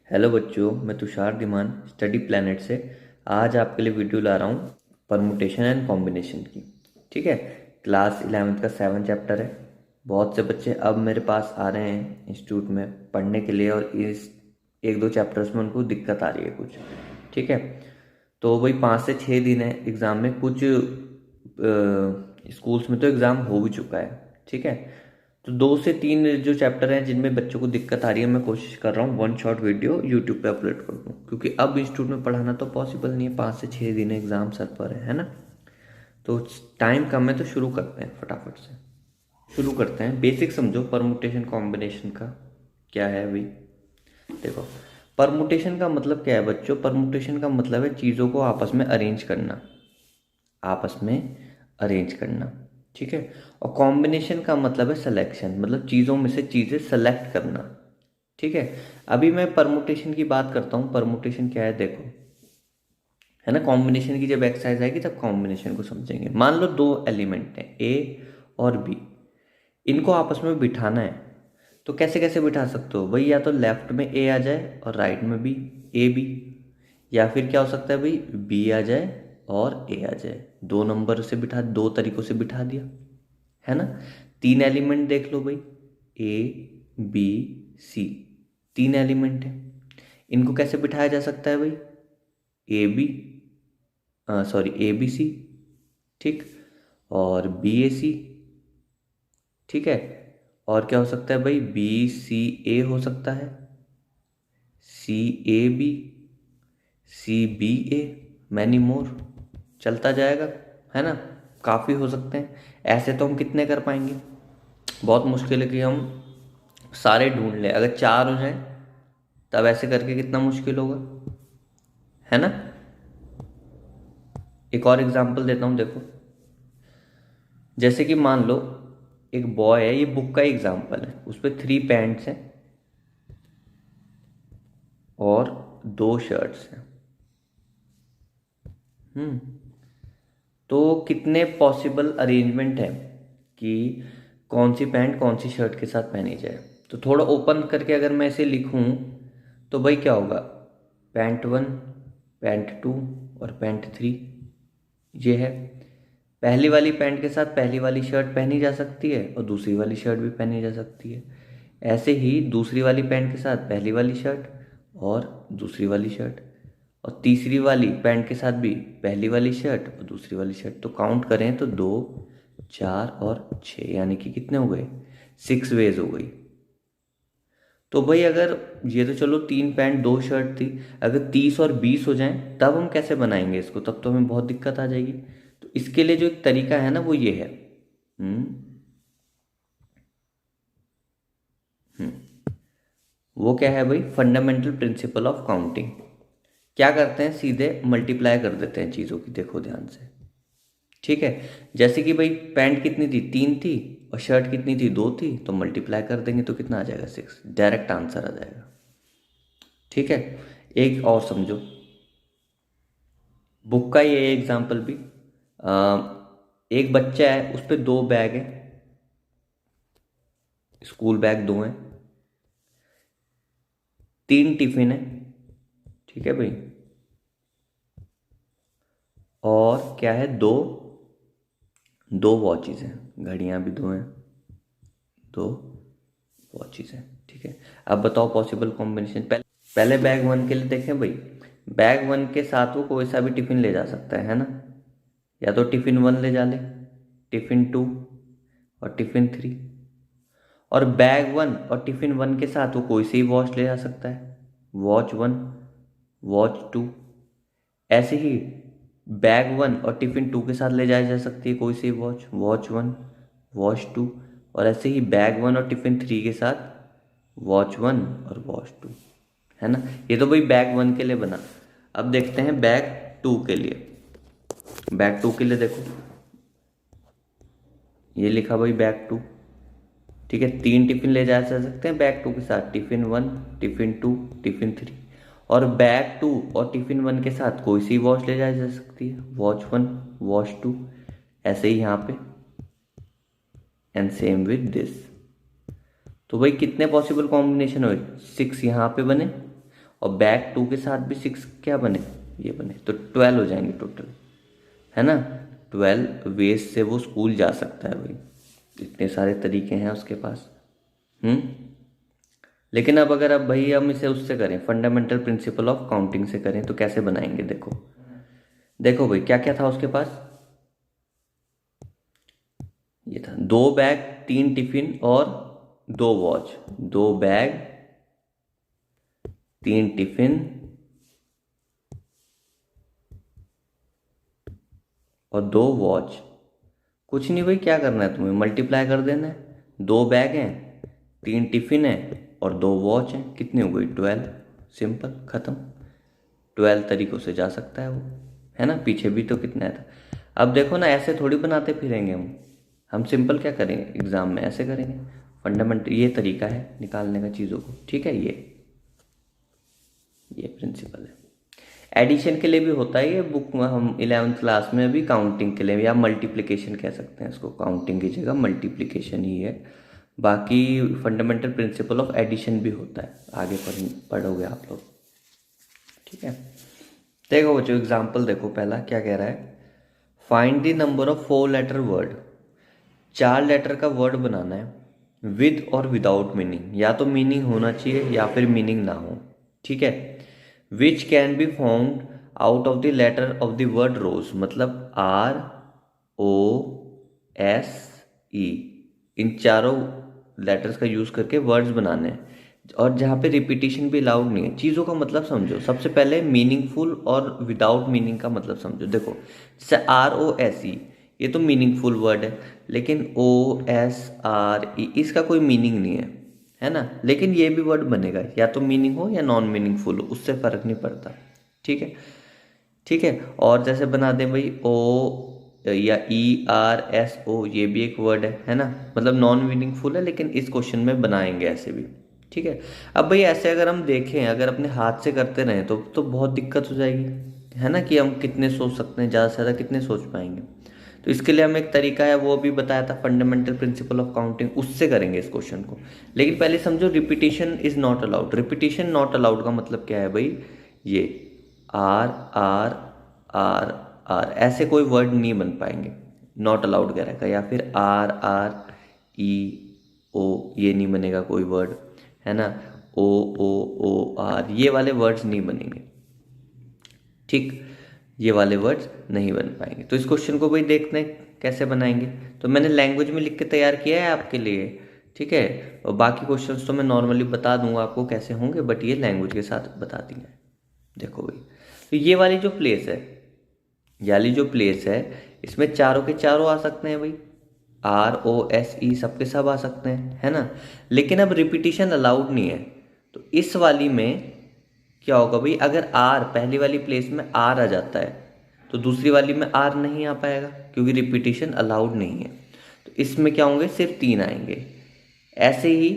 Hello बच्चों, मैं Tushar Dhiman study planet से आज आपके लिए वीडियो ला रहा हूँ परमुटेशन एंड कॉम्बिनेशन की। ठीक है। क्लास 11th का 7 चैप्टर है। बहुत से बच्चे अब मेरे पास आ रहे हैं इंस्टीट्यूट में पढ़ने के लिए, और इस एक दो चैप्टर्स में उनको दिक्कत आ रही है कुछ। ठीक है। तो वही 5 से 6 दिन है एग्ज़ाम में। कुछ स्कूल्स में तो एग्ज़ाम हो भी चुका है। ठीक है। तो 2 से 3 जो चैप्टर हैं जिनमें बच्चों को दिक्कत आ रही है, मैं कोशिश कर रहा हूँ वन शॉट वीडियो यूट्यूब पे अपलोड कर दूँ, क्योंकि अब इंस्टीट्यूट में पढ़ाना तो पॉसिबल नहीं है। 5 से 6 दिन एग्ज़ाम सर पर है ना। तो टाइम कम है, तो शुरू करते हैं फटाफट से। शुरू करते हैं। बेसिक समझो परमुटेशन कॉम्बिनेशन का क्या है अभी। देखो, परमुटेशन का मतलब क्या है बच्चों? परमुटेशन का मतलब है चीज़ों को आपस में अरेंज करना। आपस में अरेंज करना। ठीक है। और कॉम्बिनेशन का मतलब है सिलेक्शन, मतलब चीज़ों में से चीज़ें सेलेक्ट करना। ठीक है। अभी मैं परमुटेशन की बात करता हूँ। परमुटेशन क्या है देखो, है ना। कॉम्बिनेशन की जब एक्सरसाइज आएगी तब कॉम्बिनेशन को समझेंगे। मान लो दो एलिमेंट हैं ए और बी, इनको आपस में बिठाना है। तो कैसे कैसे बिठा सकते हो भाई? या तो लेफ्ट में ए आ जाए और राइट में बी, ए बी। या फिर क्या हो सकता है भाई, बी आ जाए और ए आ जाए। दो नंबर से बिठा, दो तरीकों से बिठा दिया, है ना। 3 एलिमेंट देख लो भाई, ए बी सी, 3 एलिमेंट है। इनको कैसे बिठाया जा सकता है भाई? A B, sorry, A B C, ठीक, और बी ए सी। ठीक है। और क्या हो सकता है भाई? बी सी ए हो सकता है, C A B, C B A, many more. चलता जाएगा, है ना। काफ़ी हो सकते हैं। ऐसे तो हम कितने कर पाएंगे? बहुत मुश्किल है कि हम सारे ढूंढ लें। अगर 4 हो जाए तब ऐसे करके कितना मुश्किल होगा, है ना। एक और एग्जांपल देता हूँ, देखो। जैसे कि मान लो एक बॉय है, ये बुक का एग्जांपल है, उस पर 3 पैंट्स हैं और 2 शर्ट्स हैं। हम्म। तो कितने पॉसिबल अरेंजमेंट है कि कौन सी पैंट कौन सी शर्ट के साथ पहनी जाए? तो थोड़ा ओपन करके अगर मैं इसे लिखूं तो भाई क्या होगा? पैंट 1, पैंट 2 और पैंट 3, ये है। पहली वाली पैंट के साथ पहली वाली शर्ट पहनी जा सकती है और दूसरी वाली शर्ट भी पहनी जा सकती है। ऐसे ही दूसरी वाली पैंट के साथ पहली वाली शर्ट और दूसरी वाली शर्ट, और तीसरी वाली पैंट के साथ भी पहली वाली शर्ट और दूसरी वाली शर्ट। तो काउंट करें तो 2, 4 और 6, यानी कि कितने हो गए? 6 वेज हो गई। तो भाई अगर ये तो चलो 3 पैंट 2 शर्ट थी, अगर 30 और 20 हो जाएं तब हम कैसे बनाएंगे इसको? तब तो हमें बहुत दिक्कत आ जाएगी। तो इसके लिए जो एक तरीका है ना, वो ये है। हम्म। वो क्या है भाई? Fundamental principle of counting. क्या करते हैं? सीधे मल्टीप्लाई कर देते हैं चीज़ों की। देखो ध्यान से। ठीक है। जैसे कि भाई पैंट कितनी थी? 3 थी। और शर्ट कितनी थी? 2 थी। तो मल्टीप्लाई कर देंगे तो कितना आ जाएगा? 6। डायरेक्ट आंसर आ जाएगा। ठीक है। एक और समझो, बुक का ये एग्जाम्पल भी। एक बच्चा है, उस पे 2 बैग हैं, स्कूल बैग 2 हैं, 3 टिफिन है। ठीक है भाई। और क्या है? दो दो वॉचेस हैं, घड़ियां भी 2 हैं, 2 वॉचेस हैं। ठीक है। अब बताओ पॉसिबल कॉम्बिनेशन। पहले पहले बैग 1 के लिए देखें भाई। बैग 1 के साथ वो कोई सा भी टिफिन ले जा सकता है ना। या तो टिफिन 1 ले जा ले, टिफिन 2 और टिफिन 3। और बैग 1 और टिफिन 1 के साथ वो कोई सी वॉच ले जा सकता है, वॉच 1, वॉच 2। ऐसे ही बैग 1 और टिफिन 2 के साथ ले जाई जा सकती है कोई सी वॉच, वॉच 1, वॉच 2। और ऐसे ही बैग 1 और टिफिन 3 के साथ वॉच 1 और वॉच 2, है ना। ये तो भाई बैग 1 के लिए बना। अब देखते हैं बैग 2 के लिए। बैग 2 के लिए देखो, ये लिखा भाई बैग 2। ठीक है। 3 टिफिन ले जा सकते हैं बैग 2 के साथ, टिफिन 1, टिफिन 2, टिफिन 3। और बैग 2 और टिफिन 1 के साथ कोई सी वॉच ले जाई जा सकती है, वॉच 1, वॉच 2। ऐसे ही यहाँ पे, एंड सेम विद दिस। तो भाई कितने पॉसिबल कॉम्बिनेशन हुए? 6 यहाँ पे बने और बैक 2 के साथ भी 6 क्या बने, ये बने, तो 12 हो जाएंगे टोटल, है ना। 12 वेज से वो स्कूल जा सकता है भाई, इतने सारे तरीके हैं उसके पास। लेकिन अब अगर अब भाई हम इसे उससे करें, फंडामेंटल प्रिंसिपल ऑफ काउंटिंग से करें, तो कैसे बनाएंगे, देखो देखो भाई क्या क्या था उसके पास। ये था 2 बैग 3 टिफिन और 2 वॉच। 2 बैग 3 टिफिन और 2 वॉच। कुछ नहीं भाई, क्या करना है तुम्हें, मल्टीप्लाई कर देना है। 2 बैग हैं, 3 टिफिन है और 2 वॉच हैं, कितनी हो गई 12। सिंपल, खत्म। 12 तरीकों से जा सकता है वो, है ना। पीछे भी तो कितना था। अब देखो ना, ऐसे थोड़ी बनाते फिरेंगे हम सिंपल क्या करेंगे एग्जाम में, ऐसे करेंगे। फंडामेंटल ये तरीका है निकालने का चीज़ों को, ठीक है। ये प्रिंसिपल है। एडिशन के लिए भी होता है ये बुक में, हम 11th क्लास में भी काउंटिंग के लिए, या मल्टीप्लिकेशन कह सकते हैं इसको, काउंटिंग की जगह मल्टीप्लिकेशन ही है। बाकी फंडामेंटल प्रिंसिपल ऑफ एडिशन भी होता है, आगे पढ़ोगे आप लोग, ठीक है। देखो बच्चों एग्जाम्पल देखो, पहला क्या कह रहा है, find the number of 4 letter word. 4 letter का वर्ड बनाना है विद और विदाउट मीनिंग, या तो मीनिंग होना चाहिए या फिर मीनिंग ना हो, ठीक है। Which can be found out of the letter of the word rose, मतलब ROSE, इन चारों लेटर्स का यूज करके वर्ड्स बनाने हैं, और जहाँ पे रिपीटिशन भी अलाउड नहीं है। चीज़ों का मतलब समझो, सबसे पहले मीनिंगफुल और विदाउट मीनिंग का मतलब समझो। देखो जैसे ROSE, ये तो मीनिंगफुल वर्ड है, लेकिन OSRE इसका कोई मीनिंग नहीं है ना। लेकिन ये भी वर्ड बनेगा, या तो मीनिंग हो या नॉन मीनिंगफुल हो, उससे फर्क नहीं पड़ता, ठीक है। ठीक है, और जैसे बना दें भाई O या ERSO, ये भी एक वर्ड है ना, मतलब नॉन मीनिंगफुल है, लेकिन इस क्वेश्चन में बनाएंगे ऐसे भी, ठीक है। अब भाई ऐसे अगर हम देखें, अगर अपने हाथ से करते रहें तो बहुत दिक्कत हो जाएगी, है ना, कि हम कितने सोच सकते हैं, ज़्यादा से ज़्यादा कितने सोच पाएंगे। तो इसके लिए हमें एक तरीका है, वो भी बताया था, फंडामेंटल प्रिंसिपल ऑफ काउंटिंग, उससे करेंगे इस क्वेश्चन को। लेकिन पहले समझो, repetition is not allowed. Repetition not allowed का मतलब क्या है भाई, ये आर आर आर आर ऐसे कोई वर्ड नहीं बन पाएंगे, नॉट अलाउड कह रखा है। या फिर RREO, ये नहीं बनेगा कोई वर्ड, है ना। OOOR, ये वाले वर्ड्स नहीं बनेंगे, ठीक, ये वाले वर्ड्स नहीं बन पाएंगे। तो इस क्वेश्चन को भाई देखते हैं कैसे बनाएंगे। तो मैंने लैंग्वेज में लिख के तैयार किया है आपके लिए, ठीक है। और बाकी क्वेश्चंस तो मैं नॉर्मली बता दूंगा आपको कैसे होंगे, बट ये लैंग्वेज के साथ बता दिया है। देखो भाई, तो ये वाली जो प्लेस है, याली जो प्लेस है, इसमें चारों के चारों आ सकते हैं भाई, ROSE सबके सब आ सकते हैं, है ना। लेकिन अब रिपीटिशन अलाउड नहीं है, तो इस वाली में क्या होगा भाई, अगर R पहली वाली प्लेस में R आ जाता है, तो दूसरी वाली में R नहीं आ पाएगा, क्योंकि रिपीटिशन अलाउड नहीं है। तो इसमें क्या होंगे, सिर्फ 3 आएंगे। ऐसे ही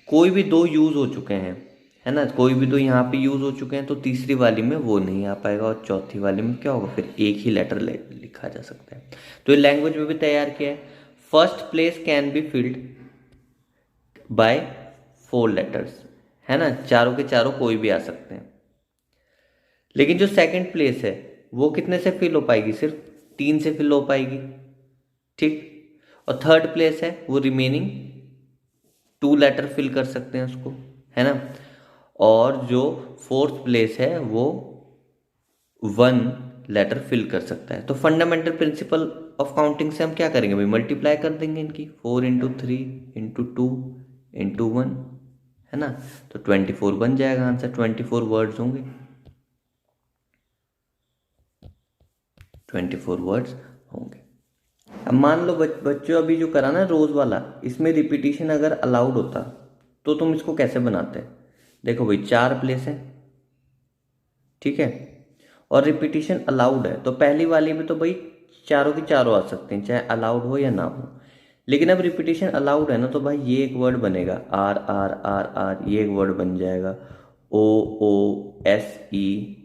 कोई भी 2 यूज हो चुके हैं, है ना, कोई भी 2 यहाँ पे यूज हो चुके हैं, तो तीसरी वाली में वो नहीं आ पाएगा, और चौथी वाली में क्या होगा, फिर एक ही लेटर लिखा जा सकता है। तो ये लैंग्वेज में भी तैयार किया है। First place can be filled by 4 letters, है ना, चारों के चारों कोई भी आ सकते हैं। लेकिन जो सेकंड प्लेस है वो कितने से फिल हो पाएगी, सिर्फ 3 से फिल हो पाएगी, ठीक। और थर्ड प्लेस है वो रिमेनिंग 2 लेटर फिल कर सकते हैं उसको, है ना। और जो फोर्थ प्लेस है वो 1 लेटर फिल कर सकता है। तो फंडामेंटल प्रिंसिपल ऑफ काउंटिंग से हम क्या करेंगे भाई, मल्टीप्लाई कर देंगे इनकी, 4 इंटू 3 इंटू 2 इंटू 1, है ना। तो 24 बन जाएगा आंसर, 24 वर्ड्स होंगे, 24 वर्ड्स होंगे। अब मान लो बच्चों, अभी जो करा ना रोज वाला, इसमें रिपीटिशन अगर अलाउड होता तो तुम इसको कैसे बनाते। देखो भाई 4 प्लेस है, ठीक है, और रिपीटिशन अलाउड है, तो पहली वाली में तो भाई चारों की चारों आ सकते हैं, चाहे अलाउड हो या ना हो। लेकिन अब रिपीटिशन अलाउड है ना, तो भाई ये एक वर्ड बनेगा, RRRR, ये एक वर्ड बन जाएगा। OOSE,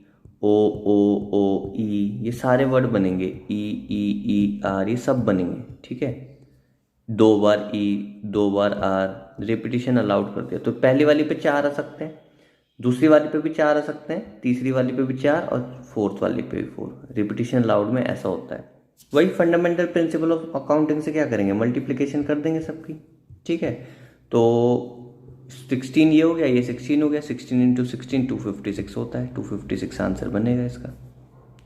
OOOE, ये सारे वर्ड बनेंगे, EEER, ये सब बनेंगे, ठीक है। 2 बार E, 2 बार R, रिपीटिशन अलाउड कर दिया, तो पहली वाली पे 4 आ सकते हैं, दूसरी वाली पे भी 4 आ सकते हैं, तीसरी वाली पे भी 4 और फोर्थ वाली पे भी 4। रिपीटिशन लाउड में ऐसा होता है। वही फंडामेंटल प्रिंसिपल ऑफ अकाउंटिंग से क्या करेंगे, मल्टीप्लिकेशन कर देंगे सबकी। ठीक है, तो 16 ये हो गया, ये 16 हो गया, 16 इंटू 16 256 होता है, 256 आंसर बनेगा इसका।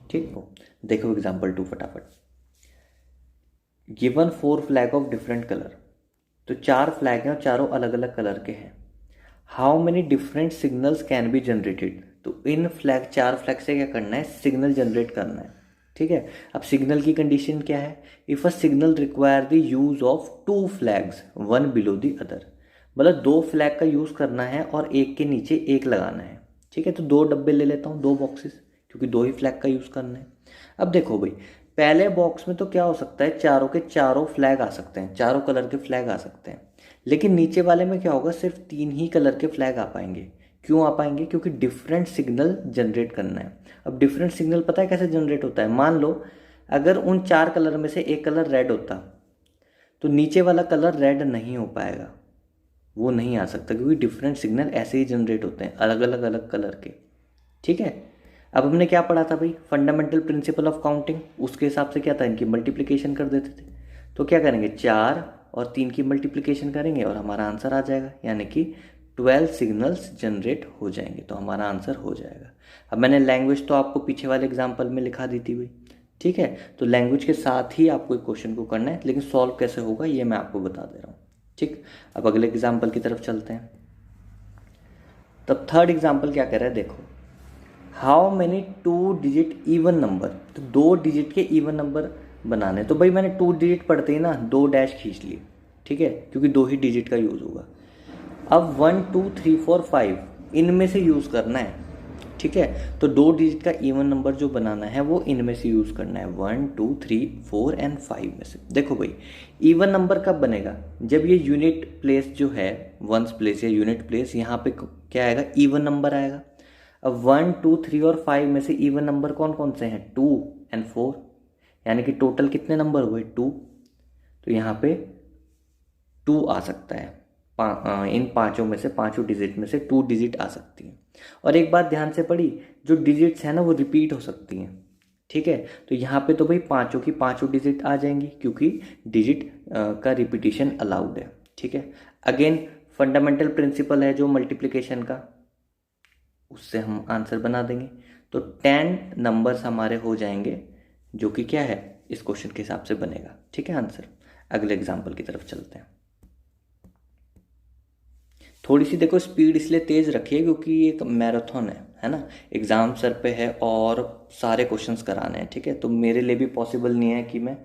ठीक हो, देखो एग्जाम्पल 2 फटाफट। Given 4 flag of different colour, तो 4 फ्लैग हैं और चारों अलग अलग कलर के हैं। How many different signals can be generated, तो इन फ्लैग 4 फ्लैग से क्या करना है, सिग्नल जनरेट करना है। ठीक है, अब सिग्नल की कंडीशन क्या है, if a signal require the use of 2 flags one below the other, मतलब 2 फ्लैग का यूज करना है और एक के नीचे एक लगाना है। ठीक है, तो 2 डब्बे ले लेता हूँ, 2 बॉक्सेस, क्योंकि 2 ही फ्लैग का यूज करना है। अब देखो भाई, पहले बॉक्स में तो क्या हो सकता है, चारों के चारों फ्लैग आ सकते हैं, चारों कलर के फ्लैग आ सकते हैं। लेकिन नीचे वाले में क्या होगा, सिर्फ 3 ही कलर के फ्लैग आ पाएंगे। क्यों आ पाएंगे, क्योंकि डिफरेंट सिग्नल जनरेट करना है। अब डिफरेंट सिग्नल पता है कैसे जनरेट होता है, मान लो अगर उन 4 कलर में से एक कलर रेड होता, तो नीचे वाला कलर रेड नहीं हो पाएगा, वो नहीं आ सकता, क्योंकि डिफरेंट सिग्नल ऐसे ही जनरेट होते हैं, अलग अलग कलर के। ठीक है, अब हमने क्या पढ़ा था भाई, फंडामेंटल प्रिंसिपल ऑफ काउंटिंग, उसके हिसाब से क्या था, इनकी मल्टीप्लिकेशन कर देते थे। तो क्या करेंगे, 4 और 3 की मल्टीप्लिकेशन करेंगे और हमारा आंसर आ जाएगा, यानी कि 12 सिग्नल्स जनरेट हो जाएंगे, तो हमारा आंसर हो जाएगा। अब मैंने लैंग्वेज तो आपको पीछे वाले एग्जाम्पल में लिखा दी थी भाई। ठीक है, तो लैंग्वेज के साथ ही आपको एक क्वेश्चन को करना है, लेकिन सॉल्व कैसे होगा ये मैं आपको बता दे रहा हूँ। ठीक, अब अगले एग्जाम्पल की तरफ चलते हैं। तब थर्ड एग्जाम्पल क्या कह रहा है, देखो, how many 2 digit even number, तो 2 डिजिट के इवन नंबर बनाने। तो भाई मैंने 2 डिजिट पढ़ते ही ना 2 डैश खींच लिए। ठीक है, क्योंकि 2 ही डिजिट का यूज़ होगा। अब 1 2 3 4 5 इनमें से यूज़ करना है। ठीक है, तो 2 डिजिट का इवन नंबर जो बनाना है वो इनमें से यूज़ करना है, 1 2 3 4 एंड 5 में से। देखो भाई, इवन नंबर कब बनेगा, जब ये यूनिट प्लेस जो है, वंस प्लेस या यूनिट प्लेस, यहाँ पे क्या आएगा, इवन नंबर आएगा। अब 1 2 3 और 5 में से इवन नंबर कौन कौन से हैं, 2 एंड 4, यानी कि टोटल कितने नंबर हुए, 2। तो यहाँ पे 2 आ सकता है, इन पांचों में से, पांचों डिजिट में से 2 डिजिट आ सकती हैं। और एक बात ध्यान से पढ़ी, जो डिजिट्स हैं ना वो रिपीट हो सकती हैं। ठीक है, तो यहाँ पे तो भाई पांचों की पांचों डिजिट आ जाएंगी, क्योंकि डिजिट का रिपीटिशन अलाउड है। ठीक है, अगेन फंडामेंटल प्रिंसिपल है जो मल्टीप्लिकेशन का, उससे हम आंसर बना देंगे। तो 10 नंबर्स हमारे हो जाएंगे, जो कि क्या है, इस क्वेश्चन के हिसाब से बनेगा। ठीक है आंसर। अगले एग्जाम्पल की तरफ चलते हैं। थोड़ी सी देखो स्पीड इसलिए तेज़ रखिए क्योंकि ये एक मैराथन है ना, एग्ज़ाम सर पे है और सारे क्वेश्चंस कराने हैं। ठीक है, तो मेरे लिए भी पॉसिबल नहीं है कि मैं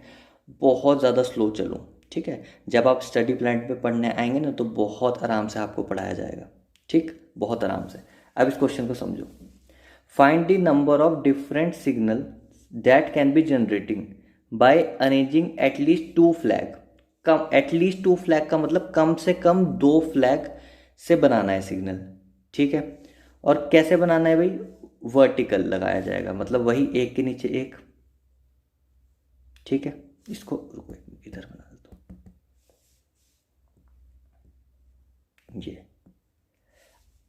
बहुत ज़्यादा स्लो चलूँ। ठीक है, जब आप स्टडी प्लान पे पढ़ने आएंगे ना तो बहुत आराम से आपको पढ़ाया जाएगा। ठीक, बहुत आराम से। अब इस क्वेश्चन को समझो, find the number of different signal that can be generating by arranging at least 2 flag. कम, एटलीस्ट 2 फ्लैग का मतलब कम से कम 2 फ्लैग से बनाना है सिग्नल। ठीक है, और कैसे बनाना है भाई, वर्टिकल लगाया जाएगा, मतलब वही एक के नीचे एक। ठीक है, इसको रुको इधर बना देता हूं, ये।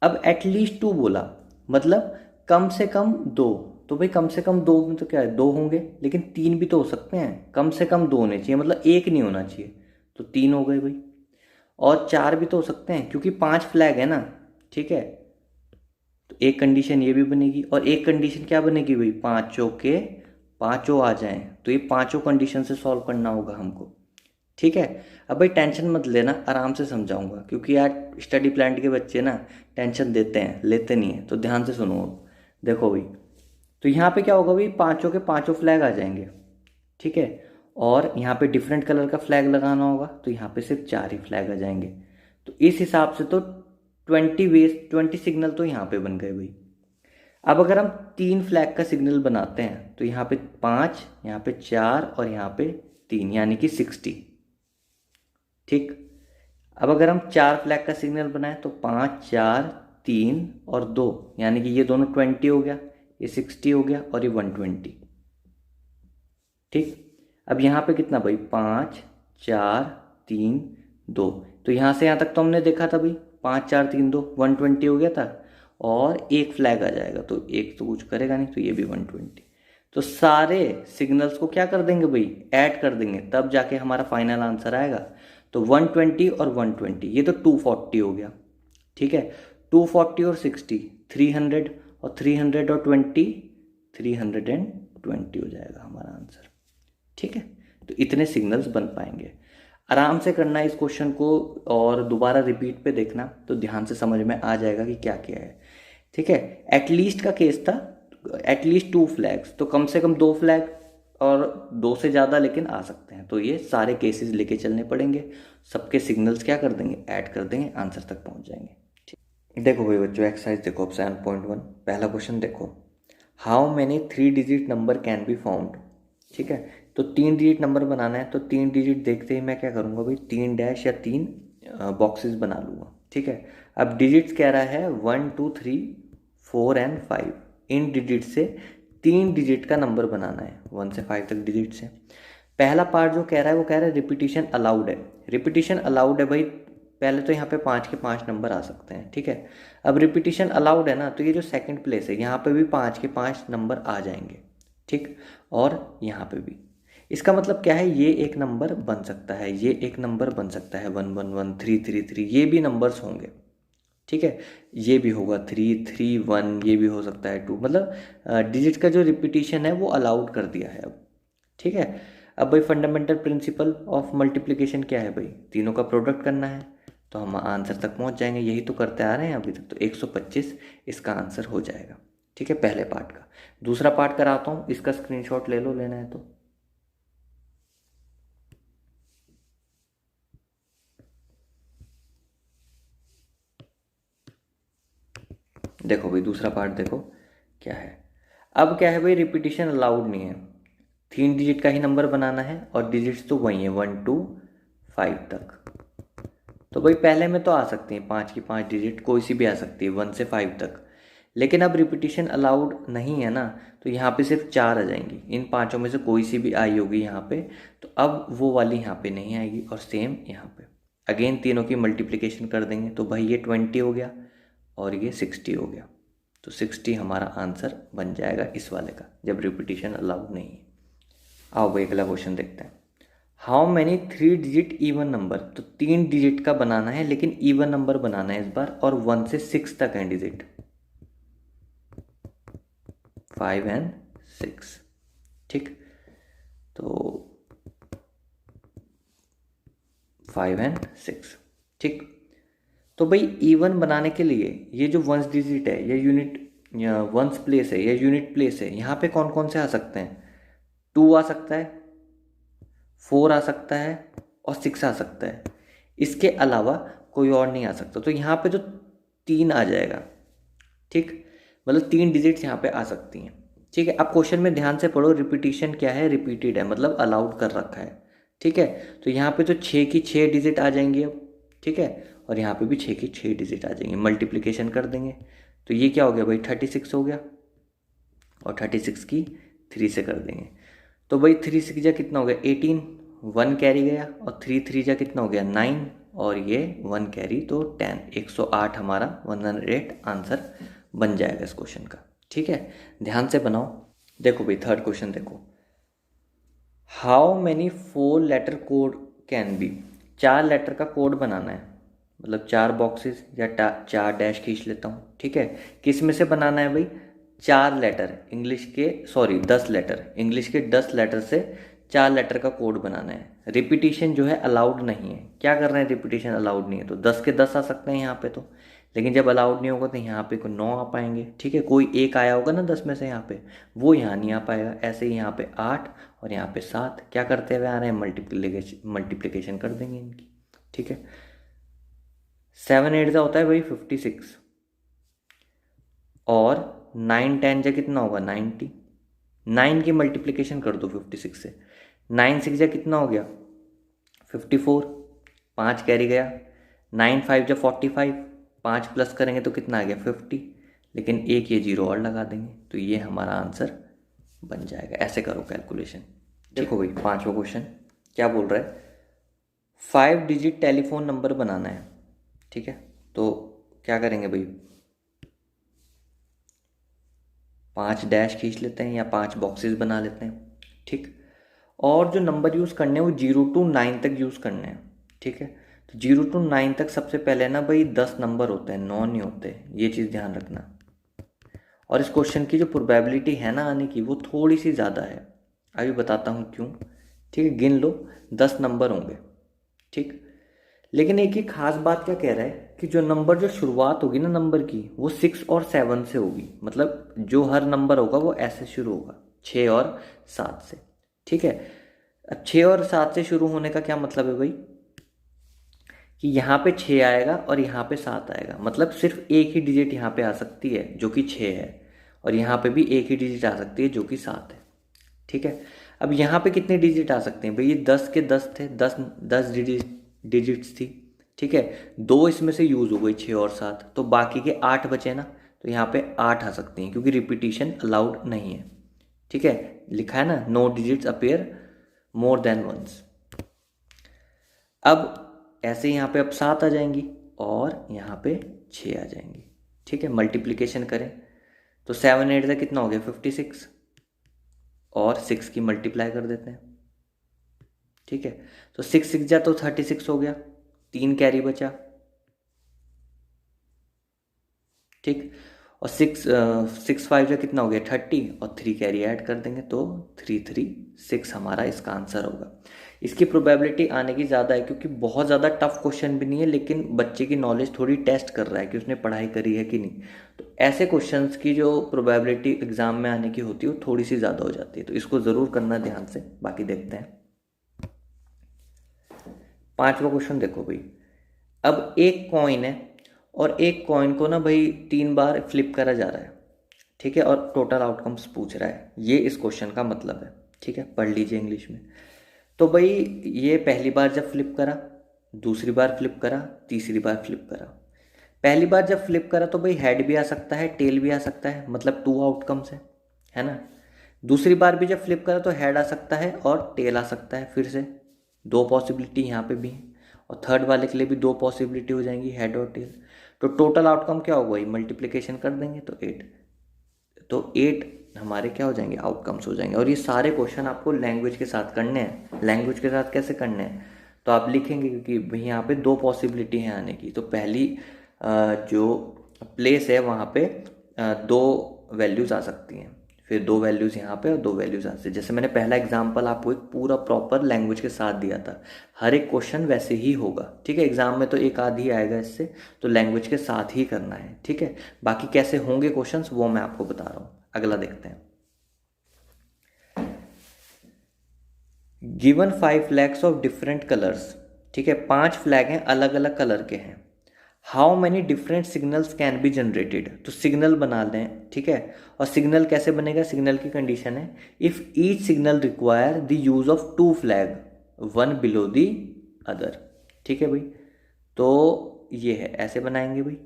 अब एटलीस्ट 2 बोला, मतलब कम से कम 2। तो भाई कम से कम 2 में तो क्या है, 2 होंगे, लेकिन 3 भी तो हो सकते हैं, कम से कम 2 होने चाहिए, मतलब एक नहीं होना चाहिए। तो 3 हो गए भाई, और 4 भी तो हो सकते हैं क्योंकि 5 फ्लैग है ना। ठीक है, तो एक कंडीशन ये भी बनेगी, और एक कंडीशन क्या बनेगी भाई, पांचों के पांचों आ जाएं, तो ये पांचों कंडीशन से सॉल्व करना होगा हमको। ठीक है, अब भाई टेंशन मत लेना, आराम से समझाऊंगा, क्योंकि यार स्टडी प्लान के बच्चे ना टेंशन देते हैं, लेते नहीं है, तो ध्यान से सुनो। देखो भाई, तो यहाँ पे क्या होगा भाई, पांचों के पांचों फ्लैग आ जाएंगे। ठीक है, और यहाँ पे डिफरेंट कलर का फ्लैग लगाना होगा, तो यहाँ पे सिर्फ 4 ही फ्लैग आ जाएंगे। तो इस हिसाब से तो 20 सिग्नल तो यहाँ पे बन गए भाई। अब अगर हम 3 फ्लैग का सिग्नल बनाते हैं तो यहाँ पे 5, यहाँ पे 4 और यहाँ पे 3, यानी कि 60। ठीक, अब अगर हम 4 फ्लैग का सिग्नल बनाएं तो 5 4 3 और 2, यानी कि ये दोनों 20 हो गया, ये 60 हो गया और ये 120। ठीक, अब यहाँ पे कितना भाई, 5 4 3 2, तो यहाँ से यहाँ तक तो हमने देखा था भाई, 5 4 3 2 120 हो गया था। और एक फ्लैग आ जाएगा, तो एक तो कुछ करेगा नहीं, तो ये भी 120। तो सारे सिग्नल्स को क्या कर देंगे भाई, ऐड कर देंगे, तब जाके हमारा फाइनल आंसर आएगा। तो 120 और 120, ये तो 240 हो गया, ठीक है। 240 और 60, 300, और 300 और 20, 320 हो जाएगा हमारा आंसर, ठीक है। तो इतने सिग्नल्स बन पाएंगे। आराम से करना है इस क्वेश्चन को, और दोबारा रिपीट पे देखना, तो ध्यान से समझ में आ जाएगा कि क्या क्या है, ठीक है। एटलीस्ट का केस था, एटलीस्ट 2 फ्लैग्स, तो कम से कम 2 फ्लैग, और 2 से ज़्यादा लेकिन आ सकते हैं। तो ये सारे केसेस लेके चलने पड़ेंगे, सबके सिग्नल्स क्या कर देंगे, ऐड कर देंगे, आंसर तक पहुंच जाएंगे। ठीक, देखो भाई बच्चों, एक्सरसाइज देखो अब 7.1, पहला क्वेश्चन देखो, how many 3 digit number can be found, ठीक है। तो 3 डिजिट नंबर बनाना है, तो 3 डिजिट देखते ही मैं क्या करूँगा भाई, 3 डैश या 3 बॉक्सेस बना लूँगा, ठीक है। अब डिजिट्स कह रहा है 1 2 3 4 एंड 5, इन डिजिट से 3 डिजिट का नंबर बनाना है, 1 से 5 तक डिजिट से। पहला पार्ट जो कह रहा है वो कह रहा है रिपीटिशन अलाउड है, रिपीटिशन अलाउड है भाई। पहले तो यहाँ पे 5 के 5 नंबर आ सकते हैं, ठीक है। अब रिपीटिशन अलाउड है ना, तो ये जो सेकंड प्लेस है यहाँ पे भी 5 के 5 नंबर आ जाएंगे, ठीक। और यहाँ पे भी, इसका मतलब क्या है, ये एक नंबर बन सकता है, ये एक नंबर बन सकता है, 1 1 1 3 3 3, ये भी नंबर्स होंगे, ठीक है। ये भी होगा 3 3 1, ये भी हो सकता है 2, मतलब डिजिट का जो रिपीटिशन है वो अलाउड कर दिया है अब, ठीक है। अब भाई फंडामेंटल प्रिंसिपल ऑफ मल्टीप्लिकेशन क्या है भाई, तीनों का प्रोडक्ट करना है, तो हम आंसर तक पहुंच जाएंगे, यही तो करते आ रहे हैं अभी तक। तो 125 इसका आंसर हो जाएगा, ठीक है, पहले पार्ट का। दूसरा पार्ट कराता हूँ, इसका स्क्रीनशॉट ले लो, लेना है तो। देखो भाई दूसरा पार्ट देखो क्या है। अब क्या है भाई, रिपीटिशन अलाउड नहीं है, 3 डिजिट का ही नंबर बनाना है, और डिजिट्स तो वही है 1 2 5 तक। तो भाई पहले में तो आ सकती हैं 5 की 5 डिजिट, कोई सी भी आ सकती है 1 से 5 तक, लेकिन अब रिपीटिशन अलाउड नहीं है ना, तो यहाँ पे सिर्फ 4 आ जाएंगी, इन पांचों में से कोई सी भी आई होगी यहाँ पे, तो अब वो वाली यहाँ पे नहीं आएगी। और सेम यहाँ पे अगेन तीनों की मल्टीप्लिकेशन कर देंगे, तो भाई ये 20 हो गया और ये 60 हो गया, तो 60 हमारा आंसर बन जाएगा इस वाले का, जब रिपीटिशन अलाउड नहीं है। आओ भाई अगला क्वेश्चन देखते हैं, how many 3 digit even number, तो 3 डिजिट का बनाना है, लेकिन इवन नंबर बनाना है इस बार, और 1 से 6 तक है डिजिट, 5 एंड 6, ठीक। तो 5 एंड 6, ठीक। तो भाई इवन बनाने के लिए ये जो वंस डिजिट है, या यूनिट, या वंस प्लेस है, या यूनिट प्लेस है, यहाँ पे कौन कौन से आ सकते हैं, 2 आ सकता है, 4 आ सकता है, और 6 आ सकता है, इसके अलावा कोई और नहीं आ सकता। तो यहाँ पे जो 3 आ जाएगा, ठीक, मतलब 3 डिजिट्स यहाँ पे आ सकती हैं, ठीक है। अब क्वेश्चन में ध्यान से पढ़ो, रिपीटिशन क्या है, रिपीटेड है, मतलब अलाउड कर रखा है, ठीक है। तो यहाँ पे तो 6 की 6 डिजिट आ जाएंगी अब, ठीक है, और यहाँ पे भी 6 की 6 डिजिट आ जाएंगी, मल्टीप्लिकेशन कर देंगे, तो ये क्या हो गया भाई, 36 हो गया, और 36 की 3 से कर देंगे, तो भाई 3 6 जा कितना हो गया 18, 1 कैरी गया, और 3 3 जा कितना हो गया 9, और ये 1 कैरी, तो 10, 108 हमारा 108 आंसर बन जाएगा इस क्वेश्चन का, ठीक है। ध्यान से बनाओ। देखो भाई थर्ड क्वेश्चन देखो, how many 4 letter code can be, 4 letter का कोड बनाना है, मतलब 4 बॉक्सेस या 4 डैश खींच लेता हूँ, ठीक है। किस में से बनाना है भाई, 4 लेटर इंग्लिश के, सॉरी 10 लेटर इंग्लिश के, 10 लेटर से 4 लेटर का कोड बनाना है। रिपीटिशन जो है अलाउड नहीं है, क्या कर रहे हैं, रिपीटिशन अलाउड नहीं है, तो 10 के 10 आ सकते हैं यहाँ पे, तो लेकिन जब अलाउड नहीं होगा तो यहाँ पे कोई 9 आ पाएंगे, ठीक है। कोई एक आया होगा ना 10 में से यहाँ पे, वो यहाँ नहीं आ पाएगा। ऐसे ही यहाँ पे 8 और यहाँ पे 7 क्या करते हुए आ रहे हैं, मल्टीप्लिकेशन कर देंगे इनकी, ठीक है। 7 8 का होता है भाई 56, और 9 10 जा कितना होगा 90, 9 की मल्टीप्लिकेशन कर दो 56 से, 9 6 जा कितना हो गया 54, 5 कैरी गया, 9 5 जा 45, 5 प्लस करेंगे तो कितना आ गया 50, लेकिन एक ये जीरो और लगा देंगे, तो ये हमारा आंसर बन जाएगा। ऐसे करो कैलकुलेशन। देखो भाई पांचवा क्वेश्चन क्या बोल रहा है, 5 डिजिट टेलीफोन नंबर बनाना है, ठीक है। तो क्या करेंगे भाई, 5 डैश खींच लेते हैं या 5 बॉक्सेस बना लेते हैं, ठीक। और जो नंबर यूज़ करने हैं वो 0 to 9 तक यूज़ करने हैं, ठीक है। तो 0 to 9 तक सबसे पहले ना भाई 10 नंबर होते हैं, 9 नहीं होते, ये चीज़ ध्यान रखना। और इस क्वेश्चन की जो प्रोबेबिलिटी है ना आने की, वो थोड़ी सी ज़्यादा है। अभी बताता हूँ क्यों, ठीक है। गिन लो, 10 नंबर होंगे, ठीक। लेकिन एक ही खास बात क्या कह रहा है कि जो नंबर जो शुरुआत होगी ना नंबर की, वो 6 और 7 से होगी। मतलब जो हर नंबर होगा वो ऐसे शुरू होगा, 6 और 7 से, ठीक है। अब 6 और 7 से शुरू होने का क्या मतलब है भाई, कि यहाँ पे 6 आएगा और यहाँ पे 7 आएगा। मतलब सिर्फ एक ही डिजिट यहाँ पे आ सकती है जो कि 6 है, और यहाँ पे भी एक ही डिजिट आ सकती है जो कि 7 है, ठीक है। अब यहाँ पे कितने डिजिट आ सकते हैं भाई, ये 10 के 10 थे, 10 डिजिट्स थी, ठीक है। दो इसमें से यूज़ हो गई, 6 और 7, तो बाकी के 8 बचे ना, तो यहाँ पे 8 आ सकती हैं क्योंकि रिपीटिशन अलाउड नहीं है, ठीक है। लिखा है ना, no digits appear more than once. अब ऐसे यहाँ पे अब 7 आ जाएंगी और यहाँ पे 6 आ जाएंगी, ठीक है। मल्टीप्लिकेशन करें तो 7 8 से कितना हो गया, 56, और 6 की मल्टीप्लाई कर देते हैं, ठीक है। तो 6 6 जा तो 36 हो गया, 3 कैरी बचा, ठीक। और 6 5 जा कितना हो गया, 30, और 3 कैरी ऐड कर देंगे तो 3 3 6 हमारा इसका आंसर होगा। इसकी प्रोबेबिलिटी आने की ज़्यादा है क्योंकि बहुत ज़्यादा टफ क्वेश्चन भी नहीं है, लेकिन बच्चे की नॉलेज थोड़ी टेस्ट कर रहा है कि उसने पढ़ाई करी है कि नहीं। तो ऐसे क्वेश्चंस की जो प्रोबेबिलिटी एग्ज़ाम में आने की होती है वो थोड़ी सी ज़्यादा हो जाती है, तो इसको ज़रूर करना ध्यान से। बाकी देखते हैं 5वां क्वेश्चन, देखो भाई। अब एक कॉइन है और एक कॉइन को ना भाई 3 बार फ्लिप करा जा रहा है, ठीक है, और टोटल आउटकम्स पूछ रहा है। ये इस क्वेश्चन का मतलब है, ठीक है। पढ़ लीजिए इंग्लिश में। तो भाई ये पहली बार जब फ्लिप करा, दूसरी बार फ्लिप करा, तीसरी बार फ्लिप करा। पहली बार जब फ्लिप करा तो भाई हेड भी आ सकता है, टेल भी आ सकता है, मतलब 2 आउटकम्स है ना। दूसरी बार भी जब फ्लिप करा तो हेड आ सकता है और टेल आ सकता है, फिर से 2 पॉसिबिलिटी यहाँ पे भी है। और थर्ड वाले के लिए भी 2 पॉसिबिलिटी हो जाएंगी, हेड और टेल। तो टोटल आउटकम क्या होगा, मल्टीप्लिकेशन कर देंगे तो 8, तो 8 हमारे क्या हो जाएंगे, आउटकम्स हो जाएंगे। और ये सारे क्वेश्चन आपको लैंग्वेज के साथ करने हैं। लैंग्वेज के साथ कैसे करने हैं, तो आप लिखेंगे क्योंकि भाई यहाँ पे 2 पॉसिबिलिटी हैं आने की। तो पहली जो प्लेस है वहाँ पे 2 वैल्यूज़ आ सकती हैं, फिर 2 वैल्यूज़ यहाँ पे और 2 वैल्यूज़ यहाँ से। जैसे मैंने पहला एग्जाम्पल आपको एक पूरा प्रॉपर लैंग्वेज के साथ दिया था, हर एक क्वेश्चन वैसे ही होगा, ठीक है। एग्जाम में तो एक आध ही आएगा इससे, तो लैंग्वेज के साथ ही करना है, ठीक है। बाकी कैसे होंगे क्वेश्चंस वो मैं आपको बता रहा हूँ। अगला देखते हैं। Given 5 flags of different colours, ठीक है, 5 फ्लैग हैं, अलग अलग कलर के हैं। How many different signals can be generated, तो सिग्नल बना लें, ठीक है। और सिग्नल कैसे बनेगा, सिग्नल की कंडीशन है if each signal require the use of 2 flag, one below the other, ठीक है भाई। तो ये है, ऐसे बनाएंगे भाई,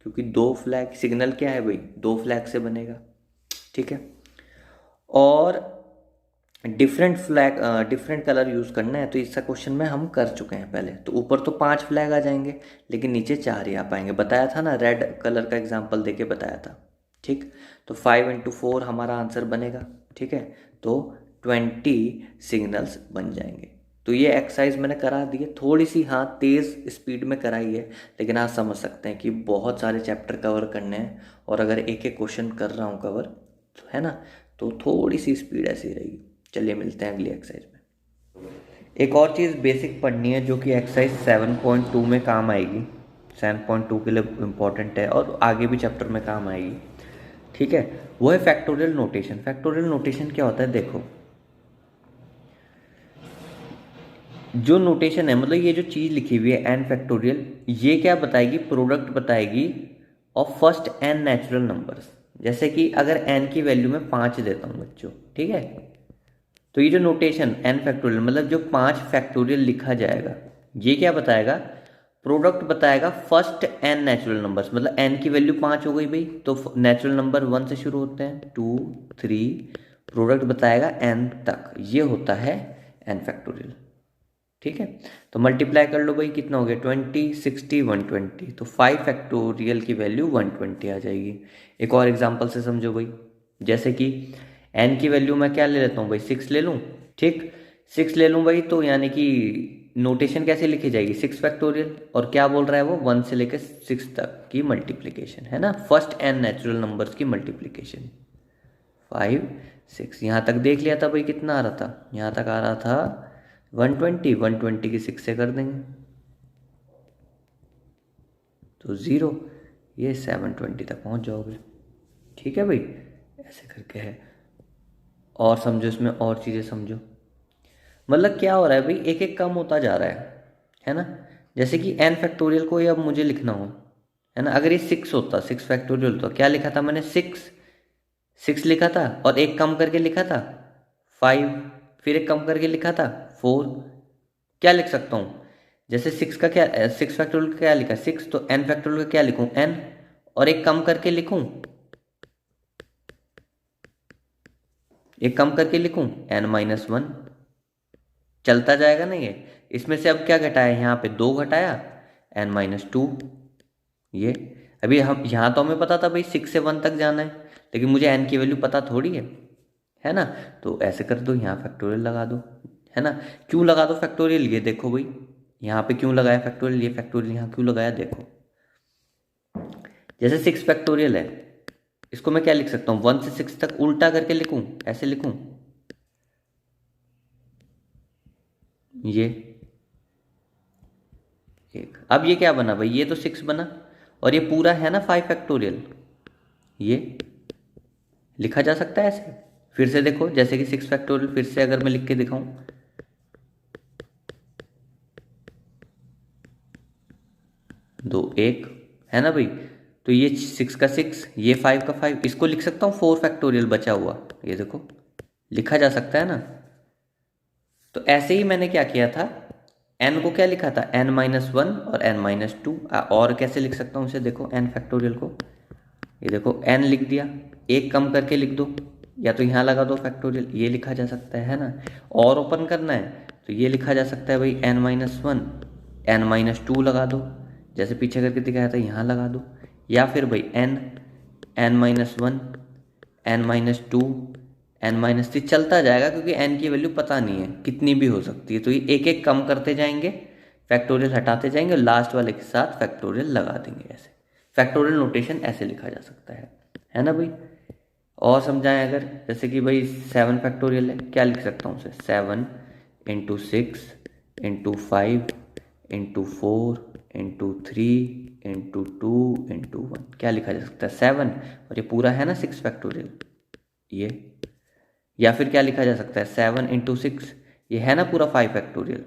क्योंकि 2 फ्लैग, सिग्नल क्या है भाई, 2 फ्लैग से बनेगा, ठीक है। और different flag, different colour use करना है, तो इसका क्वेश्चन में हम कर चुके हैं पहले। तो ऊपर तो 5 फ्लैग आ जाएंगे लेकिन नीचे 4 ही आ पाएंगे, बताया था ना, रेड कलर का एग्जांपल देके बताया था, ठीक। तो 5 × 4 हमारा आंसर बनेगा, ठीक है। तो 20 सिग्नल्स बन जाएंगे। तो ये एक्सरसाइज मैंने करा दी है, थोड़ी सी हाँ तेज़ स्पीड में कराई है, लेकिन आप समझ सकते हैं कि बहुत सारे चैप्टर कवर करने हैं, और अगर एक एक क्वेश्चन कर रहा हूँ कवर, तो है ना, तो थोड़ी सी स्पीड ऐसी रहेगी। चलिए मिलते हैं अगली एक्सरसाइज में। एक और चीज़ बेसिक पढ़नी है जो कि एक्सरसाइज 7.2 में काम आएगी, 7.2 के लिए इम्पॉर्टेंट है और आगे भी चैप्टर में काम आएगी, ठीक है। वो है फैक्टोरियल नोटेशन। फैक्टोरियल नोटेशन क्या होता है, देखो जो नोटेशन है, मतलब ये जो चीज़ लिखी हुई है n फैक्टोरियल, ये क्या बताएगी, प्रोडक्ट बताएगी of first n natural numbers. जैसे कि अगर n की वैल्यू में 5 देता हूँ बच्चों, ठीक है, तो ये जो नोटेशन n फैक्टोरियल, मतलब जो 5 फैक्टोरियल लिखा जाएगा, ये क्या बताएगा, प्रोडक्ट बताएगा फर्स्ट n नेचुरल नंबर्स। मतलब n की वैल्यू 5 हो गई भाई, तो नेचुरल नंबर 1 से शुरू होते हैं, 2 3, प्रोडक्ट बताएगा n तक, ये होता है n फैक्टोरियल, ठीक है। तो मल्टीप्लाई कर लो भाई, कितना हो गया, 20 60 120, तो 5 फैक्टोरियल की वैल्यू 120 आ जाएगी। एक और एग्जांपल से समझो भाई, जैसे कि n की वैल्यू मैं क्या ले लेता हूँ भाई, 6 ले लूँ, ठीक, 6 ले लूँ भाई, तो यानी कि नोटेशन कैसे लिखी जाएगी, 6 फैक्टोरियल, और क्या बोल रहा है वो, 1 से लेकर 6 तक की मल्टीप्लीकेशन है ना, फर्स्ट n नेचुरल नंबर्स की मल्टीप्लीकेशन। 5 6 यहाँ तक देख लिया था भाई, कितना आ रहा था, यहाँ तक आ रहा था 120, 120 की 6 से कर देंगे तो 0, ये 720 तक पहुँच जाओगे। ठीक है भाई, ऐसे करके है। और समझो इसमें और चीज़ें समझो, मतलब क्या हो रहा है भाई, एक एक कम होता जा रहा है ना। जैसे कि n फैक्टोरियल को ये अब मुझे लिखना हो, है ना, अगर ये 6 होता, 6 फैक्टोरियल होता, क्या लिखा था मैंने, 6 लिखा था, और एक कम करके लिखा था 5, फिर एक कम करके लिखा था 4। क्या लिख सकता हूँ, जैसे 6 का क्या, 6 फैक्टोरियल का क्या लिखा, 6, तो n फैक्टोरियल का क्या लिखूँ, n, और एक कम करके लिखूँ, एक कम करके लिखूँ n-1, चलता जाएगा ना ये। इसमें से अब क्या घटाया, यहाँ पे 2 घटाया, n-2, ये। अभी हम यहाँ तो हमें पता था भाई 6 से 1 तक जाना है, लेकिन मुझे n की वैल्यू पता थोड़ी है ना। तो ऐसे कर दो, यहाँ फैक्टोरियल लगा दो, है ना। क्यों लगा दो फैक्टोरियल, ये देखो भाई, यहाँ पे क्यों लगाया फैक्टोरियल, ये फैक्टोरियल यहाँ क्यों लगाया, देखो। जैसे 6 फैक्टोरियल है, इसको मैं क्या लिख सकता हूँ, 1 से 6 तक उल्टा करके लिखूँ, ऐसे लिखूँ, ये एक। अब ये क्या बना भाई, ये तो 6 बना, और ये पूरा है ना 5 फैक्टोरियल, ये लिखा जा सकता है ऐसे। फिर से देखो, जैसे कि 6 फैक्टोरियल फिर से अगर मैं लिख के दिखाऊं, 2 1, है ना भाई, तो ये 6 का 6, ये 5 का 5, इसको लिख सकता हूँ 4 फैक्टोरियल बचा हुआ, ये देखो, लिखा जा सकता है ना। तो ऐसे ही मैंने क्या किया था, n को क्या लिखा था, n-1 और n-2, और कैसे लिख सकता हूँ इसे, देखो n फैक्टोरियल को, ये देखो n लिख दिया, एक कम करके लिख दो, या तो यहाँ लगा दो फैक्टोरियल, ये लिखा जा सकता है ना। और ओपन करना है तो ये लिखा जा सकता है भाई n-1, n-2 लगा दो, जैसे पीछे करके दिखाया था, यहाँ लगा दो, या फिर भाई n-1, n-2, n-3 चलता जाएगा, क्योंकि n की वैल्यू पता नहीं है, कितनी भी हो सकती है, तो ये एक एक कम करते जाएंगे, फैक्टोरियल हटाते जाएंगे, और लास्ट वाले के साथ फैक्टोरियल लगा देंगे। ऐसे फैक्टोरियल नोटेशन ऐसे लिखा जा सकता है ना भाई। और समझाएं अगर, जैसे कि भाई 7 फैक्टोरियल है, क्या लिख सकता हूँ उसे, 7 × 6 × 5 × 4 × 3 × 2 × 1, क्या लिखा जा सकता है, 7, और ये पूरा है ना 6 फैक्टोरियल, ये। या फिर क्या लिखा जा सकता है, 7 × 6, ये है ना पूरा 5 फैक्टोरियल,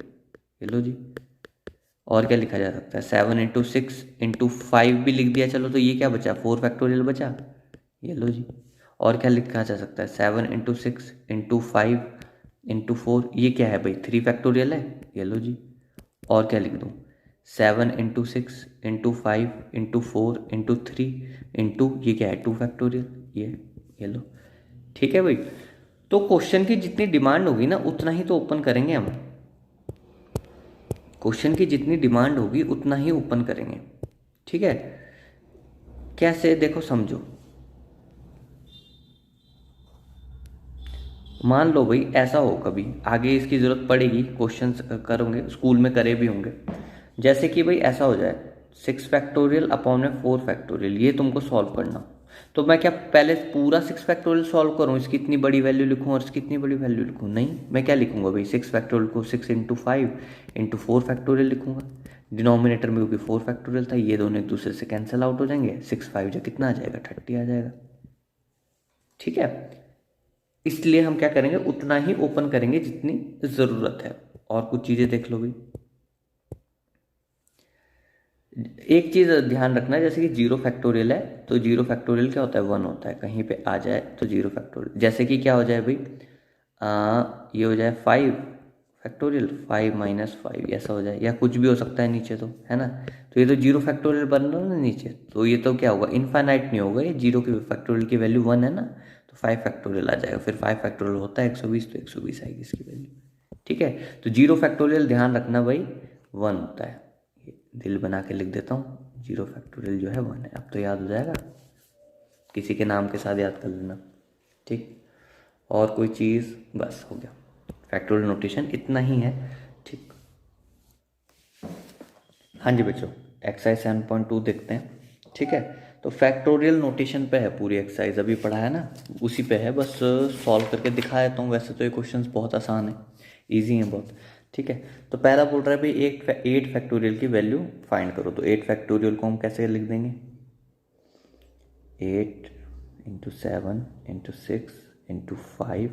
ये लो जी। और क्या लिखा जा सकता है, 7 × 6 × 5 भी लिख दिया, चलो, तो ये क्या बचा, 4 फैक्टोरियल बचा, ये लो जी। और क्या लिखा जा सकता है, 7 × 6 × 5 × 4, ये क्या है भाई, 3 फैक्टोरियल है, ये लो जी। और क्या लिख दूँ, 7 × 6 × 5 × 4 × 3 × ये क्या है, 2 फैक्टोरियल, ये लो। ठीक है भाई, तो क्वेश्चन की जितनी डिमांड होगी ना, उतना ही तो ओपन करेंगे हम, क्वेश्चन की जितनी डिमांड होगी उतना ही ओपन करेंगे। ठीक है, कैसे, देखो समझो, मान लो भाई ऐसा हो, कभी आगे इसकी ज़रूरत पड़ेगी, क्वेश्चंस करोगे, स्कूल में करे भी होंगे, जैसे कि भाई ऐसा हो जाए 6 फैक्टोरियल अपॉन में 4 फैक्टोरियल, ये तुमको सॉल्व करना, तो मैं क्या पहले पूरा 6 फैक्टोरियल सॉल्व करूँ, इसकी इतनी बड़ी वैल्यू लिखूँ और इसकी इतनी बड़ी वैल्यू लिखूँ, नहीं, मैं क्या लिखूंगा भाई, 6 फैक्टोरियल को 6 × 5 × 4 फैक्टोरियल लिखूंगा, डिनोमिनेटर में क्योंकि 4 फैक्टोरियल था, ये दोनों एक दूसरे से कैंसिल आउट हो जाएंगे, 6 5 जा कितना आ जाएगा, 30 आ जाएगा। ठीक है, इसलिए हम क्या करेंगे, उतना ही ओपन करेंगे जितनी ज़रूरत है। और कुछ चीज़ें देख लो भाई, एक चीज़ ध्यान रखना है, जैसे कि 0 फैक्टोरियल है, तो 0 फैक्टोरियल क्या होता है, 1 होता है, कहीं पे आ जाए तो 0 फैक्टोरियल, जैसे कि क्या हो जाए भाई, ये हो जाए 5 फैक्टोरियल, 5 - 5, ऐसा हो जाए, या कुछ भी हो सकता है नीचे, तो है ना, तो ये तो 0 फैक्टोरियल बन रहा है ना नीचे, तो ये तो क्या होगा, इनफाइनाइट नहीं होगा, ये 0 की फैक्टोरियल की वैल्यू 1 है ना, तो 5 फैक्टोरियल आ जाएगा, फिर 5 फैक्टोरियल होता है 120, तो 120 आएगी इसकी वैल्यू। ठीक है, तो 0 फैक्टोरियल ध्यान रखना भाई 1 होता है, ये दिल बना के लिख देता हूँ, 0 फैक्टोरियल जो है 1 है, अब तो याद हो जाएगा, किसी के नाम के साथ याद कर लेना। ठीक, और कोई चीज़, बस हो गया। फैक्टोरियल नोटेशन इतना ही है। ठीक, हाँ जी बच्चों, एक्सरसाइज 7.2 देखते हैं। ठीक है, तो फैक्टोरियल नोटेशन पे है पूरी एक्सरसाइज, अभी पढ़ा है ना, उसी पे है, बस सॉल्व करके दिखा देता हूँ। वैसे तो ये क्वेश्चंस बहुत आसान है, इजी हैं बहुत। ठीक है, तो पहला बोल रहा है भाई 8 फैक्टोरियल की वैल्यू फाइंड करो। तो 8 फैक्टोरियल को हम कैसे लिख देंगे? 8 into 7 into 6 into 5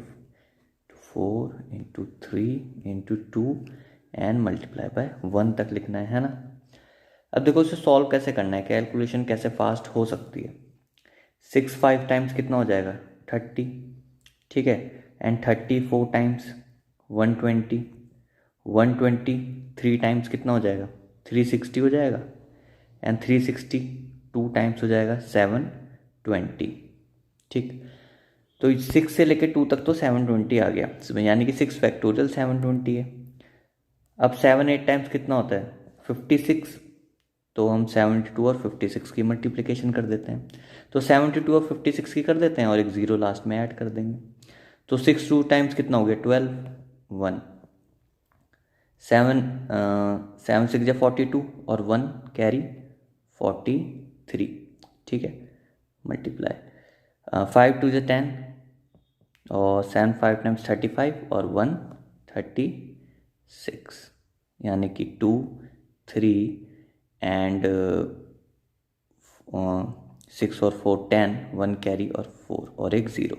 4 into 3 into 2 and multiply by 1 तक लिखना है ना। अब देखो इसे सॉल्व कैसे करना है, कैलकुलेशन कैसे फास्ट हो सकती है। 6 5 टाइम्स कितना हो जाएगा? 30। ठीक है, एंड 34 टाइम्स 120। 120 3 टाइम्स कितना हो जाएगा? 360 हो जाएगा। एंड 360 2 टाइम्स हो जाएगा 720। ठीक, तो 6 से लेके 2 तक तो 720 आ गया, यानी कि 6 फैक्टोरियल 720 है। अब 7 8 टाइम्स कितना होता है? 56। तो हम 72 और 56 की मल्टीप्लिकेशन कर देते हैं। तो 72 और 56 की कर देते हैं और एक ज़ीरो लास्ट में ऐड कर देंगे। तो 6 2 टाइम्स कितना हो गया? 12 1 7 7 6 या 42 और 1 कैरी 43। ठीक है, मल्टीप्लाई 5 2 या 10 और 7 5 टाइम्स 35 और 1 36, यानी कि 2 3 एंड 6 और 4 10, 1 कैरी और 4 और एक ज़ीरो।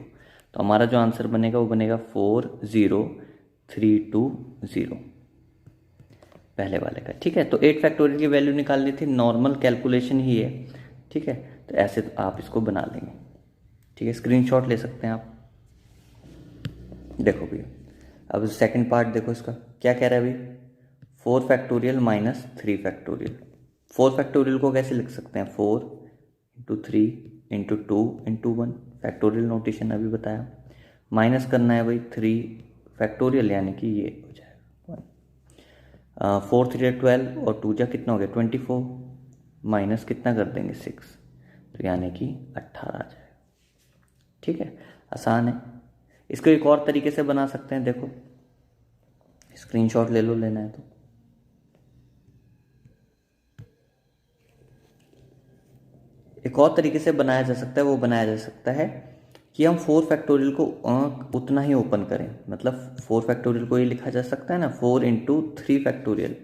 तो हमारा जो आंसर बनेगा वो बनेगा 40320, पहले वाले का। ठीक है, तो 8 फैक्टोरियल की वैल्यू निकालनी थी, नॉर्मल कैलकुलेशन ही है। ठीक है, तो ऐसे तो आप इसको बना लेंगे। ठीक है, स्क्रीनशॉट ले सकते हैं आप। देखो भैया, अब सेकंड पार्ट देखो, इसका क्या कह रहा है भाई? 4 फैक्टोरियल माइनस 3 फैक्टोरियल। 4 फैक्टोरियल को कैसे लिख सकते हैं? 4 into 3 into 2 into 1, factorial notation अभी बताया। माइनस करना है भाई 3 फैक्टोरियल, यानी कि ये हो जाएगा 1। 4 3 12 और 2 जा कितना हो गया? 24, माइनस कितना कर देंगे? 6, तो यानी कि 18 आ जाएगा। ठीक है, आसान है। इसको एक और तरीके से बना सकते हैं, देखो स्क्रीनशॉट ले लो, लेना है तो। एक और तरीके से बनाया जा सकता है, वो बनाया जा सकता है कि हम 4 फैक्टोरियल को उतना ही ओपन करें। मतलब 4 फैक्टोरियल को ये लिखा जा सकता है ना, 4 इंटू 3 फैक्टोरियल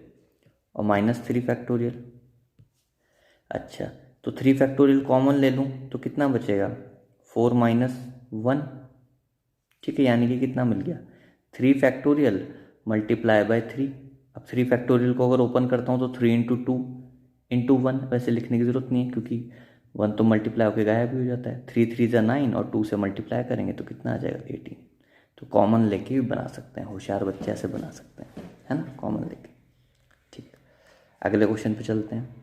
और माइनस 3 फैक्टोरियल। अच्छा, तो 3 फैक्टोरियल कॉमन ले लूँ तो कितना बचेगा? 4 माइनस 1। ठीक है, यानी कि कितना मिल गया? 3 फैक्टोरियल मल्टीप्लाई बाय 3। अब 3 फैक्टोरियल को अगर ओपन करता हूँ तो 3 इंटू 2 इंटू 1, वैसे लिखने की ज़रूरत नहीं है क्योंकि 1 तो मल्टीप्लाई होकर गायब भी हो जाता है। 3 3 ज़ा 9 और 2 से मल्टीप्लाई करेंगे तो कितना आ जाएगा? 18। तो कॉमन लेके भी बना सकते हैं, होशियार बच्चे ऐसे बना सकते हैं, है ना, कॉमन लेके। ठीक, अगले क्वेश्चन पे चलते हैं।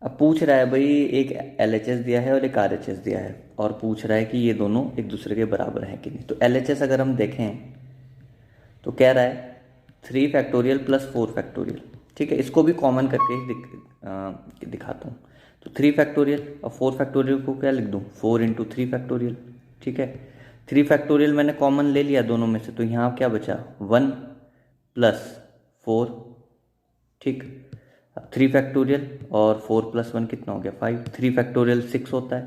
अब पूछ रहा है भाई, एक LHS दिया है और एक RHS दिया है, और पूछ रहा है कि ये दोनों एक दूसरे के बराबर हैं कि नहीं। तो LHS अगर हम देखें तो कह रहा है 3 फैक्टोरियल प्लस 4 फैक्टोरियल। ठीक है, इसको भी कॉमन करके ही दिखाता हूँ। तो 3 फैक्टोरियल और 4 फैक्टोरियल को क्या लिख दूँ? 4 इंटू 3 फैक्टोरियल। ठीक है, 3 फैक्टोरियल मैंने कॉमन ले लिया दोनों में से, तो यहाँ क्या बचा? 1 प्लस 4। ठीक, अब 3 फैक्टोरियल और 4 प्लस 1 कितना हो गया? 5। 3 फैक्टोरियल 6 होता है,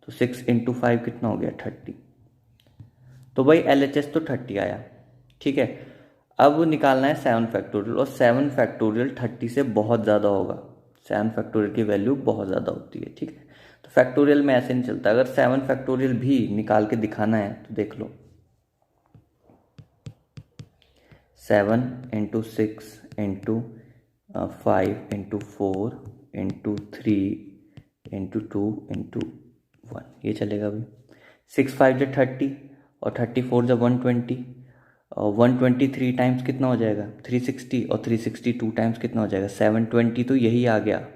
तो 6 इंटू 5 कितना हो गया? 30। तो भाई LHS तो 30 आया। ठीक है, अब निकालना है 7 फैक्टोरियल, और 7 फैक्टोरियल 30 से बहुत ज़्यादा होगा। 7 फैक्टोरियल की वैल्यू बहुत ज़्यादा होती है। ठीक है, तो फैक्टोरियल में ऐसे नहीं चलता। अगर 7 फैक्टोरियल भी निकाल के दिखाना है तो देख लो, 7 into 6 into 5 into 4 into 3 into 2 into 1, ये चलेगा भाई। 6 5 जो 30 और 34 जो 120 और 123 टाइम्स कितना हो जाएगा? 360 और 362 टाइम्स कितना हो जाएगा? 720। तो यही आ गया,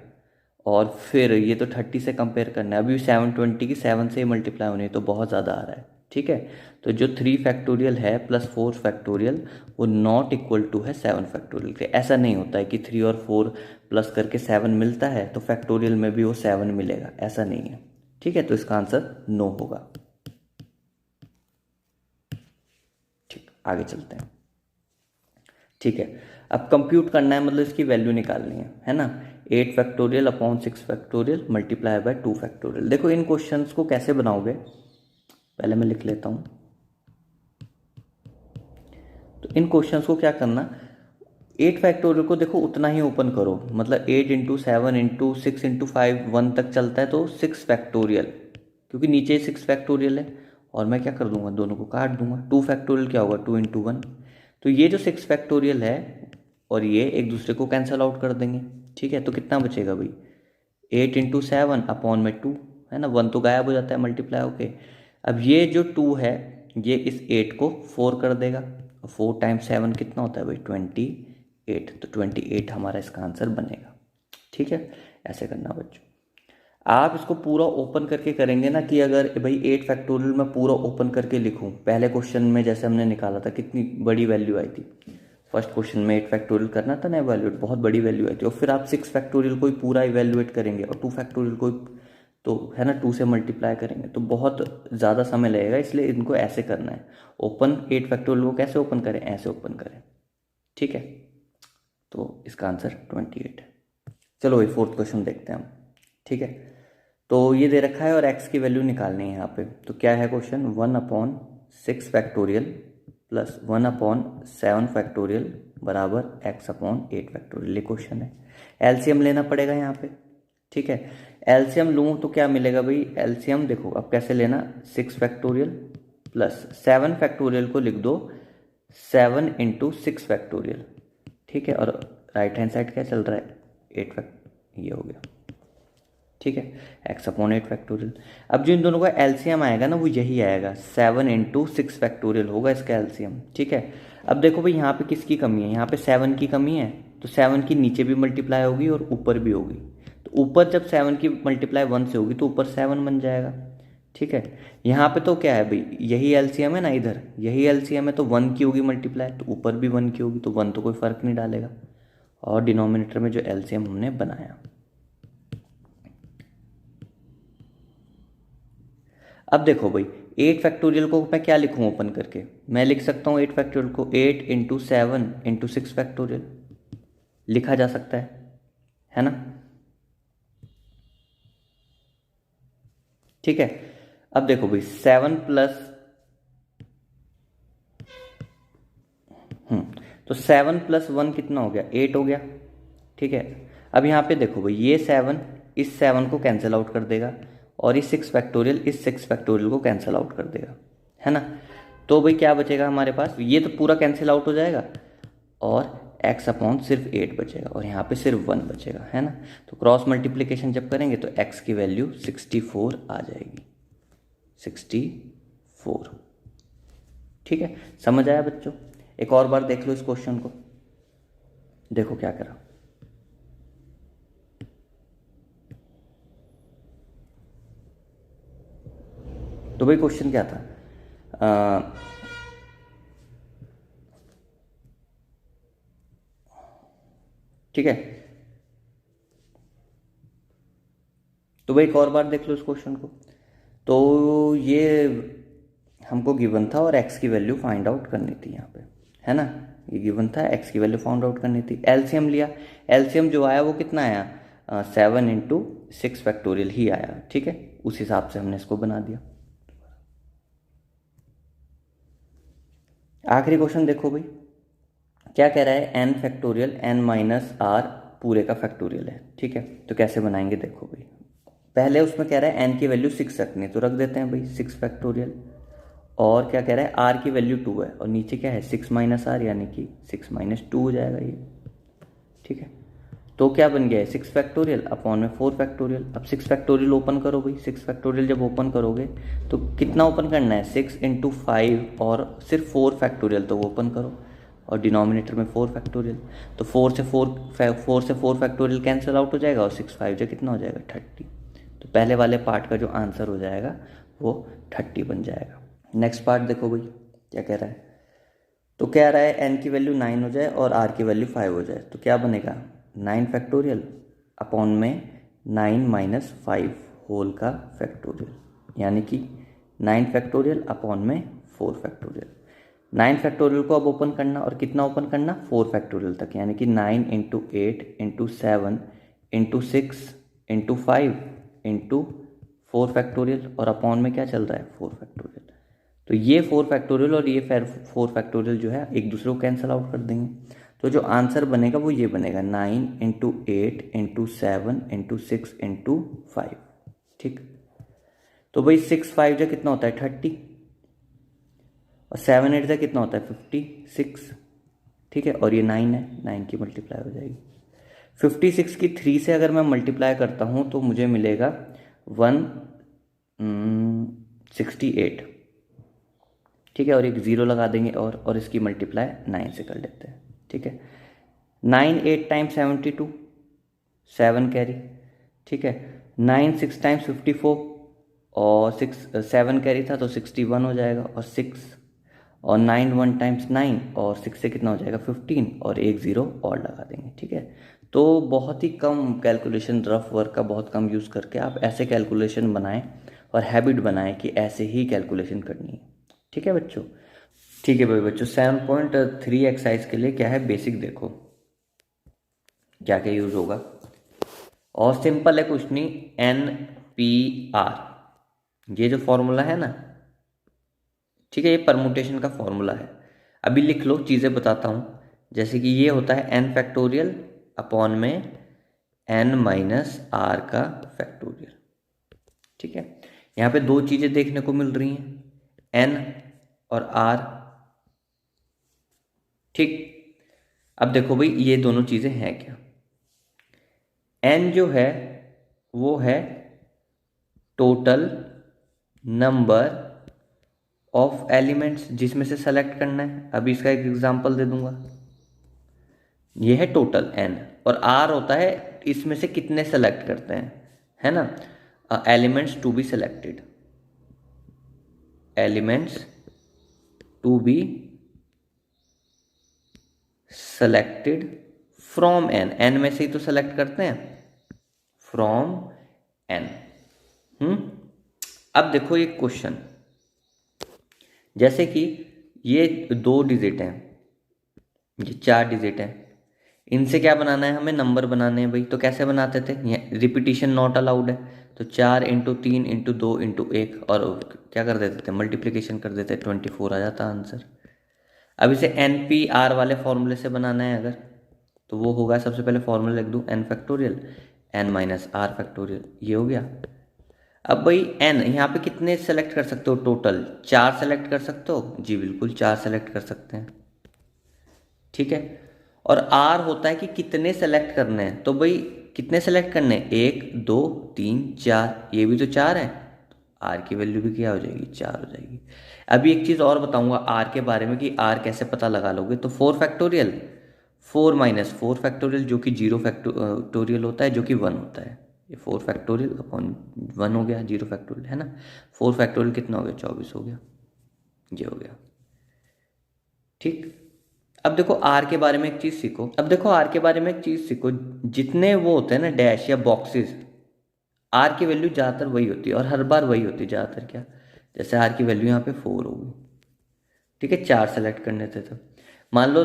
और फिर ये तो 30 से कंपेयर करना है, अभी 720 की 7 से मल्टीप्लाई होनी है, तो बहुत ज़्यादा आ रहा है। ठीक है, तो जो 3 फैक्टोरियल है प्लस 4 फैक्टोरियल वो नॉट इक्वल टू है 7 फैक्टोरियल के। ऐसा नहीं होता है कि 3 और 4 प्लस करके 7 मिलता है तो फैक्टोरियल में भी वो 7 मिलेगा, ऐसा नहीं है। ठीक है, तो इसका आंसर नो होगा। ठीक, आगे चलते हैं। ठीक है, अब कंप्यूट करना है, मतलब इसकी वैल्यू निकालनी है ना। 8 factorial upon 6 factorial multiply by 2 factorial. देखो इन क्वेश्चंस को कैसे बनाओगे, पहले मैं लिख लेता हूँ। तो इन क्वेश्चंस को क्या करना, 8 फैक्टोरियल को देखो उतना ही ओपन करो, मतलब 8 इंटू 7 इंटू 6 इंटू 5 1 तक चलता है, तो 6 फैक्टोरियल, क्योंकि नीचे 6 फैक्टोरियल है। और मैं क्या कर दूंगा, दोनों को काट दूंगा। 2 फैक्टोरियल क्या होगा, 2 इंटू 1। तो ये जो 6 फैक्टोरियल है और ये एक दूसरे को कैंसिल आउट कर देंगे। ठीक है, तो कितना बचेगा भाई, 8 इंटू 7 अपॉन में 2 है ना, 1 तो गायब हो जाता है मल्टीप्लाई होके। अब ये जो 2 है ये इस 8 को 4 कर देगा, 4 टाइम्स 7 कितना होता है भाई 28, तो 28 हमारा इसका आंसर बनेगा। ठीक है, ऐसे करना बच्चों। आप इसको पूरा ओपन करके करेंगे ना, कि अगर भाई 8 फैक्टोरियल मैं पूरा ओपन करके लिखूं, पहले क्वेश्चन में जैसे हमने निकाला था कितनी बड़ी वैल्यू आई थी, फर्स्ट क्वेश्चन में 8 फैक्टोरियल करना था ना इवैल्यूएट, बहुत बड़ी वैल्यू आई थी। और फिर आप 6 फैक्टोरियल को ही पूरा इवैल्यूएट करेंगे और 2 फैक्टोरियल को तो है ना 2 से मल्टीप्लाई करेंगे, तो बहुत ज़्यादा समय लगेगा। इसलिए इनको ऐसे करना है, ओपन 8 फैक्टोरियल को कैसे ओपन करें, ऐसे ओपन करें। ठीक है, तो इसका आंसर 28 है। चलो भाई फोर्थ क्वेश्चन देखते हैं हम। ठीक है, तो ये दे रखा है और x की वैल्यू निकालनी है यहाँ पे। तो क्या है क्वेश्चन, 1/6 फैक्टोरियल प्लस 1/7 फैक्टोरियल बराबर x/8 फैक्टोरियल, ये क्वेश्चन है। एलसीएम लेना पड़ेगा यहाँ पे। ठीक है, एलसीएम लूँ तो क्या मिलेगा भाई, एलसीएम देखो अब कैसे लेना, 6 फैक्टोरियल प्लस 7 फैक्टोरियल को लिख दो 7 इंटू 6 फैक्टोरियल। ठीक है, और राइट हैंड साइड क्या चल रहा है, 8 ये हो गया। ठीक है, x/8 फैक्टोरियल। अब जो इन दोनों का एलसीएम आएगा ना वो यही आएगा, 7 इंटू 6 फैक्टोरियल होगा इसका एलसीएम। ठीक है, अब देखो भाई यहाँ पे किसकी कमी है, यहाँ पे 7 की कमी है, तो 7 की नीचे भी मल्टीप्लाई होगी और ऊपर भी होगी। तो ऊपर जब 7 की मल्टीप्लाई 1 से होगी तो ऊपर 7 बन जाएगा। ठीक है, यहाँ पे तो क्या है भाई, यही एलसीएम है ना, इधर यही एलसीएम है, तो 1 की होगी मल्टीप्लाई, तो ऊपर भी 1 की होगी, तो 1 तो कोई फर्क नहीं डालेगा। और डिनोमिनेटर में जो एलसीएम हमने बनाया, अब देखो भाई 8 फैक्टोरियल को मैं क्या लिखूं ओपन करके, मैं लिख सकता हूँ 8 फैक्टोरियल को 8 इंटू 7 इंटू 6 फैक्टोरियल लिखा जा सकता है ना। ठीक है, अब देखो भाई 7 प्लस तो 7 प्लस 1 कितना हो गया, 8 हो गया। ठीक है, अब यहाँ पे देखो भाई ये 7 इस 7 को कैंसिल आउट कर देगा और इस 6 फैक्टोरियल इस 6 फैक्टोरियल को कैंसिल आउट कर देगा, है ना। तो भाई क्या बचेगा हमारे पास, ये तो पूरा कैंसिल आउट हो जाएगा और x/ सिर्फ 8 बचेगा और यहाँ पे सिर्फ 1 बचेगा, है ना। तो क्रॉस मल्टीप्लिकेशन जब करेंगे तो x की वैल्यू 64 आ जाएगी, 64। ठीक है, समझ आया बच्चों। एक और बार देख लो इस क्वेश्चन को, देखो क्या करा। तो भाई क्वेश्चन क्या था, ठीक है, तो भाई एक और बार देख लो इस क्वेश्चन को। तो ये हमको गिवन था और x की वैल्यू फाइंड आउट करनी थी यहाँ पे, है ना। ये गिवन था, x की वैल्यू फाइंड आउट करनी थी। एलसीएम लिया, एलसीएम जो आया वो कितना आया, 7 इंटू 6 फैक्टोरियल ही आया। ठीक है, उस हिसाब से हमने इसको बना दिया। आखिरी क्वेश्चन देखो भाई, क्या कह रहा है, n फैक्टोरियल n-r पूरे का फैक्टोरियल है। ठीक है, तो कैसे बनाएंगे देखो भाई, पहले उसमें कह रहा है n की वैल्यू 6 रखनी है, तो रख देते हैं भाई 6 फैक्टोरियल। और क्या कह रहा है, r की वैल्यू 2 है और नीचे क्या है 6 - r, यानी कि 6 - 2 हो जाएगा ये। ठीक है, तो क्या बन गया है 6 फैक्टोरियल अपॉन में 4 फैक्टोरियल। अब 6 फैक्टोरियल ओपन करो भाई, 6 फैक्टोरियल जब ओपन करोगे तो कितना ओपन करना है, 6 इंटू 5 और सिर्फ 4 फैक्टोरियल तो ओपन करो और डिनोमिनेटर में 4 फैक्टोरियल। तो 4 से 4 फैक्टोरियल कैंसिल आउट हो जाएगा और 6 5 जो कितना हो जाएगा 30। तो पहले वाले पार्ट का जो आंसर हो जाएगा वो 30 बन जाएगा। नेक्स्ट पार्ट देखो भाई क्या कह रहा है, तो कह रहा है n की वैल्यू 9 हो जाए और r की वैल्यू 5 हो जाए, तो क्या बनेगा 9 फैक्टोरियल अपॉन में 9 - 5 होल का फैक्टोरियल, यानी कि 9 फैक्टोरियल अपॉन में 4 फैक्टोरियल। 9 फैक्टोरियल को अब ओपन करना, और कितना ओपन करना, 4 फैक्टोरियल तक, यानी कि 9 into 8 into 7 into 6 into 5 into 4 factorial, और अपॉन में क्या चल रहा है, 4 फैक्टोरियल। तो ये 4 फैक्टोरियल और ये 4 फैक्टोरियल जो है एक दूसरे को कैंसिल आउट कर देंगे। तो जो आंसर बनेगा वो ये बनेगा 9 इंटू 8 इंटू 7 इंटू 6 इंटू 5। ठीक, तो भाई 6 5 जा कितना होता है 30, और 7 8 जा कितना होता है 56। ठीक है, और ये 9 है, 9 की मल्टीप्लाई हो जाएगी। 56 की 3 से अगर मैं मल्टीप्लाई करता हूँ तो मुझे मिलेगा 168। ठीक है, और एक ज़ीरो लगा देंगे, और इसकी मल्टीप्लाई 9 से कर लेते हैं। ठीक है, 9 8 टाइम्स 72, 7 कैरी। ठीक है, 9 6 टाइम्स 54, और 7 कैरी था तो 61 हो जाएगा, और 6 और 9 1 टाइम्स 9, और 6 से कितना हो जाएगा 15, और एक ज़ीरो और लगा देंगे। ठीक है, तो बहुत ही कम कैलकुलेशन, रफ वर्क का बहुत कम यूज़ करके आप ऐसे कैलकुलेशन बनाएं और हैबिट बनाएं कि ऐसे ही कैलकुलेशन करनी है। ठीक है बच्चों, ठीक है भाई बच्चों, 7.3 एक्सरसाइज के लिए क्या है बेसिक देखो क्या क्या यूज होगा। और सिंपल है, कुछ नहीं, NPR, ये जो फॉर्मूला है ना, ठीक है, ये परमुटेशन का फॉर्मूला है। अभी लिख लो, चीज़ें बताता हूँ। जैसे कि ये होता है n फैक्टोरियल अपॉन में n माइनस आर का फैक्टोरियल। ठीक है, यहाँ पे दो चीज़ें देखने को मिल रही हैं, n और r। ठीक, अब देखो भाई ये दोनों चीज़ें हैं क्या। n जो है वो है टोटल नंबर ऑफ एलिमेंट्स जिसमें से सेलेक्ट करना है। अभी इसका एक एग्जांपल दे दूंगा, ये है टोटल n, और r होता है इसमें से कितने सेलेक्ट करते हैं, है ना, elements to be selected, elements to be selected from n में से ही तो सेलेक्ट करते हैं, फ्रॉम n। अब देखो एक क्वेश्चन, जैसे कि ये 2 डिजिट हैं, ये 4 डिजिट हैं, इनसे क्या बनाना है, हमें नंबर बनाने हैं भाई। तो कैसे बनाते थे, रिपीटिशन नॉट अलाउड है, तो 4 इंटू 3 इंटू 2 इंटू 1, और क्या कर देते थे, मल्टीप्लिकेशन कर देते, 24 आ जाता आंसर। अब इसे NPR वाले फॉर्मूले से बनाना है अगर, तो वो होगा, सबसे पहले फॉर्मूला लिख दूँ, n factorial n minus R factorial, ये हो गया। अब भाई n यहाँ पे कितने सेलेक्ट कर सकते हो, टोटल 4 सेलेक्ट कर सकते हो, जी बिल्कुल 4 सेलेक्ट कर सकते हैं। ठीक है, और r होता है कि कितने सेलेक्ट करने हैं, तो भाई कितने सेलेक्ट करने हैं, 1 2 3 4, ये भी तो 4 है, r की वैल्यू भी क्या हो जाएगी, 4 हो जाएगी। अभी एक चीज़ और बताऊंगा r के बारे में कि r कैसे पता लगा लोगे। तो 4 फैक्टोरियल 4 माइनस 4 फैक्टोरियल जो कि 0 फैक्टोरियल होता है, जो कि 1 होता है, ये 4 फैक्टोरियल अपॉन 1 हो गया, 0 फैक्टोरियल है ना। 4 फैक्टोरियल कितना हो गया, 24 हो गया, ये हो गया। ठीक, अब देखो आर के बारे में एक चीज़ सीखो, अब देखो आर के बारे में एक चीज़ सीखो, जितने वो होते हैं ना डैश या बॉक्सेस, आर की वैल्यू ज़्यादातर वही होती है, और हर बार वही होती है ज़्यादातर। क्या, जैसे आर की वैल्यू यहाँ पे 4 होगी, ठीक है, 4 सेलेक्ट करने थे, तो मान लो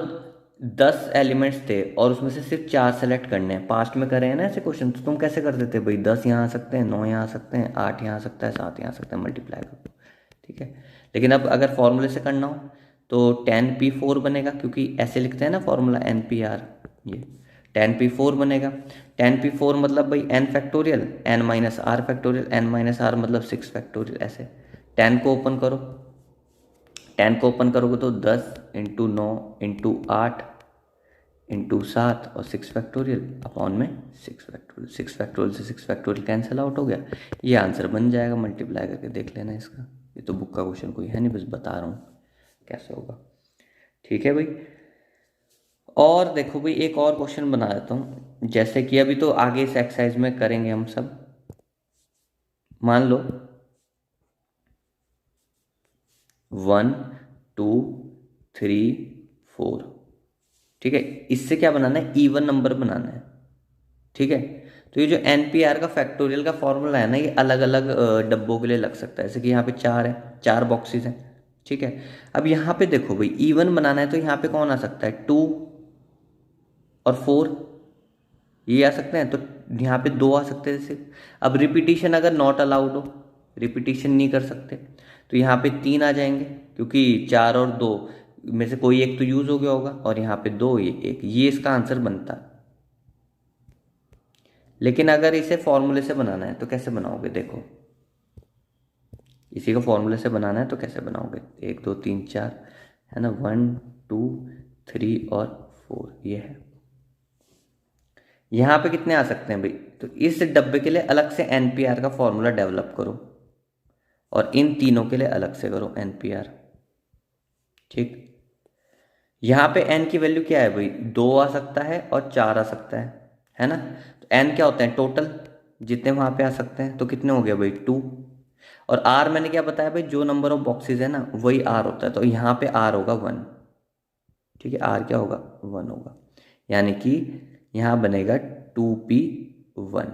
10 एलिमेंट्स थे और उसमें से सिर्फ 4 सेलेक्ट करने हैं। पास्ट में करे हैं ना ऐसे क्वेश्चन, तो तुम कैसे कर देते भाई, 10 यहाँ आ सकते हैं, 9 यहाँ आ सकते हैं, 8 यहाँ आ सकता है, 7 यहाँ आ सकता है, मल्टीप्लाई करो। ठीक है, लेकिन अब अगर फॉर्मूले से करना हो तो 10p4 बनेगा, क्योंकि ऐसे लिखते हैं ना फॉर्मूला NPR, ये 10p4 बनेगा। 10p4 मतलब भाई n factorial n minus R factorial, n minus R मतलब 6 फैक्टोरियल। ऐसे 10 को ओपन करो, 10 को ओपन करोगे तो 10 इंटू 9 इंटू 8 इंटू 7 और 6 फैक्टोरियल अपॉन में 6 फैक्टोरियल। 6 फैक्टोरियल से 6 फैक्टोरियल कैंसिल आउट हो गया, ये आंसर बन जाएगा। मल्टीप्लाई करके देख लेना इसका, ये तो बुक का क्वेश्चन कोई है नहीं, बस बता रहा हूँ कैसे होगा। ठीक है भाई, और देखो भाई एक और क्वेश्चन बना देता हूँ, जैसे कि अभी तो आगे इस एक्सरसाइज में करेंगे हम सब। मान लो 1 2 3 4, ठीक है, इससे क्या बनाना है, इवन नंबर बनाना है। ठीक है, तो ये जो NPR का फैक्टोरियल का फॉर्मूला है ना, ये अलग अलग डब्बों के लिए लग सकता है। जैसे कि यहाँ पे 4 है, 4 बॉक्सेस हैं, ठीक है। अब यहाँ पे देखो भाई, इवन बनाना है तो यहाँ पे कौन आ सकता है, 2 और 4, ये आ सकते हैं। तो यहाँ पे 2 आ सकते हैं जैसे। अब रिपीटिशन अगर नॉट अलाउड हो, रिपीटिशन नहीं कर सकते, तो यहाँ पे 3 आ जाएंगे, क्योंकि 4 और 2 में से कोई एक तो यूज हो गया होगा, और यहाँ पे 2, ये 1, ये इसका आंसर बनता है। लेकिन अगर इसे फॉर्मूले से बनाना है तो कैसे बनाओगे, देखो इसी को फॉर्मूले से बनाना है तो कैसे बनाओगे, 1 2 3 4 है ना, 1 2 3 और 4, ये है। यहाँ पे कितने आ सकते हैं भाई, तो इस डब्बे के लिए अलग से NPR का फॉर्मूला डेवलप करो, और इन तीनों के लिए अलग से करो NPR, ठीक। यहाँ पे n की वैल्यू क्या है भाई, 2 आ सकता है और 4 आ सकता है ना। तो n क्या होता है, टोटल जितने वहां पे आ सकते हैं, तो कितने हो गए भाई, 2। और r मैंने क्या बताया भाई, जो नंबर ऑफ बॉक्सेस है ना वही r होता है, तो यहाँ पे r होगा 1, ठीक है। r क्या होगा, 1 होगा, यानी कि यहाँ बनेगा 2p1।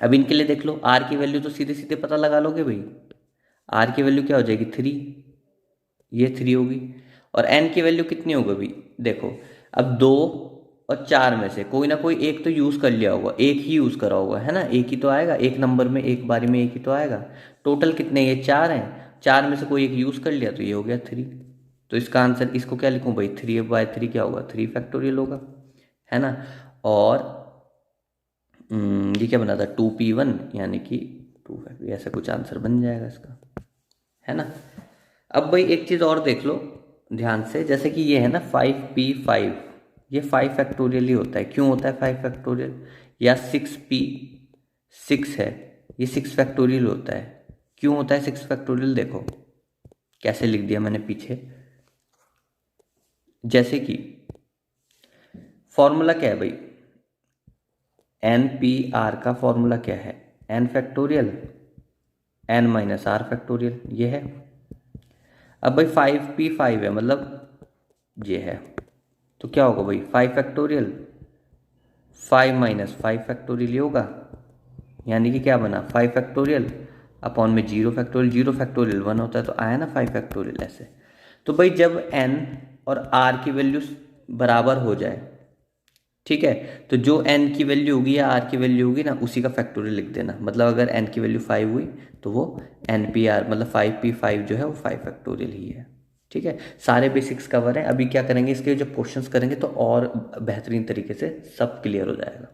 अब इनके लिए देख लो, r की वैल्यू तो सीधे सीधे पता लगा लोगे भाई, r की वैल्यू क्या हो जाएगी, 3, ये 3 होगी। और n की वैल्यू कितनी होगी भाई, देखो अब 2 और 4 में से कोई ना कोई एक तो यूज कर लिया होगा, एक ही यूज करा होगा, है ना, एक ही तो आएगा, एक नंबर में एक बारी में एक ही तो आएगा। टोटल कितने, ये 4 हैं, 4 में से कोई एक यूज कर लिया तो ये हो गया 3। तो इसका आंसर, इसको क्या लिखूं भाई, 3/3 क्या होगा, 3 फैक्टोरियल होगा, है ना। और ये क्या बना था, 2p1, यानी कि 2 फैक्टोरियल, ऐसा कुछ आंसर बन जाएगा इसका, है ना। अब भाई एक चीज और देख लो ध्यान से, जैसे कि ये है ना 5p5, ये 5 फैक्टोरियल ही होता है। क्यों होता है 5 फैक्टोरियल, या 6p6 है, ये 6 फैक्टोरियल होता है। क्यों होता है 6 फैक्टोरियल, देखो कैसे लिख दिया मैंने पीछे। जैसे कि फॉर्मूला क्या है भाई, NPR का फॉर्मूला क्या है, n factorial n minus r factorial, ये है। अब भाई 5p5 है, मतलब ये है, तो क्या होगा भाई, 5 फैक्टोरियल 5 माइनस 5 फैक्टोरियल ये होगा, यानी कि क्या बना, 5 फैक्टोरियल अपॉन में 0 फैक्टोरियल, 0 फैक्टोरियल 1 होता है, तो आया ना 5 फैक्टोरियल ऐसे। तो भाई जब n और r की वैल्यू बराबर हो जाए, ठीक है, तो जो n की वैल्यू होगी या r की वैल्यू होगी ना, उसी का फैक्टोरियल लिख देना। मतलब अगर n की वैल्यू 5 हुई तो वो NPR मतलब 5p5 जो है वो 5 फैक्टोरियल ही है, ठीक है। सारे बेसिक्स कवर हैं। अभी क्या करेंगे, इसके जब क्वेश्चंस करेंगे तो और बेहतरीन तरीके से सब क्लियर हो जाएगा।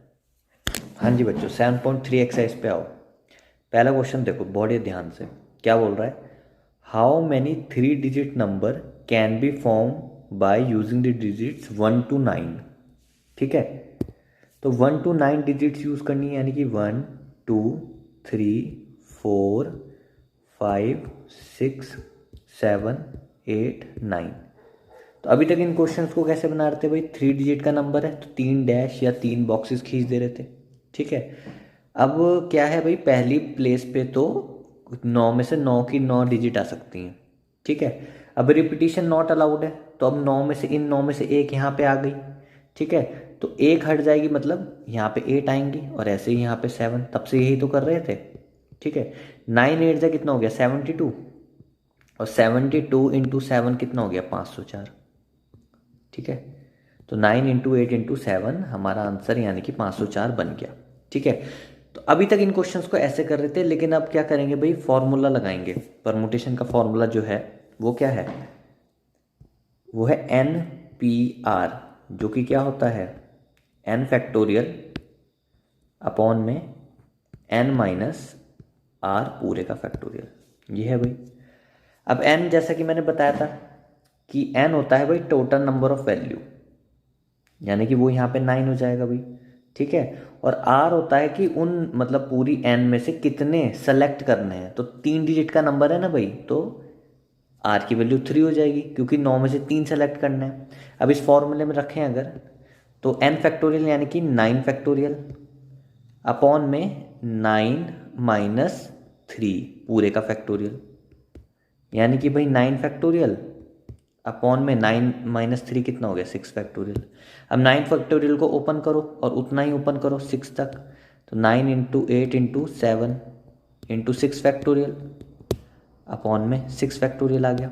हाँ जी बच्चों, 7.3 एक्सरसाइज पे आओ। पहला क्वेश्चन देखो बड़े ध्यान से, क्या बोल रहा है, how many 3 digit number can be form by using the digits 1 to 9, ठीक है। तो 1 to 9 डिजिट्स यूज करनी है, यानी कि 1 2 3 4 5 6 7 8 9। तो अभी तक इन क्वेश्चंस को कैसे बना रहे थे भाई, 3 डिजिट का नंबर है तो 3 डैश या 3 बॉक्सेस खींच दे रहे थे, ठीक है। अब क्या है भाई, पहली प्लेस पे तो 9 में से 9 की 9 डिजिट आ सकती हैं, ठीक है। अब रिपीटिशन नॉट अलाउड है, तो अब 9 में से इन 9 में से एक यहाँ पे आ गई, ठीक है। तो एक हट जाएगी, मतलब यहाँ पे 8 आएंगी, और ऐसे ही यहाँ पे 7, तब से यही तो कर रहे थे, ठीक है। 9 8 जा कितना हो गया 72, और 72 इंटू 7 कितना हो गया 504, ठीक है। तो 9 इंटू 8 इंटू 7 हमारा आंसर यानी कि 504 बन गया, ठीक है। तो अभी तक इन क्वेश्चंस को ऐसे कर रहे थे, लेकिन अब क्या करेंगे भाई, फॉर्मूला लगाएंगे। परमुटेशन का फॉर्मूला जो है वो क्या है, वो है NPR, जो कि क्या होता है, n फैक्टोरियल अपॉन में n माइनस r पूरे का फैक्टोरियल, ये है भाई। अब n जैसा कि मैंने बताया था कि n होता है भाई टोटल नंबर ऑफ वैल्यू, यानी कि वो यहाँ पे 9 हो जाएगा भाई, ठीक है। और r होता है कि उन मतलब पूरी n में से कितने सेलेक्ट करने हैं, तो 3 डिजिट का नंबर है ना भाई, तो r की वैल्यू 3 हो जाएगी, क्योंकि 9 में से 3 सेलेक्ट करना है। अब इस फॉर्मूले में रखें अगर, तो n फैक्टोरियल यानी कि 9 फैक्टोरियल अपॉन में 9 माइनस 3 पूरे का फैक्टोरियल, यानी कि भाई 9 फैक्टोरियल अपॉन में 9 माइनस 3 कितना हो गया 6 फैक्टोरियल। अब 9 फैक्टोरियल को ओपन करो और उतना ही ओपन करो 6 तक, तो 9 into 8 into 7 into 6 factorial upon में 6 फैक्टोरियल आ गया।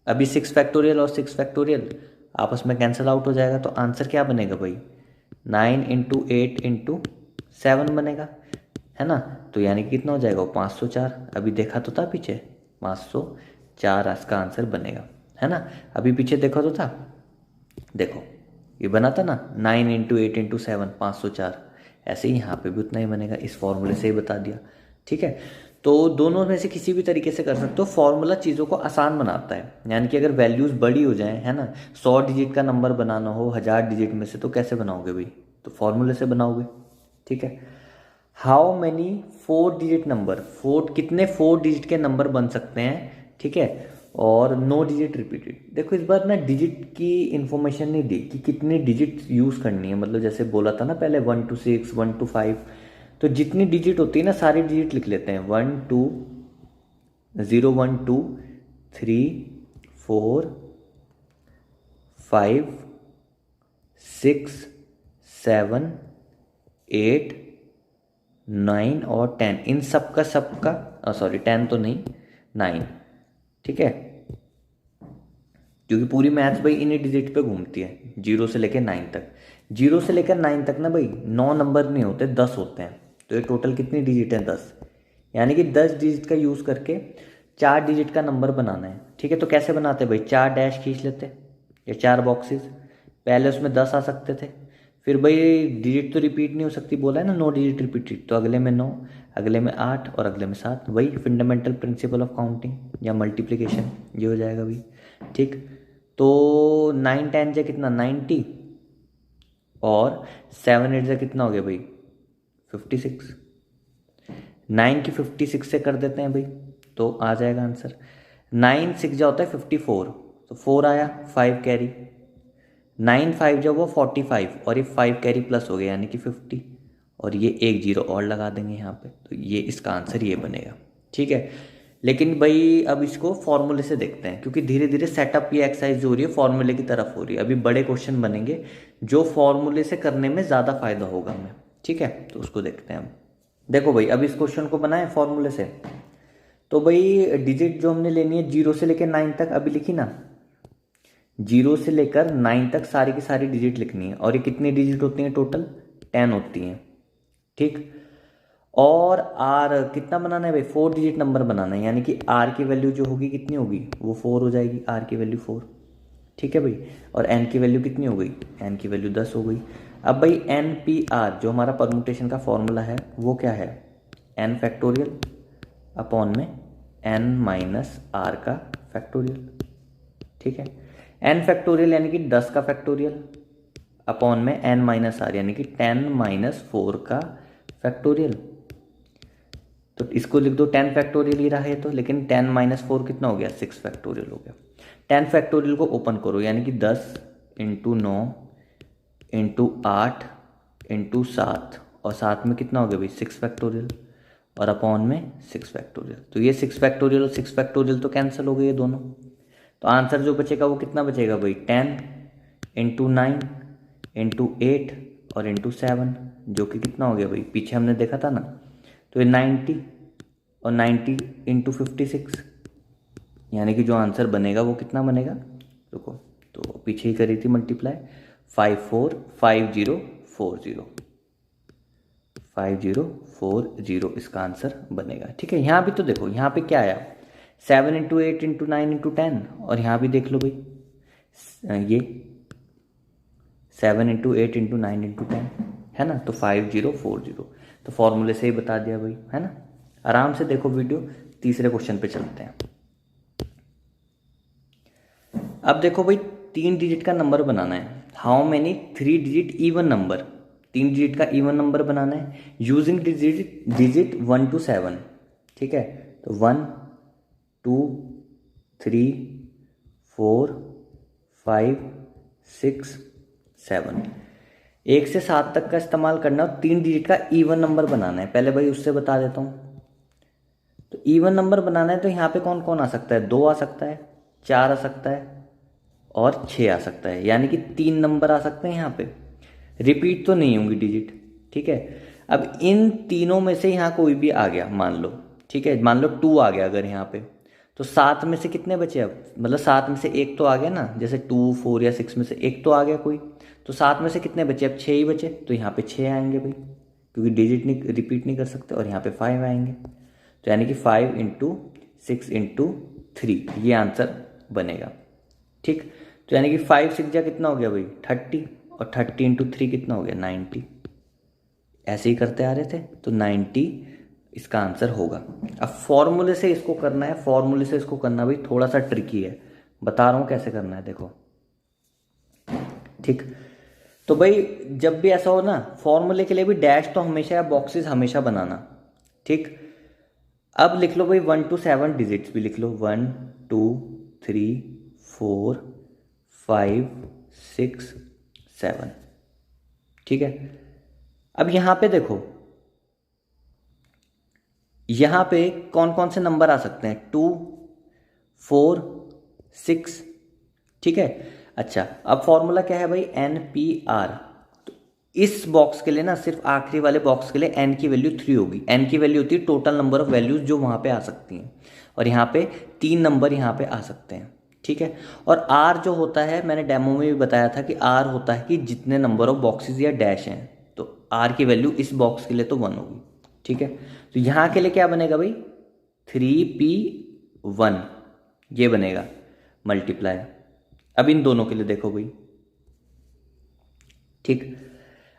अभी 6 फैक्टोरियल और 6 फैक्टोरियल आपस में कैंसिल आउट हो जाएगा, तो आंसर क्या बनेगा भाई, 9 इंटू 8 इंटू 7 बनेगा, है ना। तो यानी कि कितना हो जाएगा वो 504। अभी देखा तो था पीछे 504 इसका आंसर बनेगा, है ना। अभी पीछे देखा तो था, देखो ये बना था ना 9 इंटू 8 इंटू 7 504, ऐसे ही यहाँ पे भी उतना ही बनेगा, इस फॉर्मूले से ही बता दिया, ठीक है। तो दोनों में से किसी भी तरीके से कर सकते हो, फॉर्मूला चीज़ों को आसान बनाता है। यानी कि अगर वैल्यूज़ बड़ी हो जाएं, है ना, 100 डिजिट का नंबर बनाना हो 1000 डिजिट में से, तो कैसे बनाओगे भाई, तो फॉर्मूले से बनाओगे, ठीक है। हाउ मैनी 4 डिजिट नंबर, कितने 4 डिजिट के नंबर बन सकते हैं, ठीक है, और 9 डिजिट रिपीटेड। देखो इस बार ना डिजिट की इंफॉर्मेशन नहीं दी कि कितनी डिजिट यूज़ करनी है, मतलब जैसे बोला था ना पहले 1 to 6 1 to 5, तो जितनी डिजिट होती है ना सारी डिजिट लिख लेते हैं, 1 2 0 1 2 3 4 5 6 7 8 9 और 10, इन सबका सॉरी 10 तो नहीं 9, ठीक है, क्योंकि पूरी मैथ्स भाई इन्हीं डिजिट पे घूमती है 0 से लेकर 9 तक। 0 से लेकर 9 तक ना भाई 9 नंबर नहीं होते, 10 होते हैं। तो ये टोटल कितनी डिजिट है, 10, यानी कि 10 डिजिट का यूज़ करके 4 डिजिट का नंबर बनाना है, ठीक है। तो कैसे बनाते भाई, 4 डैश खींच लेते या 4 बॉक्सेस, पहले उसमें 10 आ सकते थे, फिर भाई डिजिट तो रिपीट नहीं हो सकती, बोला है ना 9 डिजिट रिपीटेड, तो अगले में 9, अगले में 8 और अगले में 7, वही फंडामेंटल प्रिंसिपल ऑफ काउंटिंग या मल्टीप्लिकेशन, ये हो जाएगा भाई, ठीक। तो 9 10 जा कितना 90 और 7 8 जा कितना हो गया भाई 56, 9 की 56 से कर देते हैं भाई, तो आ जाएगा आंसर। 9 6 जा होता है 54, तो 4 आया, 5 कैरी, 9 5 जब वो 45 और ये 5 कैरी प्लस हो गया यानी कि 50, और ये एक जीरो और लगा देंगे यहाँ पे, तो ये इसका आंसर ये बनेगा, ठीक है। लेकिन भाई अब इसको फॉर्मूले से देखते हैं, क्योंकि धीरे धीरे सेटअप ये एक्सरसाइज जो हो रही है फॉर्मूले की तरफ हो रही है। अभी बड़े क्वेश्चन बनेंगे जो फॉर्मूले से करने में ज़्यादा फायदा होगा हमें, ठीक है, तो उसको देखते हैं हम। देखो भाई अब इस क्वेश्चन को बनाए फॉर्मूले से, तो भाई डिजिट जो हमने लेनी है 0 से लेकर 9 तक, अभी लिखी ना 0 से लेकर 9 तक सारी की सारी डिजिट लिखनी है, और ये कितनी डिजिट होती हैं टोटल, 10 होती हैं, ठीक। और आर कितना बनाना है भाई, 4 डिजिट नंबर बनाना है, यानी कि आर की वैल्यू जो होगी कितनी होगी, वो 4 हो जाएगी, आर की वैल्यू 4, ठीक है भाई। और एन की वैल्यू कितनी हो गई, एन की वैल्यू 10 हो गई। अब भाई एन पी आर जो हमारा परमुटेशन का फॉर्मूला है वो क्या है, एन फैक्टोरियल अपॉन में एन माइनस आर का फैक्टोरियल, ठीक है। एन फैक्टोरियल यानी कि 10 का फैक्टोरियल अपॉन में एन माइनस आर यानी कि 10 माइनस 4 का फैक्टोरियल, तो इसको लिख दो 10 फैक्टोरियल ही रहा है तो, लेकिन 10 माइनस 4 कितना हो गया 6 फैक्टोरियल हो गया। 10 फैक्टोरियल को ओपन करो, यानी कि 10 इंटू 9 इंटू 8 इंटू 7, और 7 में कितना हो गया भाई 6 फैक्टोरियल, और अपॉन में 6 फैक्टोरियल, तो ये 6 फैक्टोरियल और 6 फैक्टोरियल तो कैंसिल हो गए ये दोनों, तो आंसर जो बचेगा वो कितना बचेगा भाई 10 इंटू 9 इंटू 8 और इंटू 7, जो कि कितना हो गया भाई, पीछे हमने देखा था ना, तो ये 90 और 90 इंटू 56, यानी कि जो आंसर बनेगा वो कितना बनेगा, रुको तो पीछे ही करी थी मल्टीप्लाई, 5040 इसका आंसर बनेगा, ठीक है। यहाँ भी तो देखो, यहाँ पे क्या आया 7 इंटू 8 इंटू 9 इंटू 10, और यहाँ भी देख लो भाई ये 7 इंटू 8 इंटू 9 इंटू 10, है ना, तो 5040, तो फॉर्मूले से ही बता दिया भाई, है ना। आराम से देखो वीडियो, तीसरे क्वेश्चन पे चलते हैं। अब देखो भाई 3 डिजिट का नंबर बनाना है, how many 3 digit even number, 3 digit का इवन नंबर बनाना है यूजिंग डिजिट 1 to 7, ठीक है। तो 1 2 3 4 5 6 7, 1 से 7 तक का इस्तेमाल करना और 3 डिजिट का इवन नंबर बनाना है। पहले भाई उससे बता देता हूँ, तो इवन नंबर बनाना है तो यहाँ पे कौन कौन आ सकता है, 2 आ सकता है, 4 आ सकता है और 6 आ सकता है, यानी कि 3 नंबर आ सकते हैं यहाँ पे, रिपीट तो नहीं होंगी डिजिट, ठीक है। अब इन तीनों में से यहाँ कोई भी आ गया मान लो, ठीक है, मान लो 2 आ गया अगर यहाँ पे, तो 7 में से कितने बचे अब, मतलब 7 में से एक तो आ गया ना, जैसे 2 4 या 6 में से एक तो आ गया कोई, तो 7 में से कितने बचे, अब 6 ही बचे, तो यहाँ पे 6 आएंगे भाई, क्योंकि डिजिट नहीं रिपीट नहीं कर सकते, और यहाँ पे 5 आएंगे, तो यानी कि 5 इंटू 6 इंटू 3 ये आंसर बनेगा। ठीक, तो यानी कि 5 6 जा कितना हो गया भाई 30, और 30 इंटू 3 कितना हो गया 90। ऐसे ही करते आ रहे थे, तो 90 इसका आंसर होगा। अब फॉर्मूले से इसको करना है, फॉर्मूले से इसको करना भाई थोड़ा सा ट्रिकी है, बता रहा हूँ कैसे करना है, देखो। ठीक, तो भाई जब भी ऐसा हो ना, फॉर्मूले के लिए भी डैश तो हमेशा या बॉक्सेस हमेशा बनाना। ठीक, अब लिख लो भाई 1 to 7 डिजिट्स भी लिख लो, 1 2 3 4 5 6 7। ठीक है, अब यहां पे देखो, यहां पे कौन कौन से नंबर आ सकते हैं, 2 4 6। ठीक है, अच्छा अब फॉर्मूला क्या है भाई, NPR। तो इस बॉक्स के लिए ना, सिर्फ आखिरी वाले बॉक्स के लिए n की वैल्यू 3 होगी। n की वैल्यू होती है टोटल नंबर ऑफ वैल्यूज जो वहां पे आ सकती हैं, और यहाँ पे 3 नंबर यहाँ पे आ सकते हैं। ठीक है, और r जो होता है, मैंने डेमो में भी बताया था कि r होता है कि जितने नंबर ऑफ बॉक्सेस या डैश हैं, तो r की वैल्यू इस बॉक्स के लिए तो 1 होगी। ठीक है, तो यहाँ के लिए क्या बनेगा भाई 3p1 ये बनेगा मल्टीप्लाई। अब इन दोनों के लिए देखो भाई, ठीक,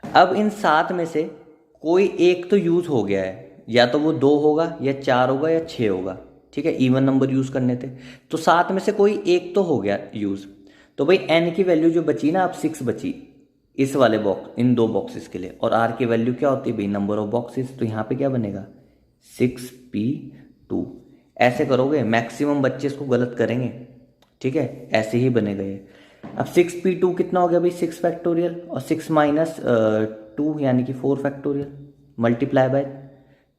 अब इन 7 में से कोई एक तो यूज हो गया है, या तो वो 2 होगा या 4 होगा या 6 होगा। ठीक है, इवन नंबर यूज करने थे, तो 7 में से कोई एक तो हो गया यूज, तो भाई n की वैल्यू जो बची ना, अब 6 बची इस वाले बॉक्स, इन 2 बॉक्सेस के लिए, और r की वैल्यू क्या होती है भाई नंबर ऑफ बॉक्सेस, तो यहाँ पे क्या बनेगा 6p2। ऐसे करोगे मैक्सिमम बच्चे इसको गलत करेंगे। ठीक है, ऐसे ही बनेगा ये। अब 6p2 कितना हो गया भाई 6 फैक्टोरियल, और 6 माइनस 2 यानी कि 4 फैक्टोरियल, मल्टीप्लाई बाय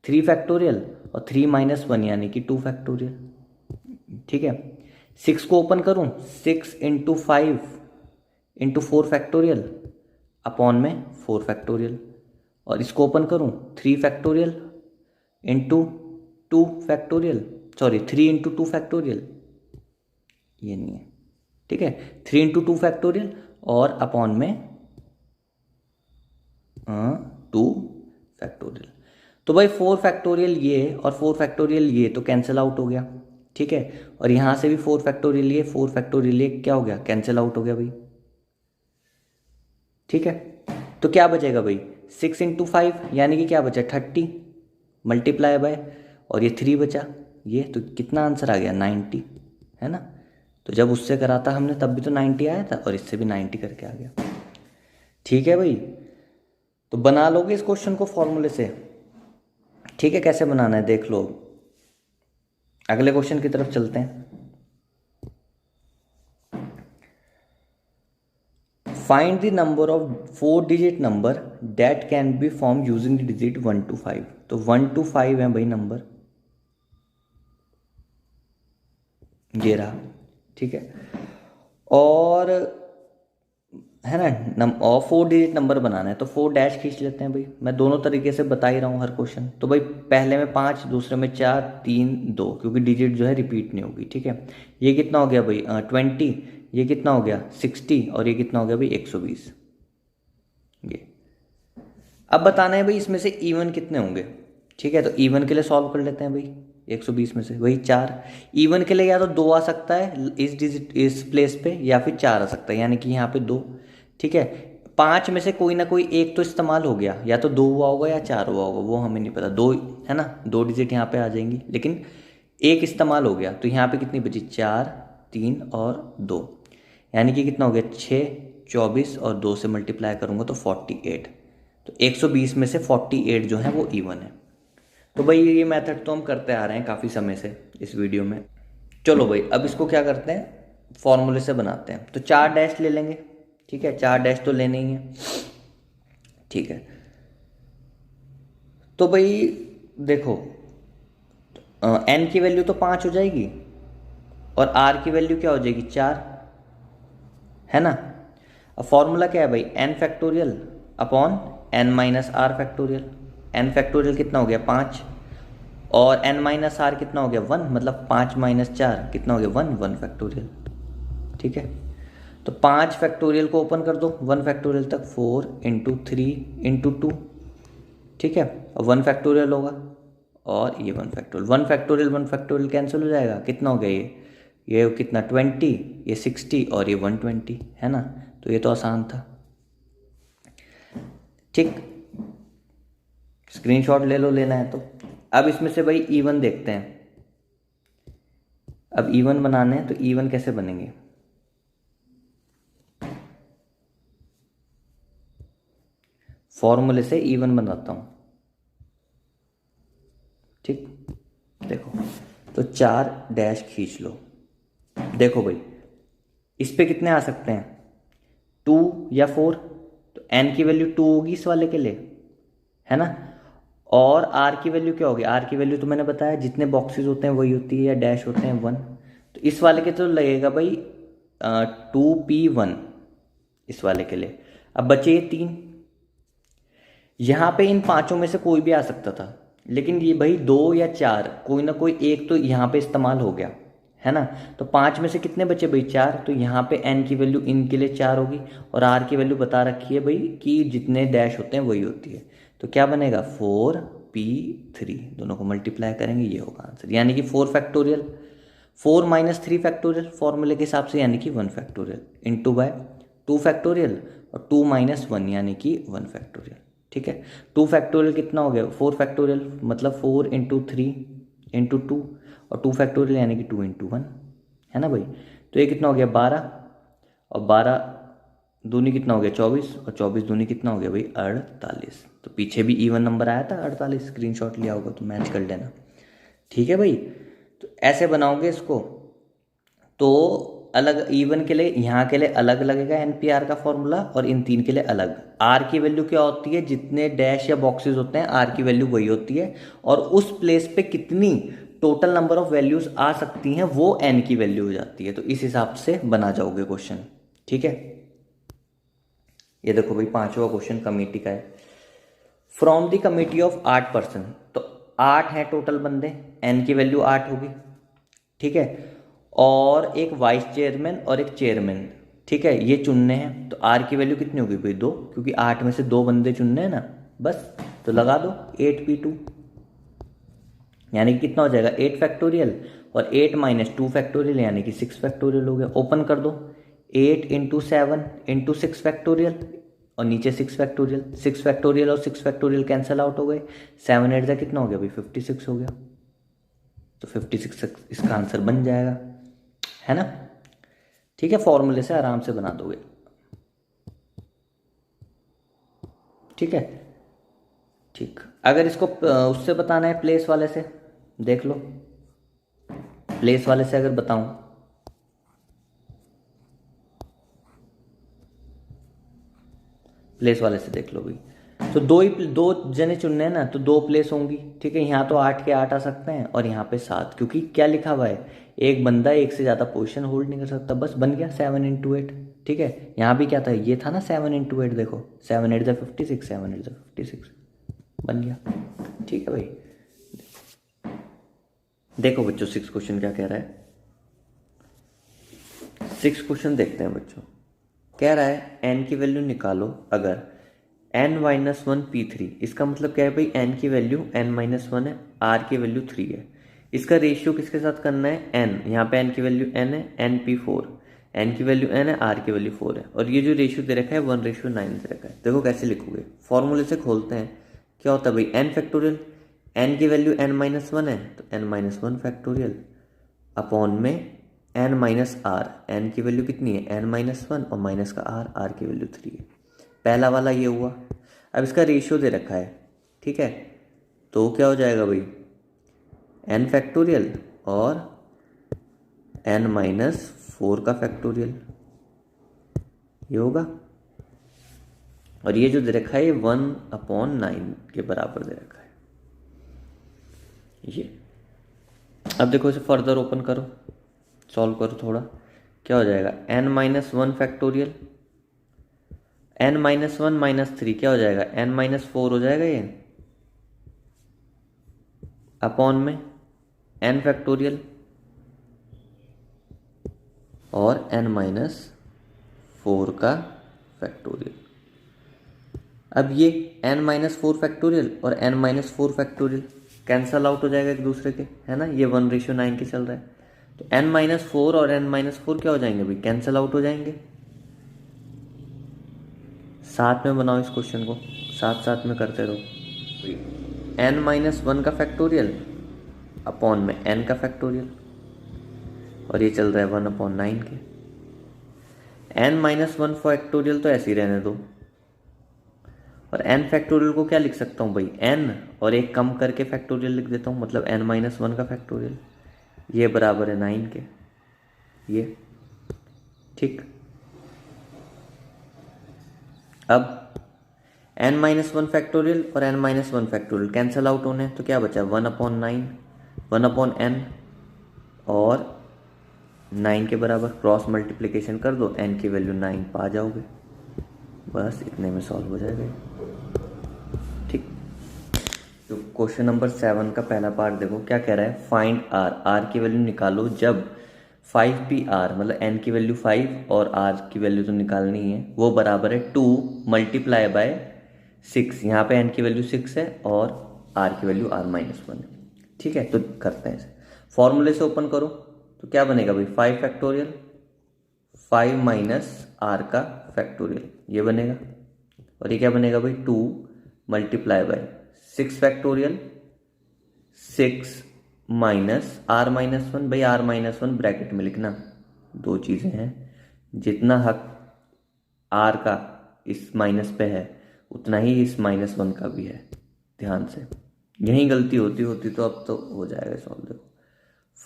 3 फैक्टोरियल, और 3 माइनस 1 यानी कि 2 फैक्टोरियल। ठीक है, 6 को ओपन करूं, 6 इंटू 5 इंटू 4 फैक्टोरियल अपॉन में 4 फैक्टोरियल, और इसको ओपन करूं 3 factorial into 2 factorial, sorry 3 into 2 factorial, ये नहीं है। ठीक है, 3 इंटू 2 फैक्टोरियल और अपॉन में 2 फैक्टोरियल, तो भाई 4 फैक्टोरियल ये और 4 फैक्टोरियल ये तो कैंसिल आउट हो गया। ठीक है, और यहां से भी 4 फैक्टोरियल ये 4 फैक्टोरियल ये क्या हो गया, कैंसिल आउट हो गया भाई। ठीक है, तो क्या बचेगा भाई 6 इंटू 5 यानी कि क्या बचा 30 मल्टीप्लाई बाय, और ये 3 बचा, ये तो कितना आंसर आ गया 90, है ना। तो जब उससे करा था हमने तब भी तो 90 आया था, और इससे भी 90 करके आ गया। ठीक है भाई, तो बना लोगे इस क्वेश्चन को फॉर्मूले से। ठीक है, कैसे बनाना है देख लो। अगले क्वेश्चन की तरफ चलते हैं। Find the number of 4 digit number that can B form using the digit 1 to 5। तो 1 to 5 है भाई नंबर, ये रहा। ठीक है, और है ना, और 4 डिजिट नंबर बनाना है, तो 4 डैश खींच लेते हैं भाई। मैं दोनों तरीके से बता ही रहा हूँ हर क्वेश्चन। तो भाई पहले में 5, दूसरे में 4 3 2, क्योंकि डिजिट जो है रिपीट नहीं होगी। ठीक है, ये कितना हो गया भाई 20, ये कितना हो गया 60, और ये कितना हो गया भाई 120। ये अब बताना है भाई इसमें से इवन कितने होंगे। ठीक है, तो इवन के लिए सॉल्व कर लेते हैं भाई। 120 में से वही 4, इवन के लिए या तो 2 आ सकता है इस डिजिट इस प्लेस पे, या फिर 4 आ सकता है, यानी कि यहाँ पे 2। ठीक है, 5 में से कोई ना कोई एक तो इस्तेमाल हो गया, या तो 2 हुआ होगा या 4 हुआ होगा, वो हमें नहीं पता। 2 है ना, 2 डिजिट यहाँ पे आ जाएंगी, लेकिन एक इस्तेमाल हो गया, तो यहाँ पे कितनी बची 4 3 और 2, यानी कि कितना हो गया 6 24, और 2 से मल्टीप्लाई करूँगा तो 48। तो 120 में से 48 जो है वो इवन है। तो भाई ये मेथड तो हम करते आ रहे हैं काफ़ी समय से इस वीडियो में। चलो भाई अब इसको क्या करते हैं, फॉर्मूले से बनाते हैं। तो 4 डैश ले लेंगे। ठीक है, 4 डैश तो लेने ही है। ठीक है, तो भाई देखो n की वैल्यू तो 5 हो जाएगी, और r की वैल्यू क्या हो जाएगी 4, है ना। अब फॉर्मूला क्या है भाई n factorial upon n minus r factorial. n factorial कितना हो गया 5, और n माइनस आर कितना हो गया 1, मतलब 5 माइनस 4 कितना हो गया 1 फैक्टोरियल। ठीक है, तो 5 फैक्टोरियल को ओपन कर दो 1 फैक्टोरियल तक, 4 इंटू 3 इंटू 2। ठीक है, और 1 फैक्टोरियल होगा, और ये 1 फैक्टोरियल कैंसिल हो जाएगा, कितना हो गया ये कितना 20, ये 60 और ये 120, है ना। तो ये तो आसान था। ठीक, स्क्रीनशॉट ले लो, लेना है तो। अब इसमें से भाई इवन देखते हैं। अब इवन बनाने हैं, तो इवन कैसे बनेंगे? फॉर्मूले से इवन बनाता हूं। ठीक, देखो, तो 4 डैश खींच लो। देखो भाई, इस पे कितने आ सकते हैं, 2 या 4, तो n की वैल्यू 2 होगी इस वाले के लिए, है ना। और r की वैल्यू क्या होगी, r की वैल्यू तो मैंने बताया जितने बॉक्सेस होते हैं वही होती है, या डैश होते हैं 1। तो इस वाले के तो लगेगा भाई 2p1 इस वाले के लिए। अब बचे ये 3, यहाँ पे इन पांचों में से कोई भी आ सकता था, लेकिन ये भाई 2 या 4, कोई ना कोई एक तो यहाँ पे इस्तेमाल हो गया, है ना। तो 5 में से कितने बचे भाई 4, तो यहाँ पे n की वैल्यू इनके लिए 4 होगी, और r की वैल्यू बता रखी है भाई कि जितने डैश होते हैं वही होती है। तो क्या बनेगा 4p3, दोनों को मल्टीप्लाई करेंगे, ये होगा आंसर, यानी कि 4 फैक्टोरियल, 4 माइनस 3 फैक्टोरियल फॉर्मूले के हिसाब से, यानी कि 1 फैक्टोरियल इंटू बाय 2 फैक्टोरियल, और 2 माइनस 1 यानी कि 1 फैक्टोरियल। ठीक है, 2 फैक्टोरियल कितना हो गया 4 फैक्टोरियल, मतलब 4 इंटू 3 इंटू 2, और 2 फैक्टोरियल यानी कि 2 इंटू 1, है ना भाई। तो ये कितना हो गया 12, और 12 दूनी कितना हो गया 24, और 24 दूनी कितना हो गया भाई 48। तो पीछे भी इवन नंबर आया था 48, स्क्रीनशॉट लिया होगा तो मैच कर लेना। ठीक है भाई, तो ऐसे बनाओगे इसको, तो अलग इवन के लिए यहाँ के लिए अलग लगेगा एनपीआर का फॉर्मूला, और इन 3 के लिए अलग। आर की वैल्यू क्या होती है, जितने डैश या बॉक्सेस होते हैं आर की वैल्यू वही होती है, और उस प्लेस पे कितनी टोटल नंबर ऑफ वैल्यूज आ सकती हैं वो एन की वैल्यू हो जाती है। तो इस हिसाब से बना जाओगे क्वेश्चन। ठीक है, ये देखो भाई 5वां क्वेश्चन कमेटी का है। From the committee of 8 person, तो 8 हैं टोटल बंदे, एन की वैल्यू 8 होगी। ठीक है, और एक वाइस चेयरमैन और एक चेयरमैन। ठीक है, ये चुनने हैं, तो आर की वैल्यू कितनी होगी भाई 2, क्योंकि 8 में से 2 बंदे चुनने हैं ना, बस। तो लगा दो 8p2, यानी कि कितना हो जाएगा 8 फैक्टोरियल, और 8 माइनस 2 फैक्टोरियल यानी कि 6 फैक्टोरियल हो गया। ओपन कर दो, 8 इंटू 7 इंटू 6 फैक्टोरियल, और नीचे 6 फैक्टोरियल, 6 फैक्टोरियल और 6 फैक्टोरियल कैंसिल आउट हो गए, 7 8 का कितना हो गया भाई 56 हो गया। तो 56 इसका आंसर बन जाएगा, है ना। ठीक है, फॉर्मूले से आराम से बना दोगे। ठीक है, ठीक, अगर इसको उससे बताना है प्लेस वाले से, देख लो, प्लेस वाले से अगर बताऊं, प्लेस वाले से देख लो भाई, तो दो जने चुनने हैं ना, तो 2 प्लेस होंगी। ठीक है, यहाँ तो 8 के 8 आ सकते हैं, और यहाँ पे 7, क्योंकि क्या लिखा हुआ है, एक बंदा एक से ज़्यादा पोजीशन होल्ड नहीं कर सकता, बस बन गया 7 इंटू 8। ठीक है, यहाँ भी क्या था, ये था ना 7 इंटू 8, देखो 7 8 56, 7 8 56 बन गया। ठीक है भाई, देखो बच्चों 6 क्वेश्चन क्या कह रहा है। 6 क्वेश्चन देखते हैं बच्चों। कह रहा है एन की वैल्यू निकालो अगर n-1 p3, इसका मतलब क्या है भाई, n की वैल्यू n-1 है, r की वैल्यू 3 है। इसका रेशियो किसके साथ करना है, n, यहाँ पे n की वैल्यू n है, np4, n की वैल्यू n है, r की वैल्यू 4 है, और ये जो रेशियो दे रखा है 1:9 दे रखा है। देखो कैसे लिखोगे, फॉर्मूले से खोलते हैं। क्या होता है भाई n फैक्टोरियल, n की वैल्यू n-1 है, तो n-1 फैक्टोरियल अपॉन में n-r, n की वैल्यू कितनी है n-1, और माइनस का r की वैल्यू 3 है। पहला वाला ये हुआ। अब इसका रेशियो दे रखा है, ठीक है, तो क्या हो जाएगा भाई n फैक्टोरियल और n-4 का फैक्टोरियल, ये होगा। और ये जो दे रखा है ये 1/9 के बराबर दे रखा है ये। अब देखो इसे फर्दर ओपन करो, सॉल्व करो थोड़ा, क्या हो जाएगा n-1 फैक्टोरियल, n-1 -3 क्या हो जाएगा n-4 हो जाएगा ये, अपॉन में n फैक्टोरियल और n माइनस 4 का फैक्टोरियल। अब ये n माइनस 4 फैक्टोरियल और n minus 4 factorial cancel out हो जाएगा एक दूसरे के, है ना, ये 1:9 के चल रहा है। तो n माइनस 4 और n माइनस 4 क्या हो जाएंगे भाई, कैंसल आउट हो जाएंगे। साथ में बनाओ इस क्वेश्चन को, साथ साथ में करते रहो। n माइनस 1 का फैक्टोरियल अपॉन में n का फैक्टोरियल, और ये चल रहा है 1/9 के। n माइनस 1 फैक्टोरियल तो ऐसे ही रहने दो, और n फैक्टोरियल को क्या लिख सकता हूँ भाई, n और एक कम करके फैक्टोरियल लिख देता हूँ, मतलब n माइनस 1 का फैक्टोरियल, ये बराबर है 9 के, ये ठीक। अब n माइनस 1 फैक्टोरियल और n minus 1 factorial cancel out होने, तो क्या बचा 1/9, 1/n, और 9 के बराबर क्रॉस मल्टीप्लिकेशन कर दो, n की वैल्यू 9 पा जाओगे, बस इतने में सॉल्व हो जाएगा, ठीक। तो क्वेश्चन नंबर 7 का पहला पार्ट देखो क्या कह रहा है, फाइंड r की वैल्यू निकालो जब 5pr, मतलब n की वैल्यू 5 और r की वैल्यू तो निकालनी है, वो बराबर है 2 मल्टीप्लाई बाय 6। यहाँ पे n की वैल्यू 6 है और r की वैल्यू r माइनस 1 है, ठीक है। तो करते हैं इसे, फॉर्मूले से ओपन करो तो क्या बनेगा भाई, 5 फैक्टोरियल 5 माइनस r का फैक्टोरियल, ये बनेगा, और ये क्या बनेगा भाई 2 multiply by 6 factorial 6 minus r minus 1, भाई r माइनस 1 ब्रैकेट में लिखना, दो चीज़ें हैं, जितना हक r का इस माइनस पे है उतना ही इस -1 का भी है, ध्यान से, यही गलती होती तो अब तो हो जाएगा सॉल्व। देखो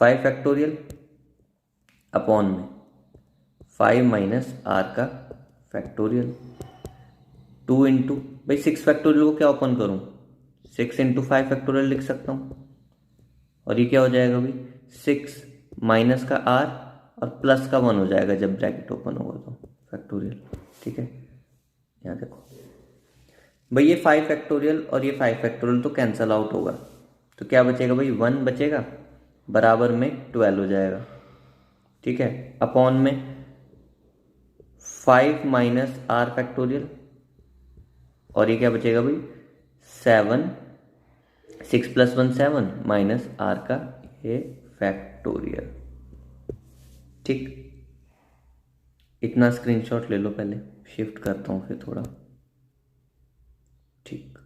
5 फैक्टोरियल अपॉन में 5 माइनस r का फैक्टोरियल, 2 इंटू भाई 6 फैक्टोरियल को क्या ओपन करूं, 6 इंटू 5 फैक्टोरियल लिख सकता हूं, और ये क्या हो जाएगा भाई 6 माइनस का r और प्लस का 1 हो जाएगा जब ब्रैकेट ओपन होगा तो फैक्टोरियल, ठीक है। यहाँ देखो भाई ये 5 फैक्टोरियल और ये 5 फैक्टोरियल तो कैंसल आउट होगा, तो क्या बचेगा भाई 1 बचेगा, बराबर में 12 हो जाएगा, ठीक है, अपॉन में 5 माइनस r फैक्टोरियल, और ये क्या बचेगा भाई 7, 6 प्लस 1 7 माइनस r का ये फैक्टोरियल, ठीक। इतना स्क्रीनशॉट ले लो, पहले शिफ्ट करता हूँ फिर थोड़ा, ठीक।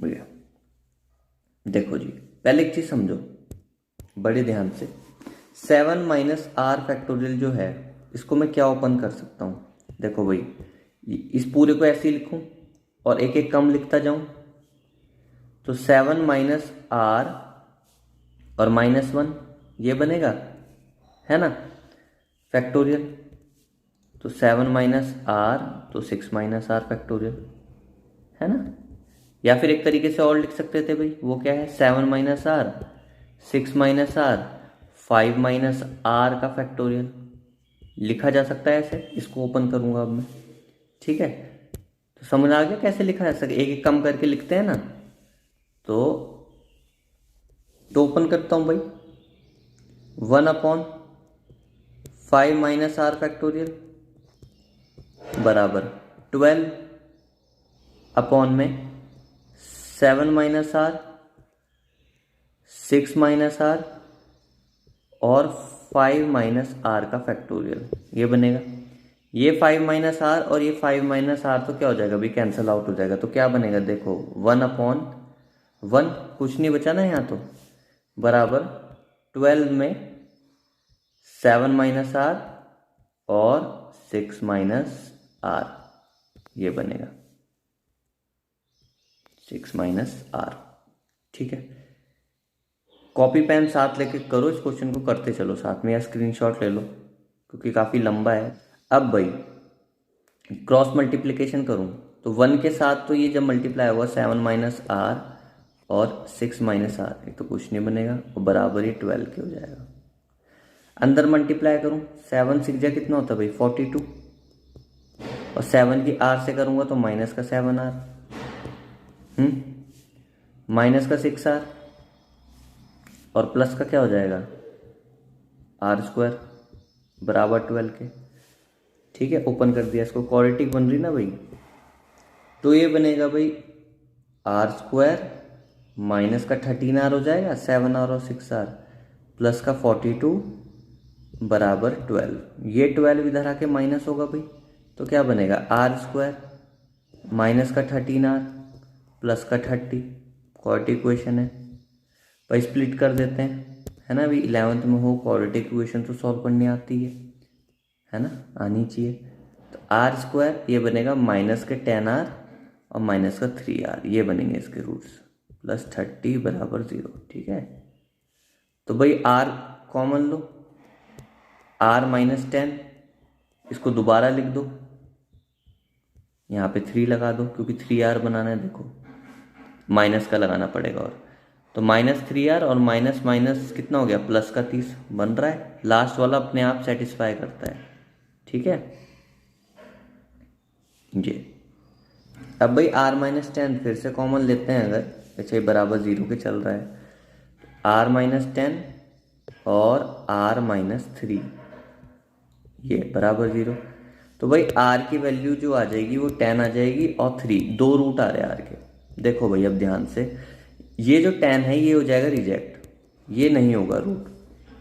भैया देखो जी, पहले एक चीज समझो बड़े ध्यान से, 7 माइनस r फैक्टोरियल जो है इसको मैं क्या ओपन कर सकता हूँ, देखो भाई इस पूरे को ऐसे ही लिखूं और एक एक कम लिखता जाऊं, तो 7 माइनस r और -1 ये बनेगा, है ना, फैक्टोरियल, तो 7 माइनस r तो 6 माइनस r फैक्टोरियल, है ना। या फिर एक तरीके से और लिख सकते थे भाई, वो क्या है 7 minus r 6 minus r 5 minus r का फैक्टोरियल, लिखा जा सकता है ऐसे। इसको ओपन करूंगा अब मैं, ठीक है, तो समझ आ गया कैसे लिखा जा सकता है, एक एक कम करके लिखते हैं ना, तो ओपन करता हूं भाई 1/5 माइनस r फैक्टोरियल बराबर 12 अपॉन में 7 माइनस r 6 माइनस r और 5 माइनस r का फैक्टोरियल, ये बनेगा। ये 5 माइनस r और ये 5 माइनस r तो क्या हो जाएगा भाई, कैंसल आउट हो जाएगा, तो क्या बनेगा देखो 1/1, कुछ नहीं बचा ना यहाँ, तो बराबर 12 में 7 माइनस r और 6 माइनस r, ये बनेगा 6 माइनस r, ठीक है। कॉपी पेन साथ लेके करो, इस क्वेश्चन को करते चलो साथ में, या स्क्रीनशॉट ले लो क्योंकि काफ़ी लंबा है। अब भाई क्रॉस मल्टीप्लिकेशन करूँ तो 1 के साथ तो ये जब मल्टीप्लाई होगा 7 माइनस r और 6 माइनस r, एक तो कुछ नहीं बनेगा और बराबर ही 12 के हो जाएगा। अंदर मल्टीप्लाई करूँ 7 6 जा कितना होता है भाई 42, और 7 की आर से करूँगा तो माइनस का 7R, माइनस का 6R, और प्लस का क्या हो जाएगा R² बराबर 12 के। ठीक है, ओपन कर दिया इसको, क्वाड्रेटिक बन रही ना भाई। तो ये बनेगा भाई R² माइनस का 13R हो जाएगा, 7R और 6R, प्लस का 42 बराबर 12। ये 12 इधर आके माइनस होगा भाई, तो क्या बनेगा R² माइनस का 13R प्लस का 30। क्वाड्रेटिक इक्वेशन है भाई, स्प्लिट कर देते हैं, है ना। अभी 11th में हो, क्वाड्रेटिक इक्वेशन तो सॉल्व करनी आती है ना, आनी चाहिए। तो R² ये बनेगा माइनस के 10R और माइनस का 3R, ये बनेंगे इसके रूट्स, प्लस 30 बराबर 0। ठीक है, तो भाई R कॉमन लो, R माइनस 10, इसको दोबारा लिख दो, यहाँ पे 3 लगा दो क्योंकि 3R बनाना है। देखो माइनस का लगाना पड़ेगा, और तो माइनस 3R और माइनस माइनस कितना हो गया, प्लस का 30 बन रहा है। लास्ट वाला अपने आप सेटिस्फाई करता है। ठीक है, ये अब भाई R माइनस 10 फिर से कॉमन लेते हैं, अगर अच्छा बराबर 0 के चल रहा है, R माइनस 10 और R माइनस 3 ये बराबर 0। तो भाई R की वैल्यू जो आ जाएगी वो 10 आ जाएगी, और 3, 2 रूट आ रहे हैं R के। देखो भाई अब ध्यान से, ये जो 10 है ये हो जाएगा रिजेक्ट, ये नहीं होगा रूट।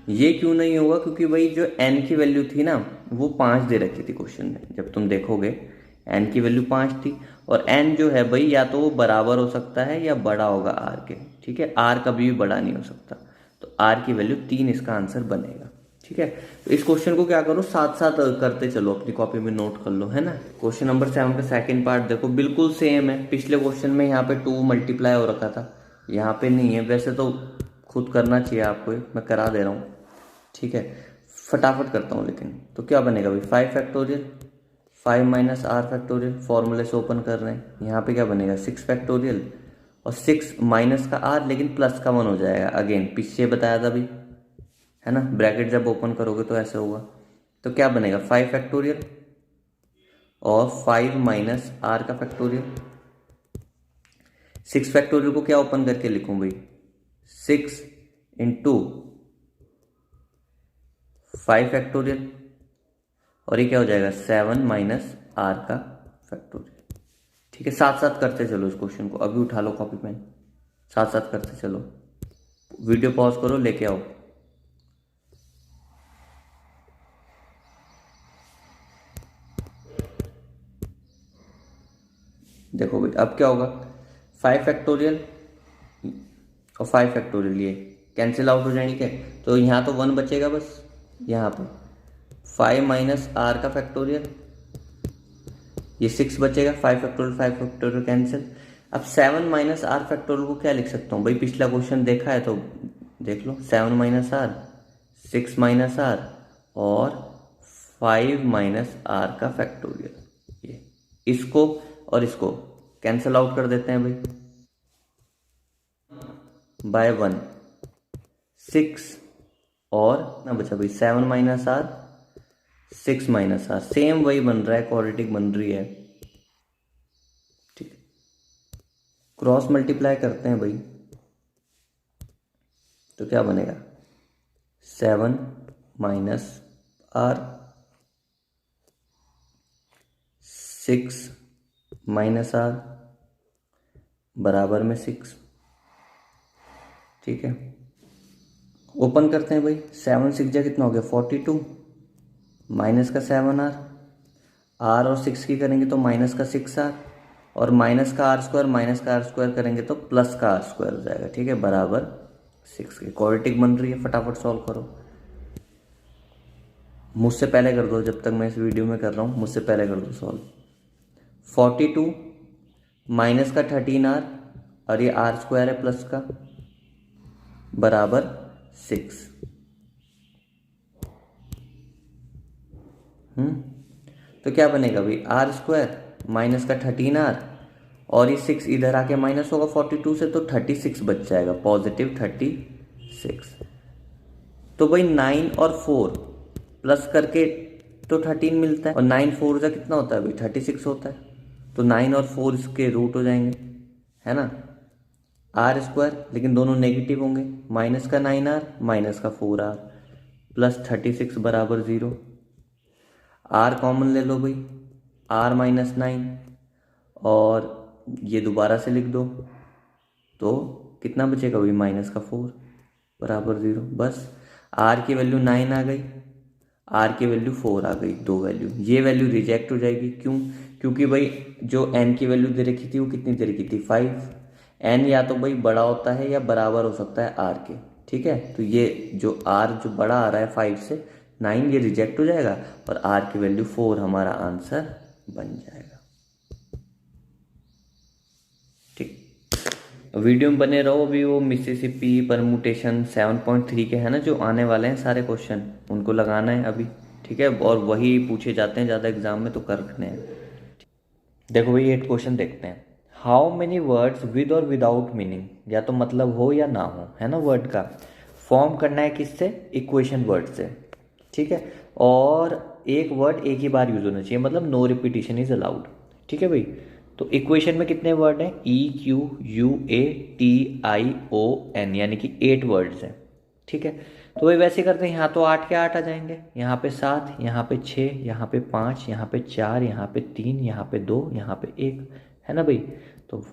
ये क्यों नहीं होगा, क्योंकि भाई जो n की वैल्यू थी ना वो 5 दे रखी थी क्वेश्चन में। जब तुम देखोगे n की वैल्यू 5 थी, और n जो है भाई या तो वो बराबर हो सकता है या बड़ा होगा R के। ठीक है, R कभी भी बड़ा नहीं हो सकता, तो R की वैल्यू 3 इसका आंसर बनेगा। ठीक है, तो इस क्वेश्चन को क्या करो, साथ साथ करते चलो, अपनी कॉपी में नोट कर लो, है ना। क्वेश्चन नंबर 7 का सेकंड पार्ट देखो, बिल्कुल सेम है। पिछले क्वेश्चन में यहाँ पे 2 मल्टीप्लाई हो रखा था, यहाँ पे नहीं है। वैसे तो खुद करना चाहिए आपको, मैं करा दे रहा हूँ। ठीक है, फटाफट करता हूँ लेकिन। तो क्या बनेगा भाई 5 फैक्टोरियल, 5 माइनस R फैक्टोरियल, फॉर्मूले से ओपन कर रहे हैं। यहाँ पे क्या बनेगा 6 फैक्टोरियल, और 6 माइनस का R लेकिन प्लस का 1 हो जाएगा। अगेन पीछे बताया था भाई, है ना, ब्रैकेट जब ओपन करोगे तो ऐसे होगा। तो क्या बनेगा 5 फैक्टोरियल और 5 माइनस R का फैक्टोरियल। 6 फैक्टोरियल को क्या ओपन करके लिखूं भाई, 6 इंटू 5 फैक्टोरियल, और ये क्या हो जाएगा 7 माइनस R का फैक्टोरियल। ठीक है, साथ साथ करते चलो इस क्वेश्चन को। अभी उठा लो कॉपी पेन, साथ साथ करते चलो। वीडियो पॉज करो, लेके आओ। देखो भाई अब क्या होगा, 5 फैक्टोरियल और 5 फैक्टोरियल ये कैंसिल आउट हो जाएंगे, तो यहाँ तो 1 बचेगा बस। यहाँ पर 5 माइनस R का फैक्टोरियल, ये 6 बचेगा। 5 फैक्टोरियल कैंसिल। अब 7 माइनस R फैक्टोरियल को क्या लिख सकता हूँ भाई, पिछला क्वेश्चन देखा है तो देख लो। 7 माइनस R, 6 माइनस R और 5 माइनस R का फैक्टोरियल। ये इसको और इसको कैंसिल आउट कर देते हैं भाई, बाय 1 6 और ना बचा भाई 7 minus R, 6 minus R, same वही बन रहा है, क्वाड्रेटिक बन रही है। ठीक, क्रॉस मल्टीप्लाई करते हैं भाई, तो क्या बनेगा 7 माइनस R, 6 माइनस R बराबर में 6। ठीक है, ओपन करते हैं भाई। 7 6 जा कितना हो गया 42, माइनस का 7R, R और 6 की करेंगे तो माइनस का 6R, और माइनस का R² माइनस का R² करेंगे तो प्लस का R² हो जाएगा। ठीक है, बराबर 6 के। क्वाड्रेटिक बन रही है, फटाफट सॉल्व करो। मुझसे पहले कर दो, जब तक मैं इस वीडियो में कर रहा हूँ मुझसे पहले कर दो सॉल्व। 42 माइनस का 13R और ये R² है प्लस का, बराबर 6। तो क्या बनेगा भाई R² माइनस का 13R, और ये 6 इधर आके माइनस होगा 42 से, तो 36 बच जाएगा, पॉजिटिव 36। तो भाई 9 और 4 प्लस करके तो 13 मिलता है, और 9 4 का कितना होता है भाई 36 होता है, तो 9 और 4 इसके रूट हो जाएंगे, है ना, आर स्क्वायर, लेकिन दोनों नेगेटिव होंगे, माइनस का 9r माइनस का 4r प्लस 36 बराबर 0। आर कॉमन ले लो भाई, आर माइनस 9, और ये दोबारा से लिख दो, तो कितना बचेगा भाई माइनस का 4 बराबर 0। बस आर की वैल्यू 9 आ गई, आर की वैल्यू 4 आ गई, दो वैल्यू, ये वैल्यू रिजेक्ट हो जाएगी। क्यों? क्योंकि भाई जो एन की वैल्यू दे रखी थी वो कितनी दे रखी थी 5। एन या तो भाई बड़ा होता है या बराबर हो सकता है आर के, ठीक है, तो ये जो आर जो बड़ा आ रहा है 5 से 9, ये रिजेक्ट हो जाएगा और आर की वैल्यू 4 हमारा आंसर बन जाएगा। ठीक, वीडियो में बने रहो। अभी वो मिसिसिपी परमुटेशन 7.3 के है ना जो आने वाले हैं सारे क्वेश्चन, उनको लगाना है अभी, ठीक है, और वही पूछे जाते हैं ज़्यादा एग्जाम में, तो कर रखने हैं। देखो भाई 8 क्वेश्चन देखते हैं। हाउ मेनी वर्ड्स विद और विदाउट मीनिंग, या तो मतलब हो या ना हो, है ना, वर्ड का फॉर्म करना है किससे, इक्वेशन वर्ड से, ठीक है, और एक वर्ड एक ही बार यूज होना चाहिए, मतलब नो रिपीटिशन इज अलाउड, ठीक है भाई। तो इक्वेशन में कितने वर्ड हैं, EQUATION, यानी कि 8 वर्ड्स हैं, ठीक है। तो वही वैसे करते हैं, यहाँ तो 8 के 8 आ जाएंगे, यहाँ पे 7, यहाँ पे 6, यहाँ पे 5, यहाँ पे 4, यहाँ पे 3, यहाँ पे 2, यहाँ पे 1, है ना भाई। तो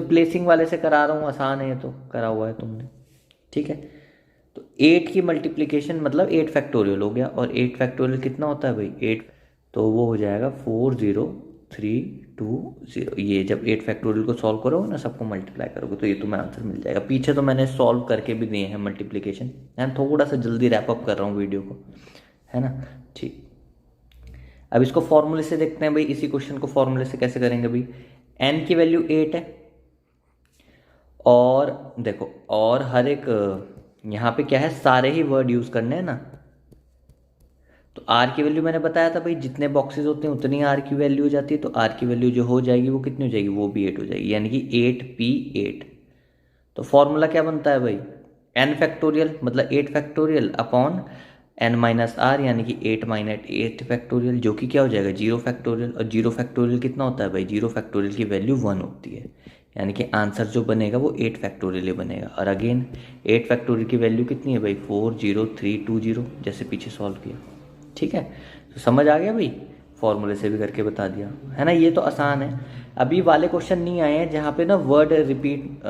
प्लेसिंग वाले से करा रहा हूँ, आसान है ये तो, करा हुआ है तुमने, ठीक है। तो 8 की मल्टीप्लिकेशन मतलब 8 फैक्टोरियल हो गया, और 8 फैक्टोरियल कितना होता है भाई 8, तो वो हो जाएगा 40320। ये जब 8 फैक्टोरियल को सॉल्व करोगे ना, सबको मल्टीप्लाई करोगे, तो ये तुम्हें आंसर मिल जाएगा। पीछे तो मैंने सॉल्व करके भी दिए हैं मल्टीप्लिकेशन, मैं थोड़ा सा जल्दी रैप अप कर रहा हूँ वीडियो को, है ना। ठीक, अब इसको फॉर्मूले से देखते हैं भाई, इसी क्वेश्चन को फॉर्मूले से कैसे करेंगे भाई। n की वैल्यू 8 है, और देखो, और हर एक यहाँ पे क्या है, सारे ही वर्ड यूज करने हैं ना। तो आर की वैल्यू मैंने बताया था भाई, जितने बॉक्सेस होते हैं उतनी आर की वैल्यू हो जाती है, तो आर की वैल्यू जो हो जाएगी वो कितनी हो जाएगी, वो भी 8 हो जाएगी, यानी कि 8p8। तो फॉर्मूला क्या बनता है भाई, n फैक्टोरियल मतलब 8 factorial upon n minus R, यानी कि 8 माइनस 8 फैक्टोरियल, जो कि क्या हो जाएगा 0 फैक्टोरियल। और 0 फैक्टोरियल कितना होता है भाई, 0 फैक्टोरियल की वैल्यू 1 होती है, यानी कि आंसर जो बनेगा वो 8 फैक्टोरियल बनेगा। और अगेन 8 फैक्टोरियल की वैल्यू कितनी है भाई 40320, जैसे पीछे सॉल्व किया, ठीक है। तो समझ आ गया भाई, फॉर्मूले से भी करके बता दिया, है ना, ये तो आसान है। अभी वाले क्वेश्चन नहीं आए हैं जहाँ पे ना वर्ड रिपीट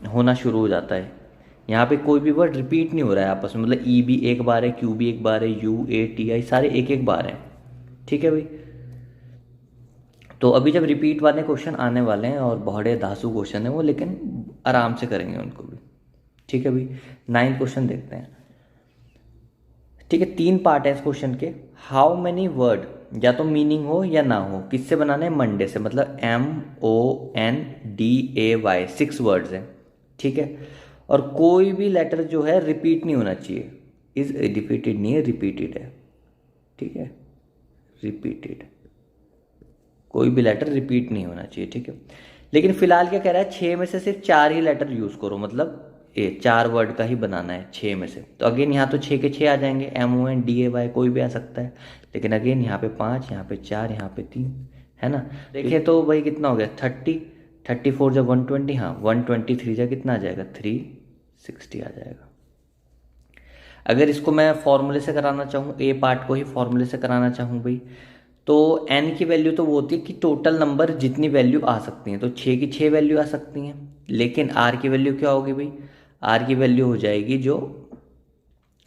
होना शुरू हो जाता है, यहाँ पे कोई भी वर्ड रिपीट नहीं हो रहा है आपस में, मतलब ई भी एक बार है, क्यू भी एक बार है, UATI सारे एक एक बार हैं, ठीक है भाई। तो अभी जब रिपीट वाले क्वेश्चन आने वाले हैं, और बड़े धांसू क्वेश्चन है वो, लेकिन आराम से करेंगे उनको भी, ठीक है भाई। 9 क्वेश्चन देखते हैं, ठीक है, 3 पार्ट है इस क्वेश्चन के। हाउ मेनी वर्ड, या तो मीनिंग हो या ना हो, किससे बनाना है, मंडे से, मतलब MONDAY 6 वर्ड्स हैं, ठीक है। और कोई भी लेटर जो है रिपीट नहीं होना चाहिए, इज रिपीटेड नहीं है, रिपीटेड है, ठीक है, रिपीटेड, कोई भी लेटर रिपीट नहीं होना चाहिए, ठीक है। लेकिन फिलहाल क्या कह रहा है, 6 में से सिर्फ 4 ही लेटर यूज करो, मतलब 4 वर्ड का ही बनाना है 6 में से। तो अगेन यहाँ तो 6 के 6 आ जाएंगे, MONDAY कोई भी आ सकता है, लेकिन अगेन यहाँ पे 5, यहाँ पे 4, यहाँ पे 3, है ना। देखिए तो भाई कितना हो गया 34 जब 120, हाँ 123 जब कितना आ जाएगा 360 आ जाएगा। अगर इसको मैं फॉर्मूले से कराना चाहूँ, ए पार्ट को ही फॉर्मूले से कराना चाहूँ भाई, तो n की वैल्यू तो वो होती है कि टोटल नंबर जितनी वैल्यू आ सकती हैं, तो 6 की 6 वैल्यू आ सकती हैं, लेकिन r की वैल्यू क्या होगी भाई, r की वैल्यू हो जाएगी जो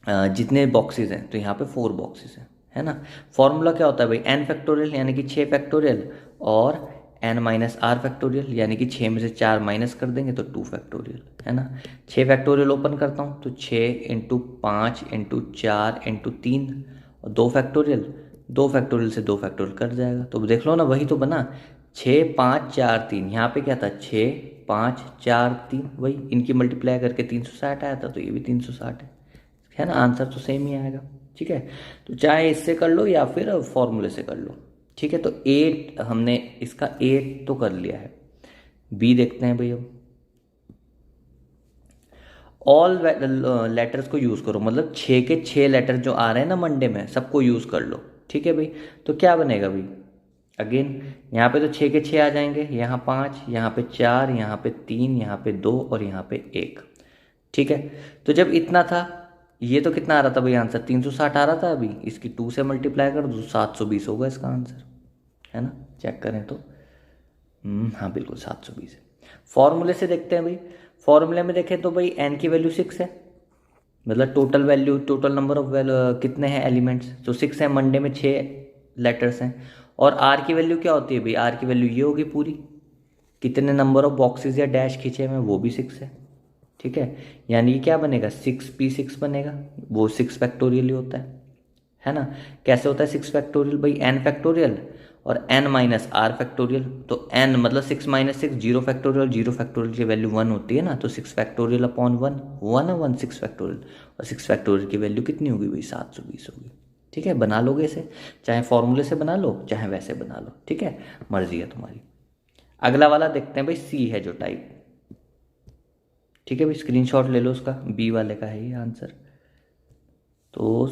जितने बॉक्सेस हैं, तो यहाँ पे 4 बॉक्सेस हैं, है ना। फॉर्मूला क्या होता है भाई, n फैक्टोरियल यानी कि 6 फैक्टोरियल, और n माइनस आर फैक्टोरियल, यानी कि 6 में से 4 माइनस कर देंगे तो 2 फैक्टोरियल, है ना। 6 फैक्टोरियल ओपन करता हूँ, तो 6 × 5 × 4 × 3 और 2 फैक्टोरियल, 2 फैक्टोरियल से 2 फैक्टोरियल कट जाएगा, तो देख लो ना, वही तो बना 6 5 4 3, यहाँ पे क्या था 6 5 4 3, वही इनकी मल्टीप्लाई करके 360 आया था, तो ये भी 360 है ना, आंसर तो सेम ही आएगा, ठीक है। तो चाहे इससे कर लो या फिर फॉर्मूले से कर लो, ठीक है। तो 8 हमने इसका 8 तो कर लिया है, बी देखते हैं भाई अब। ऑल लेटर्स को यूज़ करो, मतलब 6 के 6 लेटर जो आ रहे हैं ना मंडे में सबको यूज़ कर लो। ठीक है भाई, तो क्या बनेगा भाई, अगेन यहाँ पे तो 6 के 6 आ जाएंगे, यहाँ 5, यहाँ पे 4, यहाँ पे 3, यहाँ पे 2 और यहाँ पे 1। ठीक है, तो जब इतना था, ये तो कितना आ रहा था भाई आंसर, 360 आ रहा था, अभी इसकी 2 से मल्टीप्लाई कर दो 720 होगा इसका आंसर, है ना। चेक करें तो हाँ बिल्कुल 720 है। फॉर्मूले से देखते हैं भाई, फॉर्मूले में देखें तो भाई एन की वैल्यू 6 है, मतलब total value, total number of कितने हैं एलिमेंट्स, तो 6 है, मंडे में 6 लेटर्स हैं। और आर की वैल्यू क्या होती है भाई, आर की वैल्यू ये होगी पूरी, कितने नंबर ऑफ बॉक्सेस या डैश खींचे हैं वो भी 6 है। ठीक है, यानी क्या बनेगा 6p6 बनेगा, वो 6 फैक्टोरियल ही होता है ना। कैसे होता है 6 फैक्टोरियल भाई, n फैक्टोरियल और n माइनस आर फैक्टोरियल, तो n मतलब 6 माइनस 6 0 फैक्टोरियल, 0 फैक्टोरियल की वैल्यू 1 होती है ना, तो 6 फैक्टोरियल अपॉन 1 1 है 1 6 फैक्टोरियल, और 6 फैक्टोरियल की वैल्यू कितनी होगी भाई 720 होगी। ठीक है, बना लोगे इसे, चाहे फॉर्मूले से बना लो चाहे वैसे बना लो, ठीक है, मर्जी है तुम्हारी। अगला वाला देखते हैं भाई, सी है जो टाइप। ठीक है भाई, स्क्रीनशॉट ले लो उसका, बी वाले का है ये आंसर। तो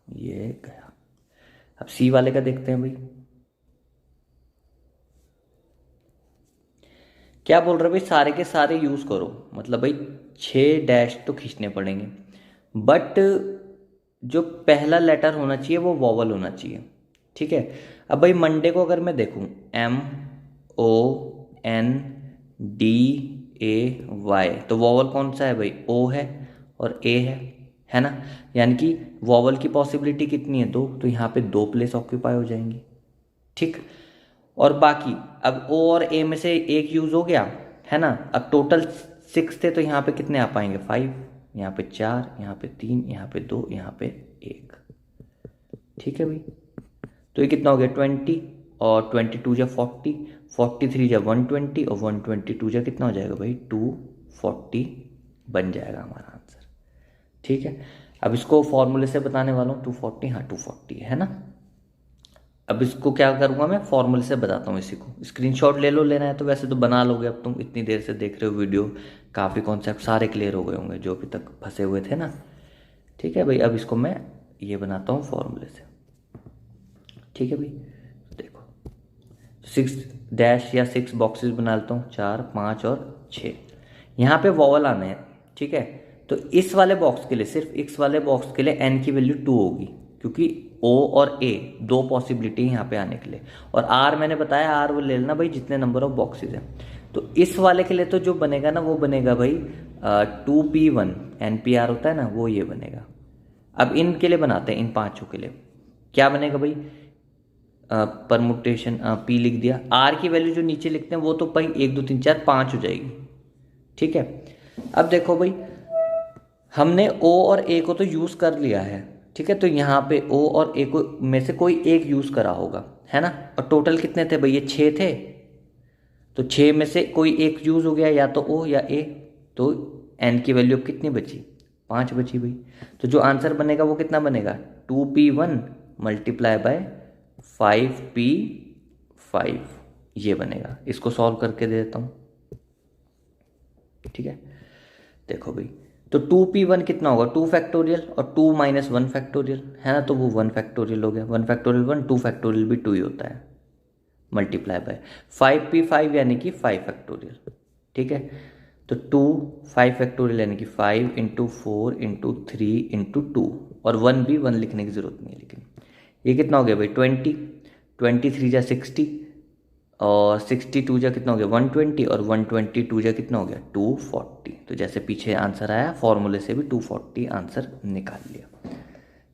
ये गया, अब सी वाले का देखते हैं भाई, क्या बोल रहे भाई, सारे के सारे यूज करो, मतलब भाई 6 डैश तो खींचने पड़ेंगे, बट जो पहला लेटर होना चाहिए वो वॉवल होना चाहिए। ठीक है, अब भाई मंडे को अगर मैं देखूं, MONDAY, तो वॉवल कौन सा है भाई, O है और A है ना, यानी कि वॉवल की पॉसिबिलिटी कितनी है 2, तो यहाँ पे 2 प्लेस ऑक्यूपाई हो जाएंगी। ठीक, और बाकी अब O और A में से एक यूज हो गया है ना, अब टोटल 6 थे, तो यहाँ पे कितने आ पाएंगे 5, यहाँ पे 4, यहाँ पे 3, यहाँ पे 2, यहाँ पे 1। ठीक है भाई, तो ये कितना हो गया 20, और 22 जा 40, 43 जा 120, और 122 जा कितना हो जाएगा भाई 240 बन जाएगा हमारा आंसर। ठीक है, अब इसको फॉर्मूले से बताने वाला हूँ, 240, हाँ 240 है ना। अब इसको क्या करूँगा मैं, फॉर्मूले से बताता हूँ इसी को, स्क्रीनशॉट ले लो, लेना है तो, वैसे तो बना लोगे, अब तुम इतनी देर से देख रहे हो वीडियो, काफ़ी कॉन्सेप्ट सारे क्लियर हो गए होंगे जो अभी तक फंसे हुए थे ना। ठीक है भाई, अब इसको मैं ये बनाता हूँ फॉर्मूले से। ठीक है भाई, देखो 6 डैश या 6 बॉक्सेस बना लेता हूँ, 4 5 और 6, यहाँ पे वॉवल आने हैं। ठीक है, तो इस वाले बॉक्स के लिए, सिर्फ इस वाले बॉक्स के लिए एन की वैल्यू 2 होगी, क्योंकि ओ और ए 2 पॉसिबिलिटी यहाँ पे आने के लिए, और आर मैंने बताया, आर वो ले लेना भाई जितने नंबर ऑफ बॉक्सेस हैं। तो इस वाले के लिए तो जो बनेगा ना वो बनेगा भाई 2p1, NPR होता है ना, वो ये बनेगा। अब इनके लिए बनाते हैं, इन पांचों के लिए क्या बनेगा भाई, परमुटेशन पी लिख दिया, आर की वैल्यू जो नीचे लिखते हैं वो तो भाई 1 2 3 4 5 हो जाएगी। ठीक है, अब देखो भाई, हमने ओ और ए को तो यूज कर लिया है। ठीक है, तो यहाँ पे ओ और ए को में से कोई एक यूज करा होगा, है ना, और टोटल कितने थे भाई, ये 6 थे, तो 6 में से कोई एक यूज हो गया, या तो ओ या ए, तो एन की वैल्यू कितनी बची, 5 बची भाई। तो जो आंसर बनेगा वो कितना बनेगा, 2p1 मल्टीप्लाई बाय 5p5, ये बनेगा। इसको सॉल्व करके दे देता हूँ। ठीक है, देखो भाई, तो 2p1 कितना होगा 2 फैक्टोरियल, और 2 माइनस 1 फैक्टोरियल है ना, तो वो 1 फैक्टोरियल हो गया, 1 फैक्टोरियल 1, 2 फैक्टोरियल भी 2 ही होता है, मल्टीप्लाई बाय 5p5 यानी कि 5 फैक्टोरियल। ठीक है, तो 2 5 फैक्टोरियल यानी कि 5 इंटू 4 इंटू 3 इंटू 2, और 1 भी 1 लिखने की जरूरत नहीं है, लेकिन ये कितना हो गया भाई 20, 23 जा 60, और 62 जा कितना हो गया 120, और 122 जा कितना हो गया 240। तो जैसे पीछे आंसर आया, फॉर्मूले से भी 240 आंसर निकाल लिया।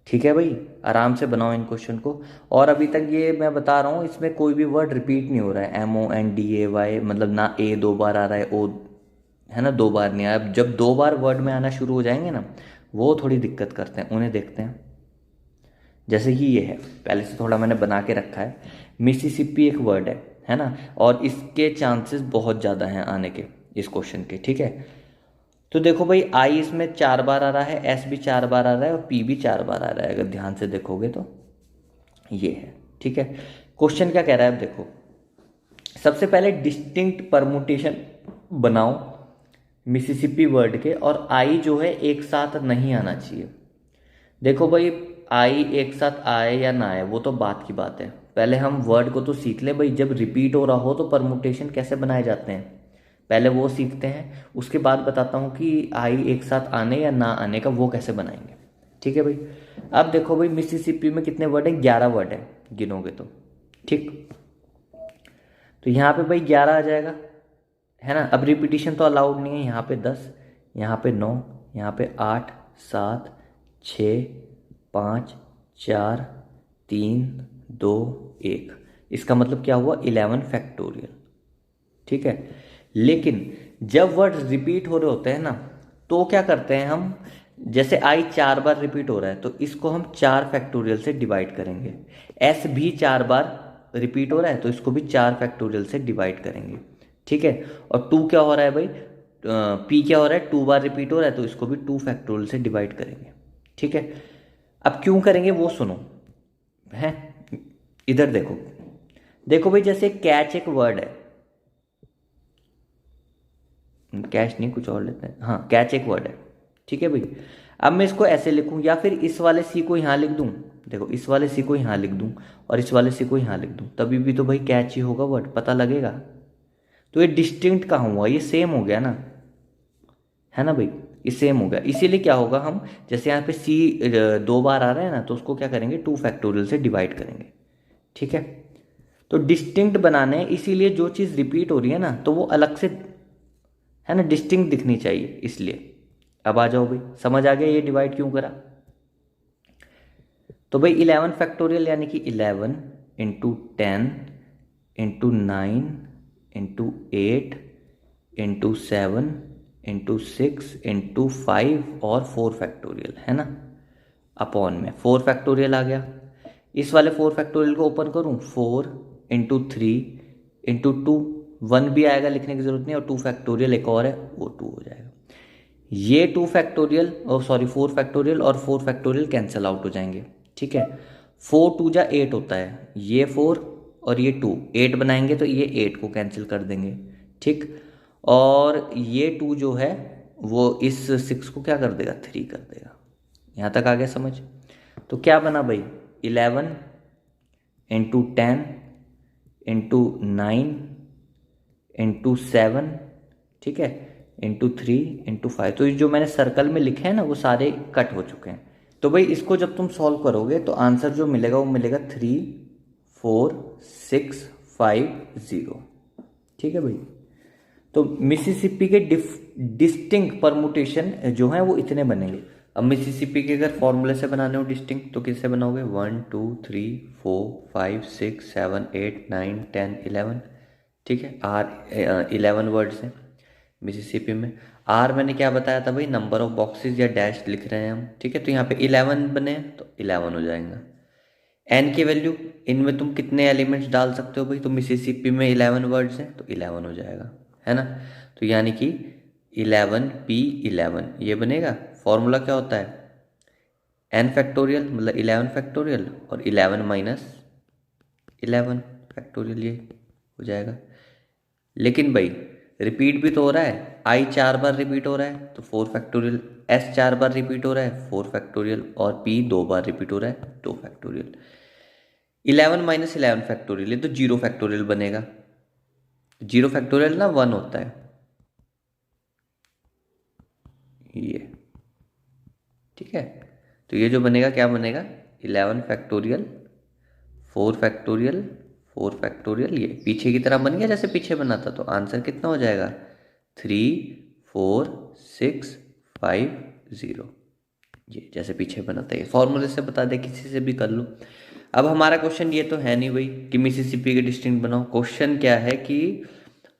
ठीक है भाई, आराम से बनाओ इन क्वेश्चन को। और अभी तक ये मैं बता रहा हूँ, इसमें कोई भी वर्ड रिपीट नहीं हो रहा है, MONDAY, मतलब ना ए 2 बार आ रहा है, ओ है ना 2 बार नहीं आया। अब जब 2 बार वर्ड में आना शुरू हो जाएंगे ना, वो थोड़ी दिक्कत करते हैं, उन्हें देखते हैं। जैसे कि ये है, पहले से थोड़ा मैंने बना के रखा है, मिसिसिपी एक वर्ड है ना, और इसके चांसेस बहुत ज़्यादा हैं आने के इस क्वेश्चन के। ठीक है, तो देखो भाई, आई इसमें 4 बार आ रहा है, एस भी 4 बार आ रहा है, और पी भी 4 बार आ रहा है, अगर ध्यान से देखोगे तो ये है। ठीक है, क्वेश्चन क्या कह रहा है, अब देखो, सबसे पहले डिस्टिंक्ट परमुटेशन बनाओ मिसिसिपी वर्ड के, और आई जो है एक साथ नहीं आना चाहिए। देखो भाई, आई एक साथ आए या ना आए वो तो बात की बात है, पहले हम वर्ड को तो सीख ले भाई। जब रिपीट हो रहा हो तो परमुटेशन कैसे बनाए जाते हैं, पहले वो सीखते हैं, उसके बाद बताता हूँ कि आई एक साथ आने या ना आने का वो कैसे बनाएंगे। ठीक है भाई। अब देखो भाई, मिसिसिपी में कितने वर्ड हैं, 11 वर्ड हैं गिनोगे तो। ठीक, तो यहाँ पे भाई 11 आ जाएगा, है ना। अब रिपीटिशन तो अलाउड नहीं है, यहाँ पे 10, यहाँ पे 9, यहाँ पे 8, 7, 6, 5, 4, 3, 2, 1। इसका मतलब क्या हुआ, 11 फैक्टोरियल। ठीक है। लेकिन जब वर्ड रिपीट हो रहे होते हैं ना, तो क्या करते हैं हम, जैसे आई 4 बार रिपीट हो रहा है तो इसको हम 4 फैक्टोरियल से डिवाइड करेंगे। एस भी 4 बार रिपीट हो रहा है तो इसको भी 4 फैक्टोरियल से डिवाइड करेंगे। ठीक है। और 2 क्या हो रहा है भाई, पी क्या हो रहा है, 2 बार रिपीट हो रहा है तो इसको भी 2 फैक्टोरियल से डिवाइड करेंगे। ठीक है। अब क्यों करेंगे वो सुनो, है इधर देखो। देखो भाई, जैसे कैच एक वर्ड है, कैच नहीं कुछ और लेते हैं, हाँ कैच एक वर्ड है। ठीक है भाई। अब मैं इसको ऐसे लिखूं या फिर इस वाले सी को यहाँ लिख दूं, देखो इस वाले सी को यहाँ लिख दूं और इस वाले सी को यहाँ लिख दूं, तभी भी तो भाई कैच ही होगा, वर्ड पता लगेगा। तो ये डिस्टिंक्ट कहाँ हुआ, ये सेम हो गया ना, है ना भाई, ये सेम हो गया। इसीलिए क्या होगा, हम जैसे यहाँ पे सी 2 बार आ रहा है ना, तो उसको क्या करेंगे, 2 फैक्टोरियल से डिवाइड करेंगे। ठीक है। तो डिस्टिंक्ट बनाने, इसीलिए जो चीज़ रिपीट हो रही है ना तो वो अलग से, है ना, डिस्टिंक्ट दिखनी चाहिए, इसलिए। अब आ जाओ भाई, समझ आ गया ये डिवाइड क्यों करा। तो भाई 11 फैक्टोरियल यानी कि 11 into 10 into 9 into 8 into 7 into 6 into 5 और 4 फैक्टोरियल, है ना। अपॉन में 4 फैक्टोरियल आ गया। इस वाले 4 फैक्टोरियल को ओपन करूं, 4 इंटू 3 इंटू 2, 1 भी आएगा, लिखने की जरूरत नहीं, और 2 फैक्टोरियल एक और है वो 2 हो जाएगा। ये 2 फैक्टोरियल और सॉरी 4 फैक्टोरियल और 4 फैक्टोरियल कैंसिल आउट हो जाएंगे। ठीक है। 4 2 जा 8 होता है, ये 4 और ये 2 8 बनाएंगे तो ये 8 को कैंसिल कर देंगे। ठीक। और ये 2 जो है वो इस 6 को क्या कर देगा, 3 कर देगा। यहाँ तक आ गया समझ। तो क्या बना भाई, 11 इंटू 10 इंटू 9 इंटू 7, ठीक है, इंटू 3 इंटू 5। तो ये जो मैंने सर्कल में लिखे हैं ना वो सारे कट हो चुके हैं। तो भाई इसको जब तुम सॉल्व करोगे तो आंसर जो मिलेगा वो मिलेगा 3 4 6 5 0। ठीक है भाई। तो मिसिसिपी के डिस्टिंक्ट परमुटेशन जो है वो इतने बनेंगे। अब मिसिसिपी के अगर फॉर्मूले से बनाने हो डिस्टिंक्ट तो किससे बनाओगे, 1 2 3 4 5 6 7 8 9 10 11। ठीक है। आर 11 वर्ड्स हैं मिसिसिपी में। आर मैंने क्या बताया था भाई, नंबर ऑफ बॉक्सेस या डैश लिख रहे हैं हम। ठीक है। तो यहाँ पे 11 बने तो 11 हो जाएगा। एन की वैल्यू, इनमें तुम कितने एलिमेंट्स डाल सकते हो भाई, तो मिसिसिपी में 11 वर्ड्स हैं तो 11 हो जाएगा, है ना। तो यानी कि 11p11 ये बनेगा। फॉर्मूला क्या होता है, n फैक्टोरियल मतलब 11 फैक्टोरियल और 11 माइनस 11 फैक्टोरियल, ये हो जाएगा। लेकिन भाई रिपीट भी तो हो रहा है, i 4 बार रिपीट हो रहा है तो 4 फैक्टोरियल, s 4 बार रिपीट हो रहा है 4 फैक्टोरियल और p 2 बार रिपीट हो रहा है 2 फैक्टोरियल। 11 माइनस 11 फैक्टोरियल ये तो 0 फैक्टोरियल बनेगा। 0 फैक्टोरियल ना 1 होता है ये। ठीक है। तो ये जो बनेगा क्या बनेगा, 11 फैक्टोरियल 4 फैक्टोरियल 4 फैक्टोरियल, ये पीछे की तरह बन गया जैसे पीछे बना था। तो आंसर कितना हो जाएगा, 3 4 6 5 0, ये जैसे पीछे बना था। ये फॉर्मूले से बता दे, किसी से भी कर लो। अब हमारा क्वेश्चन ये तो है नहीं भाई कि मिसिसिपी के डिस्ट्रिक्ट बनाओ। क्वेश्चन क्या है कि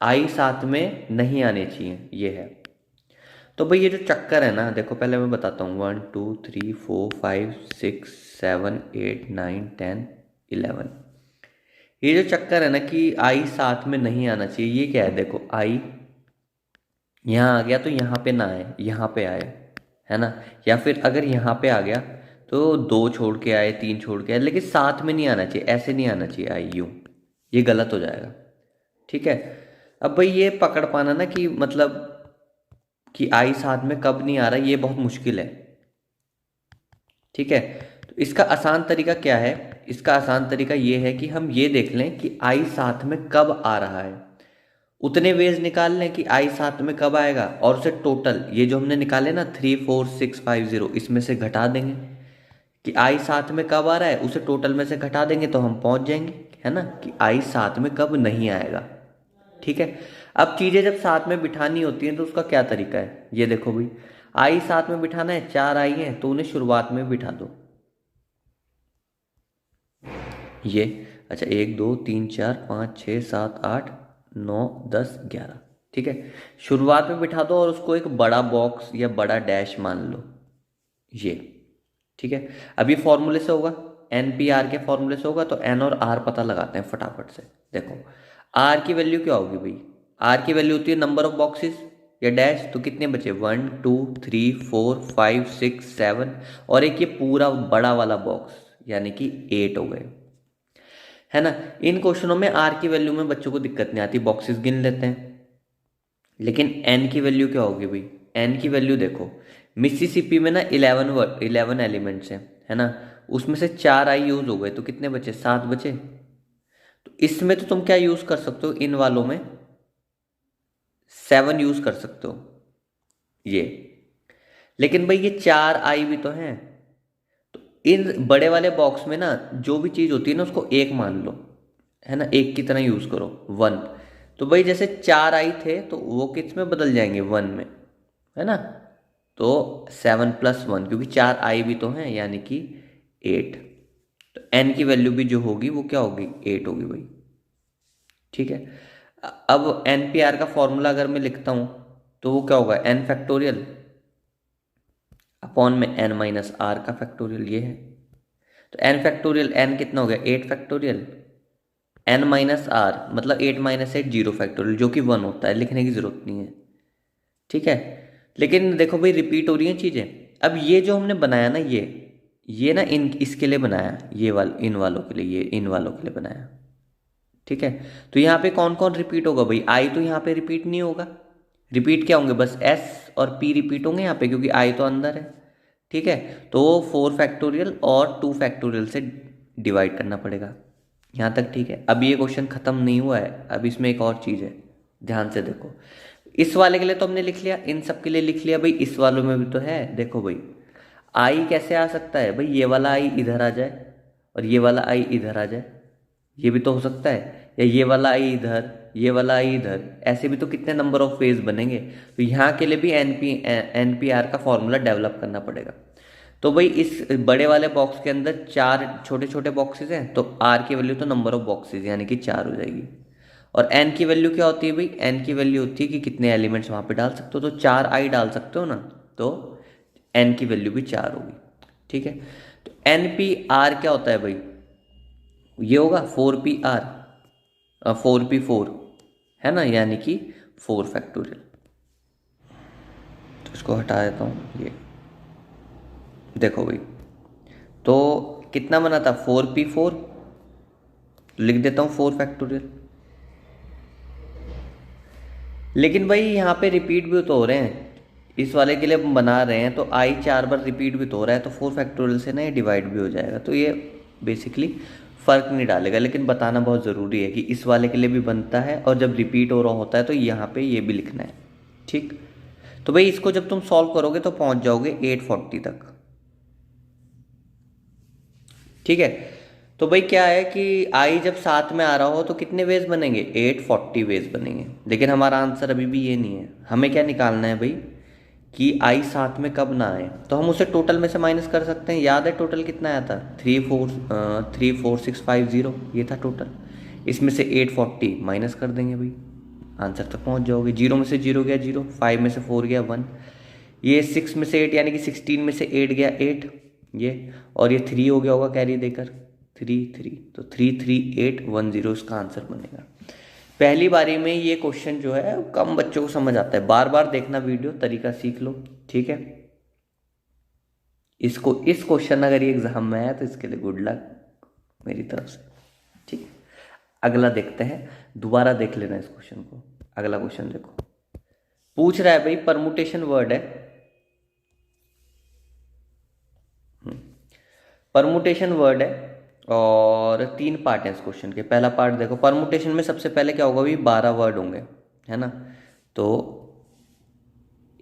आई साथ में नहीं आने चाहिए, ये है। तो भाई ये जो चक्कर है ना, देखो पहले मैं बताता हूँ, 1 2 3 4 5 6 7 8 9 10 11। ये जो चक्कर है ना कि आई साथ में नहीं आना चाहिए, ये क्या है, देखो आई यहाँ आ गया तो यहाँ पे ना आए, यहाँ पे आए, है ना। या फिर अगर यहाँ पे आ गया तो 2 छोड़ के आए 3 छोड़ के आए, लेकिन साथ में नहीं आना चाहिए, ऐसे नहीं आना चाहिए आई यूँ, ये गलत हो जाएगा। ठीक है। अब भाई ये पकड़ पाना ना कि मतलब कि आई साथ में कब नहीं आ रहा, ये बहुत मुश्किल है। ठीक है, तो इसका आसान तरीका क्या है? इसका आसान तरीका ये है कि हम ये देख लें कि आई साथ में कब आ रहा है, उतने वेज निकाल लें कि आई साथ में कब आएगा, और उसे टोटल ये जो हमने निकाले ना 34650 इसमें से घटा देंगे कि आई साथ में कब आ रहा है, उसे टोटल में से घटा देंगे तो हम पहुंच जाएंगे, है ना, कि आई साथ में कब नहीं आएगा। ठीक है, अब चीजें जब साथ में बिठानी होती हैं तो उसका क्या तरीका है, ये देखो भाई, आई साथ में बिठाना है, 4 आई हैं तो उन्हें शुरुआत में बिठा दो। ये अच्छा, 1 2 3 4 5 6 7 8 9 10 11, ठीक है, शुरुआत में बिठा दो और उसको एक बड़ा बॉक्स या बड़ा डैश मान लो, ये। ठीक है, अब ये फॉर्मूले से होगा, एन पी आर के फॉर्मूले से होगा, तो एन और आर पता लगाते हैं फटाफट से। देखो आर की वैल्यू क्या होगी भाई, आर की वैल्यू होती है नंबर ऑफ बॉक्सेस या डैश, तो कितने बचे 1 2 3 4 5 6 7, और एक ये पूरा बड़ा वाला बॉक्स यानी कि 8 हो गए, है ना। इन क्वेश्चनों में आर की वैल्यू में बच्चों को दिक्कत नहीं आती, बॉक्सेस गिन लेते हैं। लेकिन एन की वैल्यू क्या होगी भाई, एन की वैल्यू देखो, मिसिसिपी में ना 11 एलिमेंट्स हैं, है ना, उसमें से 4 आई यूज हो गए तो कितने बचे, 7 बचे। तो इसमें तो तुम क्या यूज कर सकते हो, इन वालों में 7 यूज कर सकते हो ये। लेकिन भाई ये 4 आई भी तो हैं, तो इन बड़े वाले बॉक्स में ना जो भी चीज होती है ना उसको एक मान लो, है ना, एक की तरह यूज करो 1। तो भाई जैसे 4 आई थे तो वो किस में बदल जाएंगे, 1 में, है ना, तो 7+1, क्योंकि 4 आई भी तो हैं यानी कि 8। तो एन की वैल्यू भी जो होगी वो क्या होगी, 8 होगी भाई। ठीक है, अब एन पी आर का फॉर्मूला अगर मैं लिखता हूं तो वो क्या होगा, एन फैक्टोरियल अपॉन में एन माइनस आर का फैक्टोरियल, ये है। तो एन फैक्टोरियल, एन कितना हो गया 8 फैक्टोरियल, एन माइनस आर मतलब 8 - 8 0 फैक्टोरियल, जो कि 1 होता है, लिखने की जरूरत नहीं है। ठीक है, लेकिन देखो भाई रिपीट हो रही हैं चीजें। अब ये जो हमने बनाया ना, ये ना इन इसके लिए बनाया, ये इन वालों के लिए, ये इन वालों के लिए बनाया। ठीक है, तो यहाँ पे कौन कौन रिपीट होगा भाई, आई तो यहाँ पे रिपीट नहीं होगा, रिपीट क्या होंगे, बस एस और पी रिपीट होंगे यहाँ पे, क्योंकि आई तो अंदर है। ठीक है, तो 4 फैक्टोरियल और 2 फैक्टोरियल से डिवाइड करना पड़ेगा, यहाँ तक ठीक है। अब ये क्वेश्चन खत्म नहीं हुआ है, अब इसमें एक और चीज है, ध्यान से देखो। इस वाले के लिए तो हमने लिख लिया, इन सब के लिए लिख लिया भाई, इस वालों में भी तो है। देखो भाई आई कैसे आ सकता है भाई, ये वाला आई इधर आ जाए और ये वाला आई इधर आ जाए, ये भी तो हो सकता है, या ये वाला आई इधर, ये वाला आई इधर, ऐसे भी तो कितने नंबर ऑफ फेज बनेंगे। तो यहाँ के लिए भी एनपीआर का फॉर्मूला डेवलप करना पड़ेगा। तो भाई इस बड़े वाले बॉक्स के अंदर 4 छोटे छोटे बॉक्सेस हैं, तो आर की वैल्यू तो नंबर ऑफ बॉक्सेस यानी कि 4 हो जाएगी। और एन की वैल्यू क्या होती है भाई, एन की वैल्यू होती है कि कितने एलिमेंट्स वहां पे डाल सकते हो, तो 4 आई डाल सकते हो ना, तो एन की वैल्यू भी 4 होगी। ठीक है, तो एन पी आर क्या होता है भाई, ये होगा 4 पी आर, 4 पी 4, है ना, यानी कि 4 फैक्टोरियल। तो इसको हटा देता हूँ, ये देखो भाई, तो कितना बना था 4 पी 4, लिख देता हूँ 4 फैक्टोरियल। लेकिन भाई यहाँ पे रिपीट भी तो हो रहे हैं, इस वाले के लिए हम बना रहे हैं तो आई 4 बार रिपीट भी तो हो रहा है, तो 4 फैक्टोरियल से ना ये डिवाइड भी हो जाएगा, तो ये बेसिकली फर्क नहीं डालेगा। लेकिन बताना बहुत ज़रूरी है कि इस वाले के लिए भी बनता है, और जब रिपीट हो रहा होता है तो यहाँ पे ये भी लिखना है। ठीक, तो भाई इसको जब तुम सॉल्व करोगे तो पहुंच जाओगे 840 तक। ठीक है, तो भाई क्या है कि आई जब साथ में आ रहा हो तो कितने वेज बनेंगे, 840 वेज बनेंगे। लेकिन हमारा आंसर अभी भी ये नहीं है, हमें क्या निकालना है भाई कि आई साथ में कब ना आए, तो हम उसे टोटल में से माइनस कर सकते हैं। याद है टोटल कितना आया था, 34650, ये था टोटल। इसमें से 840 माइनस कर देंगे भाई, आंसर तक पहुंच जाओगे। 0 में से 0 गया 0, 5 में से 4 गया 1, ये 6 में से 8 यानी कि 16 में से 8 गया 8, ये, और ये 3 हो गया होगा कैरी देकर, 3 तो 33810 इसका आंसर बनेगा। पहली बारी में ये क्वेश्चन जो है कम बच्चों को समझ आता है, बार बार देखना वीडियो, तरीका सीख लो। ठीक है, इसको इस क्वेश्चन अगर ये एग्जाम में आया तो इसके लिए गुड लक मेरी तरफ से। ठीक है, अगला देखते हैं, दोबारा देख लेना इस क्वेश्चन को। अगला क्वेश्चन देखो, पूछ रहा है भाई परमुटेशन वर्ड है, परमुटेशन वर्ड है और 3 पार्ट है इस क्वेश्चन के। पहला पार्ट देखो, परमुटेशन में सबसे पहले क्या होगा भाई, 12 वर्ड होंगे, है ना। तो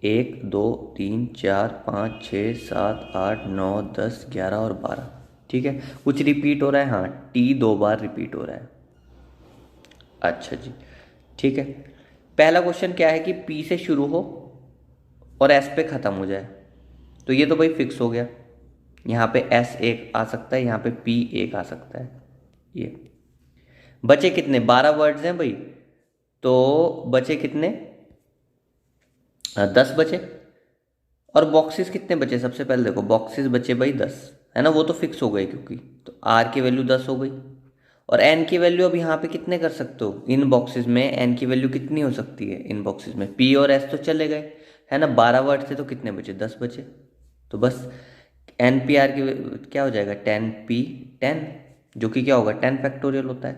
1 2 3 4 5 6 7 8 9 10 11 और 12, ठीक है। कुछ रिपीट हो रहा है, हाँ, टी 2 बार रिपीट हो रहा है। अच्छा जी, ठीक है। पहला क्वेश्चन क्या है कि पी से शुरू हो और एस पे ख़त्म हो जाए, तो ये तो भाई फिक्स हो गया। यहाँ पे एस एक आ सकता है, यहाँ पे पी एक आ सकता है। ये बचे कितने, 12 वर्ड्स हैं भाई, तो बचे कितने, 10 बचे। और बॉक्सेस कितने बचे, सबसे पहले देखो बॉक्सेस बचे भाई 10, है ना, वो तो फिक्स हो गए क्योंकि, तो आर की वैल्यू 10 हो गई। और एन की वैल्यू अब यहाँ पे कितने कर सकते हो, इन बॉक्सेस में एन की वैल्यू कितनी हो सकती है, इन बॉक्सेस में पी और एस तो चले गए, है ना, 12 वर्ड थे तो कितने बचे, 10 बचे। तो बस एन पी आर की क्या हो जाएगा, 10p10, जो कि क्या होगा 10 फैक्टोरियल होता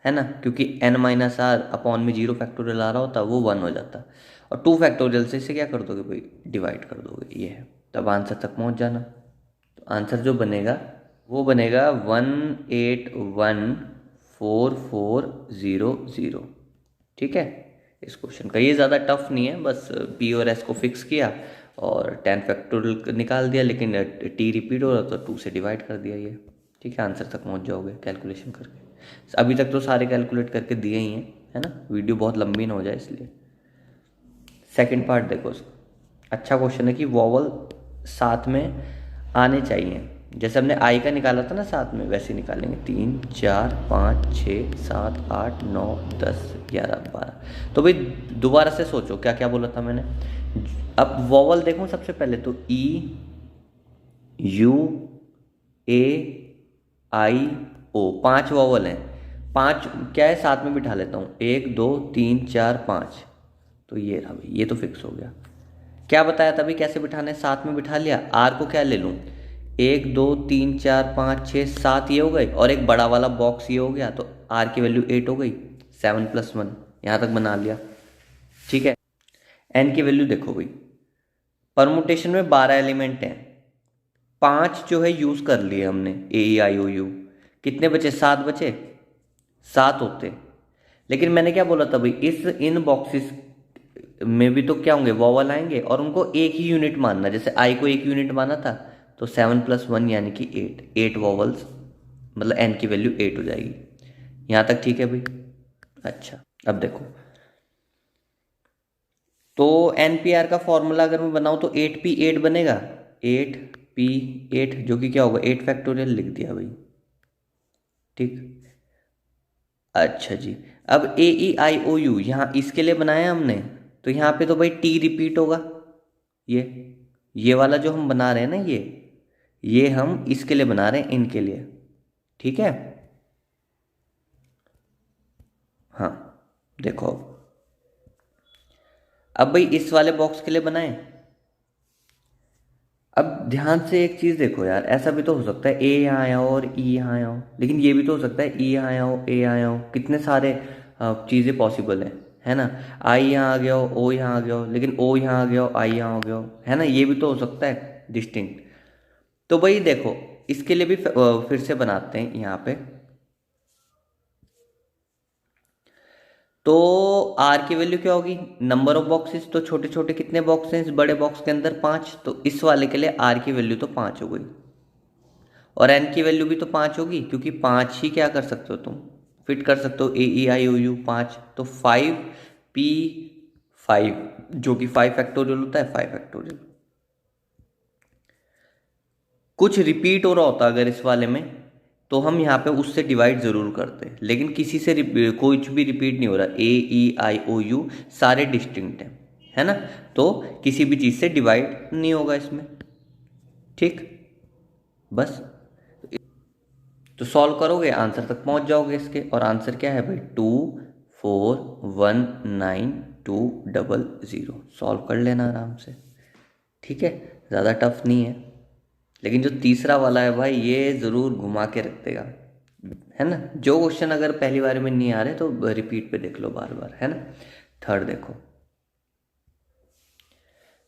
है ना, क्योंकि n माइनस आर अपॉन में 0 फैक्टोरियल आ रहा होता, वो 1 हो जाता। और 2 फैक्टोरियल से इसे क्या कर दोगे भाई, डिवाइड कर दोगे, ये है। तब आंसर तक पहुंच जाना। तो आंसर जो बनेगा वो बनेगा 1814400, ठीक है, इस क्वेश्चन का। ये ज़्यादा टफ नहीं है, बस पी और एस को फिक्स किया और 10 फैक्टोरियल निकाल दिया, लेकिन टी रिपीट हो रहा तो 2 से डिवाइड कर दिया ये, ठीक है। आंसर तक पहुंच जाओगे कैलकुलेशन करके। अभी तक तो सारे कैलकुलेट करके दिए ही हैं, है ना, वीडियो बहुत लंबी ना हो जाए इसलिए। सेकंड पार्ट देखो उसका, अच्छा क्वेश्चन है कि वॉवल साथ में आने चाहिए। जैसे हमने आई का निकाला था ना साथ में, वैसे निकालेंगे। 3 4 5 6 7 8 9 10 11 12। तो भाई दोबारा से सोचो क्या क्या बोला था मैंने। अब वॉवल देखो सबसे पहले तो E U A I O, 5 vowel हैं। 5 क्या है, साथ में बिठा लेता हूँ, 1 2 3 4 5, तो ये रहा भाई, ये तो फिक्स हो गया। क्या बताया तभी कैसे बिठाने, साथ में बिठा लिया। आर को क्या ले लूँ, 1 2 3 4 5 6 7 ये हो गए, और एक बड़ा वाला बॉक्स ये हो गया, तो आर की वैल्यू 8 हो गई, 7 + 1 यहाँ तक बना लिया, ठीक है। एन की वैल्यू देखो भाई, परमुटेशन में 12 एलिमेंट हैं, 5 जो है यूज कर लिए हमने, ए ई आई ओ यू, कितने बचे, 7 बचे, 7 होते। लेकिन मैंने क्या बोला था भाई, इस इन बॉक्सेस में भी तो क्या होंगे, वॉवल आएंगे, और उनको एक ही यूनिट मानना। जैसे आई को एक यूनिट माना था, तो 7 + 1 यानी कि 8 वॉवल्स, मतलब एन की वैल्यू 8 हो जाएगी। यहाँ तक ठीक है भाई। अच्छा अब देखो, तो एन पी आर का फॉर्मूला अगर मैं बनाऊँ तो 8p8 बनेगा, 8p8 जो कि क्या होगा, 8 फैक्टोरियल लिख दिया भाई, ठीक। अच्छा जी, अब ए ई आई ओ यू यहाँ इसके लिए बनाया हमने, तो यहाँ पे तो भाई टी रिपीट होगा। ये ये वाला जो हम बना रहे हैं ना, ये हम इसके लिए बना रहे हैं, इनके लिए, ठीक है। हाँ देखो, अब भाई इस वाले बॉक्स के लिए बनाएं। अब ध्यान से एक चीज देखो यार, ऐसा भी तो हो सकता है ए यहाँ आया हो और ई यहाँ आया हो, लेकिन ये भी तो हो सकता है ई यहाँ आया हो, ए यहाँ आया हो, कितने सारे चीजें पॉसिबल है ना। आई यहाँ आ गया हो, ओ यहाँ आ गया हो, लेकिन ओ यहाँ आ गया हो, आई यहाँ आ गया हो, है ना, ये भी तो हो सकता है डिस्टिंक्ट। तो भाई देखो, इसके लिए भी फिर से बनाते हैं यहाँ पे। तो आर की वैल्यू क्या होगी, नंबर ऑफ बॉक्सेस, तो छोटे छोटे कितने बॉक्स हैं इस बड़े बॉक्स के अंदर, 5, तो इस वाले के लिए आर की वैल्यू तो 5 हो गई। और एन की वैल्यू भी तो 5 होगी, क्योंकि 5 ही क्या कर सकते हो तुम, फिट कर सकते हो, ए ई आई ओ यू 5, तो 5p5, जो कि 5 फैक्टोरियल होता है, 5 फैक्टोरियल। कुछ रिपीट हो रहा होता अगर इस वाले में, तो हम यहाँ पे उससे डिवाइड ज़रूर करते, लेकिन किसी से कुछ भी रिपीट नहीं हो रहा, ए ई आई ओ यू सारे डिस्टिंक्ट हैं, है ना, तो किसी भी चीज़ से डिवाइड नहीं होगा इसमें, ठीक। बस तो सॉल्व करोगे आंसर तक पहुंच जाओगे इसके, और आंसर क्या है भाई, 2419200। सॉल्व कर लेना आराम से, ठीक है, ज़्यादा टफ नहीं है। लेकिन जो तीसरा वाला है भाई, ये ज़रूर घुमा के रख देगा, है ना। जो क्वेश्चन अगर पहली बार में नहीं आ रहे तो रिपीट पे देख लो बार बार, है ना। थर्ड देखो,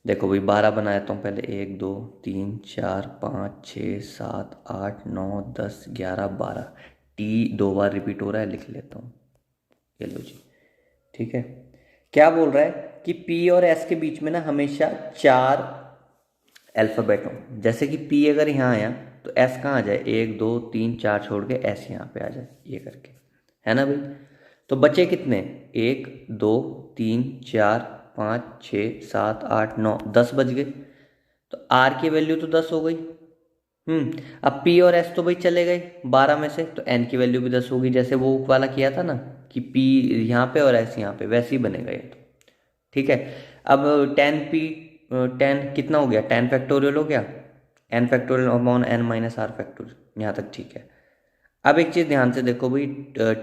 देखो भाई 12 बना देता हूँ पहले, 1 2 3 4 5 6 7 8 9 10 11 12। टी 2 बार रिपीट हो रहा है, लिख लेता हूँ, ये लो जी। ठीक है, क्या बोल रहा है कि पी और एस के बीच में ना हमेशा 4 अल्फ़ाबेट हो। जैसे कि पी अगर यहाँ आया तो एस कहाँ आ जाए, 1 2 3 4 छोड़ के एस यहाँ पे आ जाए, ये करके, है ना भाई। तो बचे कितने, 1 2 3 4 5 6 7 8 9 10 बज गए। तो आर की वैल्यू तो 10 हो गई। अब पी और एस तो भाई चले गए 12 में से, तो एन की वैल्यू भी 10 होगी, जैसे वो वाला किया था ना कि पी यहाँ पे और एस यहाँ पे, वैसे ही बनेगा ये तो। ठीक है, अब 10p 10 कितना हो गया, 10 फैक्टोरियल हो गया, n factorial upon n minus R factorial, यहाँ तक ठीक है। अब एक चीज़ ध्यान से देखो भाई,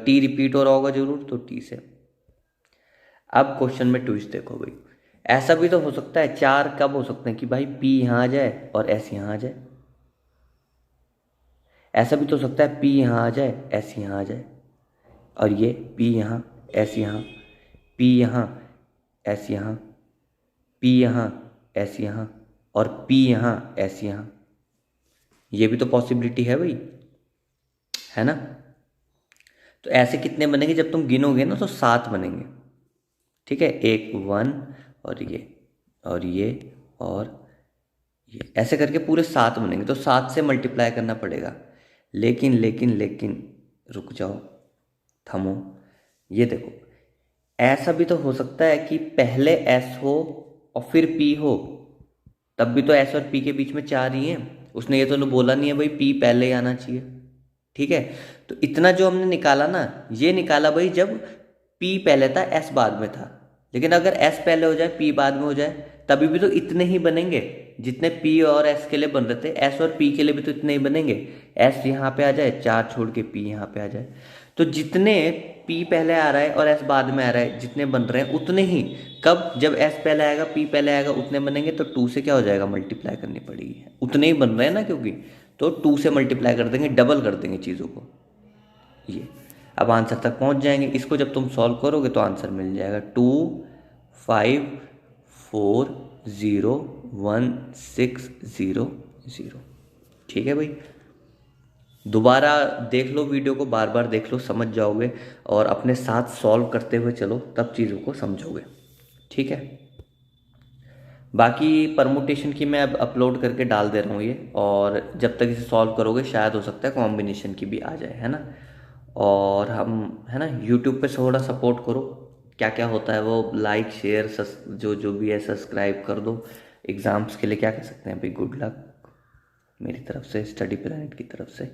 t रिपीट हो रहा होगा जरूर, तो t से। अब क्वेश्चन में ट्विस्ट देखो भाई, ऐसा भी तो हो सकता है, 4 कब हो सकते हैं कि भाई p यहाँ आ जाए और s यहाँ आ जाए। ऐसा भी तो हो सकता है p यहाँ आ जाए, s यहाँ आ जाए, और ये p यहाँ, s यहाँ, p यहाँ, s यहाँ, p यहाँ, s यहाँ, और p यहाँ, s यहाँ। ये भी तो पॉसिबिलिटी है भाई, है ना। तो ऐसे कितने बनेंगे, जब तुम गिनोगे ना तो 7 बनेंगे। ठीक है, एक 1 और ये और ये और ये, ऐसे करके पूरे 7 बनेंगे। तो 7 से मल्टीप्लाई करना पड़ेगा। लेकिन लेकिन लेकिन रुक जाओ, थमो, ये देखो, ऐसा भी तो हो सकता है कि पहले एस हो और फिर पी हो, तब भी तो एस और पी के बीच में 4 ही हैं। उसने ये तो बोला नहीं है भाई पी पहले ही आना चाहिए। ठीक है, तो इतना जो हमने निकाला ना, ये निकाला भाई जब पी पहले था एस बाद में था। लेकिन अगर एस पहले हो जाए पी बाद में हो जाए, तभी भी तो इतने ही बनेंगे जितने पी और एस के लिए बन रहे थे। एस और पी के लिए भी तो इतने ही बनेंगे। एस यहाँ पे आ जाए, 4 छोड़ के पी यहाँ पे आ जाए, तो जितने पी पहले आ रहा है और एस बाद में आ रहा है, जितने बन रहे हैं उतने ही, कब, जब एस पहले आएगा पी पहले आएगा, उतने बनेंगे। तो 2 से क्या हो जाएगा, मल्टीप्लाई करनी पड़ेगी, उतने ही बन रहे हैं ना, क्योंकि तो 2 से मल्टीप्लाई कर देंगे, डबल कर देंगे चीज़ों को। ये अब आंसर तक पहुंच जाएंगे। इसको जब तुम सॉल्व करोगे तो आंसर मिल जाएगा 2 5 4 0 1 6 0 0। ठीक है भाई, दोबारा देख लो वीडियो को, बार बार देख लो, समझ जाओगे, और अपने साथ सॉल्व करते हुए चलो, तब चीज़ों को समझोगे। ठीक है, बाकी परमुटेशन की मैं अब अपलोड करके डाल दे रहा हूँ ये, और जब तक इसे सॉल्व करोगे शायद हो सकता है कॉम्बिनेशन की भी आ जाए, है ना। और हम, है ना, यूट्यूब पे थोड़ा सपोर्ट करो, क्या क्या होता है वो लाइक शेयर जो जो भी है सब्सक्राइब कर दो। एग्ज़ाम्स के लिए क्या कह सकते हैं भाई, गुड लक मेरी तरफ से, स्टडी प्लैनेट की तरफ से,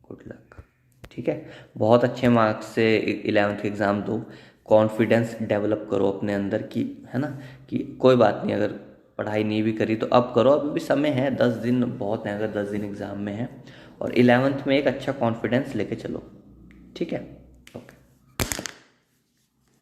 गुड लक। ठीक है, बहुत अच्छे मार्क्स से 11th के एग्ज़ाम दो, कॉन्फिडेंस डेवलप करो अपने अंदर की, है ना, कि कोई बात नहीं, अगर पढ़ाई नहीं भी करी तो अब करो, अभी भी समय है, 10 दिन बहुत हैं, अगर 10 दिन एग्ज़ाम में है, और 11th में एक अच्छा कॉन्फिडेंस लेके चलो। ठीक है।